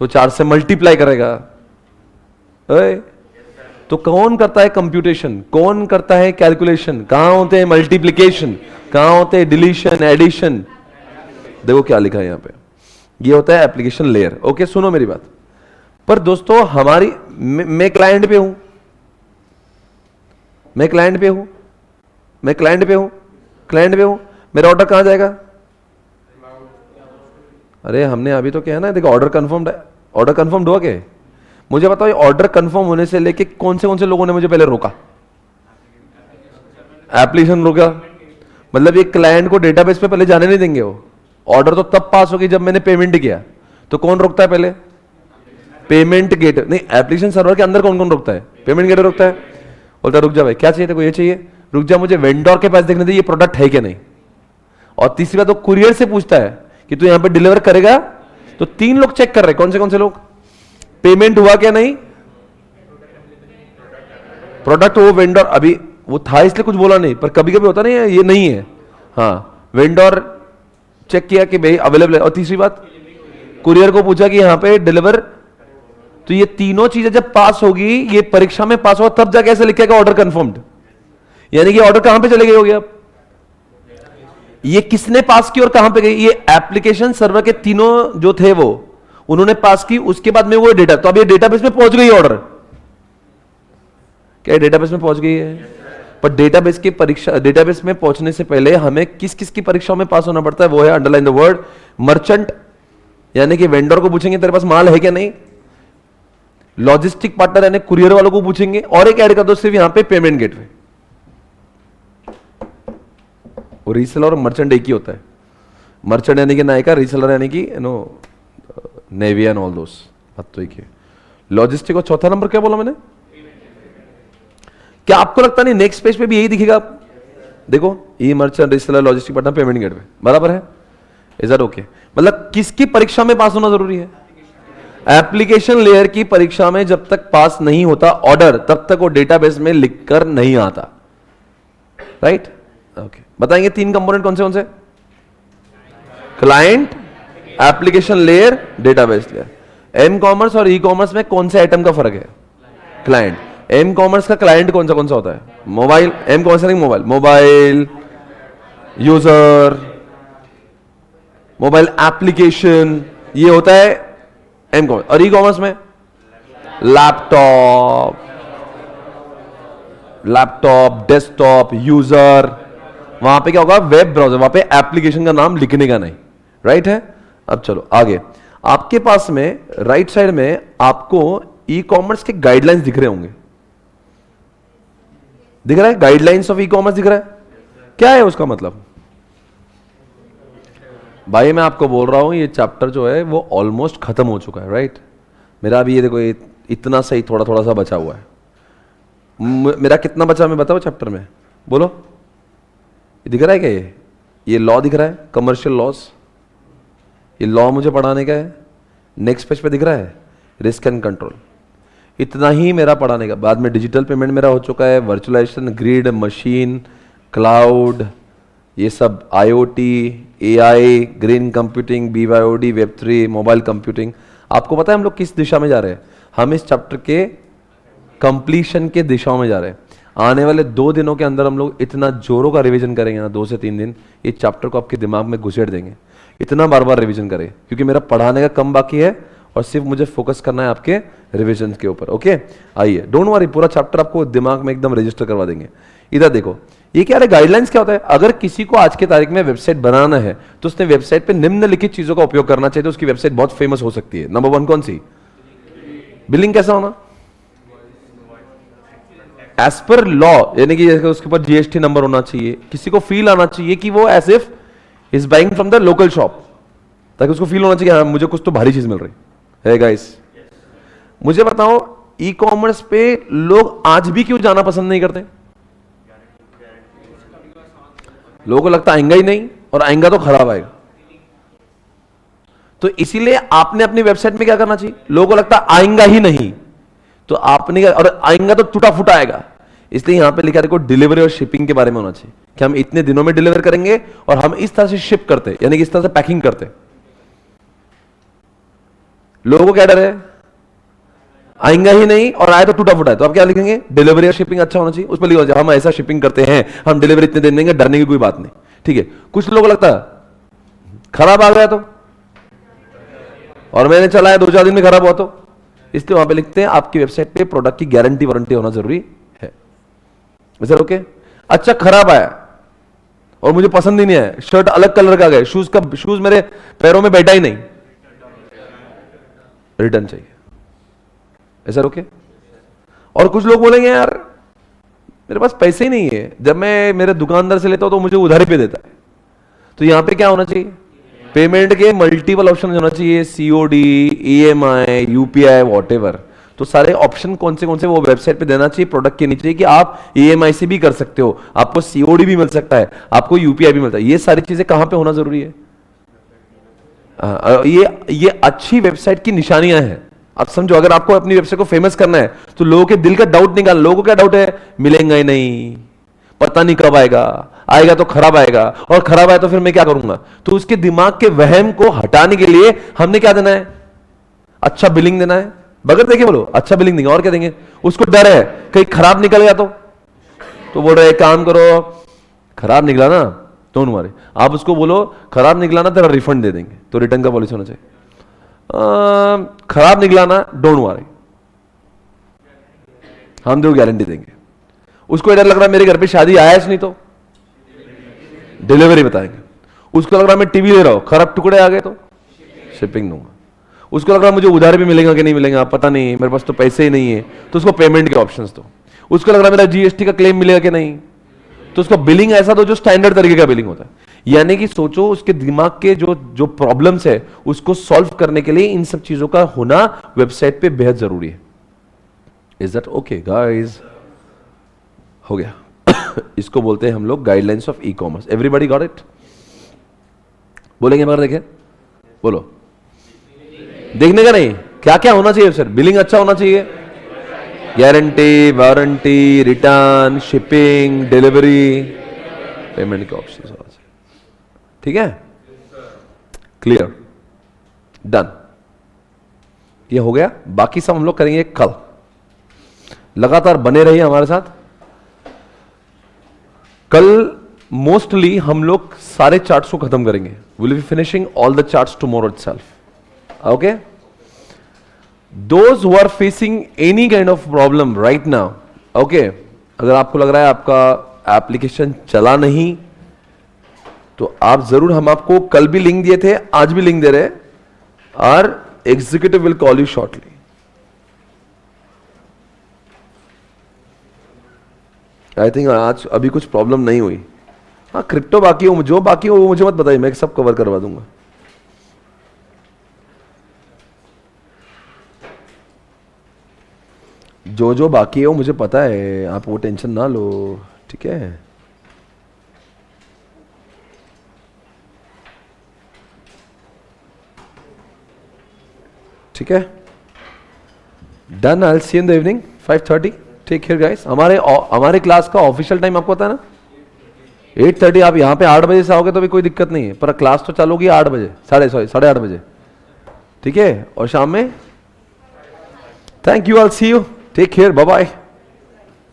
तो 4 से मल्टीप्लाई करेगा। तो कौन करता है कंप्यूटेशन? कौन करता है कैलकुलेशन? कहां होते हैं मल्टीप्लीकेशन? कहां होते हैं डिलीशन, एडिशन? देखो क्या लिखा है यहां पे, ये होता है एप्लीकेशन लेयर। ओके सुनो मेरी बात। पर दोस्तों हमारी मैं क्लाइंट पे हूं, मैं क्लाइंट पे हूं, मैं क्लाइंट पे हूं, क्लाइंट पे हूं, मेरा ऑर्डर कहां जाएगा? अरे हमने अभी तो क्या है ना, देखो ऑर्डर कंफर्म्ड है। ऑर्डर कंफर्म्ड हुआ क्या? मुझे बताओ ये ऑर्डर कंफर्म होने से लेके कौन से लोगों ने मुझे पहले रोका? एप्लीकेशन रोका, मतलब ये क्लाइंट को डेटाबेस पे पहले जाने नहीं देंगे। वो ऑर्डर तो तब पास होगी जब मैंने पेमेंट किया। तो कौन रोकता है पहले? पेमेंट गेट नहीं, एप्लीकेशन सर्वर के अंदर कौन कौन रोकता है? पेमेंट गेट रोकता है। बोलता है रुक जा भाई, क्या चाहिए तेरे को? ये चाहिए, रुक जा मुझे वेंडर के पास देखने दे ये प्रोडक्ट है कि नहीं। और तीसरी बात, वो कुरियर से पूछता है कि तू यहां पे डिलीवर करेगा। तो 3 लोग चेक कर रहे हैं, कौन से लोग? पेमेंट हुआ क्या नहीं, प्रोडक्ट वो वेंडर अभी वो था इसलिए कुछ बोला नहीं, पर कभी कभी होता नहीं है ये नहीं है। हाँ वेंडर चेक किया कि भाई अवेलेबल है। और तीसरी बात, कुरियर को पूछा कि यहां पे डिलीवर। तो ये तीनों चीजें जब पास होगी, ये परीक्षा में पास होगा, तब जाके ऐसे लिखेगा ऑर्डर कंफर्म्ड। यानी कि ऑर्डर कहां पे चले गए होगी? अब ये किसने पास की और कहां पे गई? ये एप्लीकेशन सर्वर के तीनों जो थे वो उन्होंने पास की, उसके बाद में वो डेटा। तो अब ये डेटाबेस में पहुंच गई ऑर्डर, क्या डेटाबेस में पहुंच गई है? पर डेटाबेस की परीक्षा, डेटाबेस में पहुंचने से पहले हमें किस किस की परीक्षाओं में पास होना पड़ता है? वो है अंडरलाइन द वर्ड मर्चेंट, यानी कि वेंडर को पूछेंगे तेरे पास माल है क्या नहीं। लॉजिस्टिक पार्टनर यानी कुरियर वालों को पूछेंगे। और एक ऐड कर दो सिर्फ यहां पे पेमेंट गेटवे। और रीसेलर और मर्चेंट एक ही होता है। मर्चेंट यानी कि नायका, रीसेलर यानी कि नेविया एंड ऑल दोस, बात तो एक है। लॉजिस्टिक और चौथा नंबर क्या बोला मैंने? क्या आपको लगता नहीं नेक्स्ट पेज पे भी यही दिखेगा? देखो e-merchant, reseller, logistic partner, payment gateway, बराबर है। Is that okay? मतलब किसकी परीक्षा में पास होना जरूरी है? एप्लीकेशन लेयर की परीक्षा में जब तक पास नहीं होता ऑर्डर, तब तक वो डेटाबेस में लिखकर नहीं आता। राइट? ओके, बताएंगे 3 कंपोनेंट कौन से? Client, application layer, database layer. M commerce और ई कॉमर्स में कौन से आइटम का फर्क है? क्लाइंट। एम कॉमर्स का क्लाइंट कौन सा होता है? मोबाइल। एम कॉमर्स नहीं, मोबाइल यूजर, मोबाइल एप्लीकेशन, ये होता है एम कॉमर्स। और ई कॉमर्स में लैपटॉप, डेस्कटॉप, यूजर। वहां पे क्या होगा? Web browser. वहां पे एप्लीकेशन का नाम लिखने का नहीं। राइट है? अब चलो आगे। आपके पास में राइट साइड में आपको ई कॉमर्स के गाइडलाइंस दिख रहे होंगे। दिख रहा है? गाइडलाइंस ऑफ ई कॉमर्स दिख रहा है। क्या है उसका मतलब? भाई मैं आपको बोल रहा हूं ये चैप्टर जो है वो ऑलमोस्ट खत्म हो चुका है। राइट? मेरा अभी ये देखो इतना सही थोड़ा थोड़ा सा बचा हुआ है। मेरा कितना बचा मैं बताओ चैप्टर में? बोलो, ये दिख रहा है क्या? ये ये लॉ दिख रहा है, कमर्शियल लॉस, ये लॉ मुझे पढ़ाने का है। नेक्स्ट पेज पे दिख रहा है रिस्क एंड कंट्रोल। इतना ही मेरा पढ़ाने का। बाद में डिजिटल पेमेंट मेरा हो चुका है, वर्चुअलाइजेशन, ग्रिड, मशीन, क्लाउड, ये सब IoT, AI, green computing, BYOD, Web3, mobile computing. आपको पता है हम लोग किस दिशा में जा रहे हैं? हम इस चैप्टर के कंप्लीशन के दिशाओं में जा रहे हैं। आने वाले 2 दिनों के अंदर हम लोग इतना जोरों का रिवीजन करेंगे ना, 2 से 3 दिन, ये चैप्टर को आपके दिमाग में घुसेड़ देंगे। इतना बार बार रिवीजन करें, क्योंकि मेरा पढ़ाने का कम बाकी है और सिर्फ मुझे फोकस करना है आपके रिवीजन के ऊपर। ओके, आइए, डोंट वरी, पूरा चैप्टर आपको दिमाग में एकदम रजिस्टर करवा देंगे। इधर देखो, ये क्या है, गाइडलाइंस क्या होता है? अगर किसी को आज के तारीख में वेबसाइट बनाना है तो उसने वेबसाइट पे निम्नलिखित चीजों का उपयोग करना चाहिए तो उसकी वेबसाइट बहुत फेमस हो सकती है। नंबर 1 कौन सी? बिलिंग कैसा होना? एज पर लॉ, यानी कि उसके ऊपर GST नंबर होना चाहिए। किसी को फील आना चाहिए कि वो as if is buying from the local shop, ताकि उसको फील होना चाहिए हाँ मुझे कुछ तो भारी चीज मिल रही है। गाइस, मुझे बताओ, ई-कॉमर्स पे लोग आज भी क्यों जाना पसंद नहीं करते? लोगों को लगता आएगा ही नहीं, और आएगा तो खराब आएगा। तो इसीलिए आपने अपनी वेबसाइट में क्या करना चाहिए? लोगों को लगता आएगा ही नहीं, तो आपने, और आएगा तो टूटा फूटा आएगा। इसलिए यहां पे लिखा देखो, डिलीवरी और शिपिंग के बारे में होना चाहिए कि हम इतने दिनों में डिलीवर करेंगे और हम इस तरह से शिप करते, यानी कि इस तरह से पैकिंग करते। लोगों को क्या डर है? आएगा ही नहीं और आए तो टूटा फूटा है। तो आप क्या लिखेंगे? डिलीवरी और शिपिंग अच्छा होना चाहिए। उस पर लिखो हम ऐसा शिपिंग करते हैं, हम डिलीवरी इतने दिन देंगे, डरने की कोई बात नहीं। ठीक है, कुछ लोगों को लगता है खराब आ गया तो, और मैंने चलाया 2-4 दिन में खराब हुआ तो, इसलिए वहां पे लिखते हैं आपकी वेबसाइट पे प्रोडक्ट की गारंटी वारंटी होना जरूरी है। सर ओके, अच्छा खराब आया और मुझे पसंद ही नहीं आया, शर्ट अलग कलर का गया, शूज मेरे पैरों में बैठा ही नहीं, रिटर्न चाहिए। Sir okay. और कुछ लोग बोलेंगे यार मेरे पास पैसे ही नहीं है, जब मैं मेरे दुकानदार से लेता हूं तो मुझे उधारी पे देता है। तो यहां पे क्या होना चाहिए? पेमेंट के मल्टीपल ऑप्शन होना चाहिए, COD, EMI, UPI, वॉटेवर। तो सारे ऑप्शन कौन से वो वेबसाइट पे देना चाहिए प्रोडक्ट के नीचे, कि आप EMI से भी कर सकते हो, आपको COD भी मिल सकता है, आपको UPI भी मिलता है। ये सारी चीजें कहां पे होना जरूरी है? ये अच्छी वेबसाइट की निशानियां हैं। आप समझो, अगर आपको अपनी वेबसाइट को फेमस करना है तो लोगों के दिल का डाउट निकाल। लोगों को क्या डाउट है? मिलेगा ही नहीं, पता नहीं कब आएगा, आएगा तो खराब आएगा, और खराब आया तो फिर मैं क्या करूंगा? तो उसके दिमाग के वहम को हटाने के लिए हमने क्या देना है? अच्छा बिलिंग देना है। बगैर देखे बोलो, अच्छा बिलिंग देंगे। और क्या देंगे? उसको डर है कहीं खराब निकल गया तो बोल रहे काम करो, खराब निकला ना तो मारे, आप उसको बोलो खराब निकला ना तेरा रिफंड दे देंगे, तो रिटर्न का पॉलिसी होना चाहिए। खराब निकला ना, डोंट वरी, हम दो गारंटी देंगे। उसको डर लग रहा है मेरे घर पे शादी आया नहीं तो डिलीवरी बताएंगे। उसको लग रहा है मैं टीवी ले रहा हूं, खराब टुकड़े आ गए तो शिपिंग दूंगा। उसको लग रहा है मुझे उधार भी मिलेगा कि नहीं मिलेगा, आप पता नहीं, मेरे पास तो पैसे ही नहीं है, तो उसको पेमेंट के ऑप्शंस दो। उसको लग रहा है मेरा GST का क्लेम मिलेगा कि नहीं, तो उसको बिलिंग ऐसा दो जो स्टैंडर्ड तरीके का बिलिंग होता है। यानी कि सोचो, उसके दिमाग के जो प्रॉब्लम्स है उसको सॉल्व करने के लिए इन सब चीजों का होना वेबसाइट पे बेहद जरूरी है। Is that okay guys? हो गया। इसको बोलते हैं हम लोग guidelines of e-commerce. Everybody got it? बोलेंगे मगर देखें, बोलो। देखने का नहीं, क्या क्या होना चाहिए सर? बिलिंग अच्छा होना चाहिए, guarantee, warranty, return, shipping, delivery, payment के ऑप्शन होना चाहिए। ठीक है, क्लियर, डन। ये हो गया। बाकी सब हम लोग करेंगे कल। लगातार बने रहिए हमारे साथ। कल मोस्टली हम लोग सारे चार्ट्स को खत्म करेंगे। Will be finishing all the charts tomorrow itself. Okay, those who are facing any kind of problem right now, okay, अगर आपको लग रहा है आपका एप्लीकेशन चला नहीं, तो आप जरूर, हम आपको कल भी लिंक दिए थे, आज भी लिंक दे रहे, और executive will call you shortly. I think आज अभी कुछ प्रॉब्लम नहीं हुई। हाँ, क्रिप्टो बाकी हो, जो बाकी हो वो मुझे मत बताइए, मैं सब कवर करवा दूंगा। जो बाकी है वो मुझे पता है, आप वो टेंशन ना लो, ठीक है। ठीक है, done. I will see in the evening 5:30। Take care guys. हमारे क्लास का ऑफिशियल टाइम आपको पता है ना, 8:30। आप यहाँ पे 8 बजे से आओगे तो भी कोई दिक्कत नहीं है, पर क्लास तो चालू होगी 8 बजे, 8:30 बजे, ठीक है। और शाम में thank you, I will see you, take care, bye bye.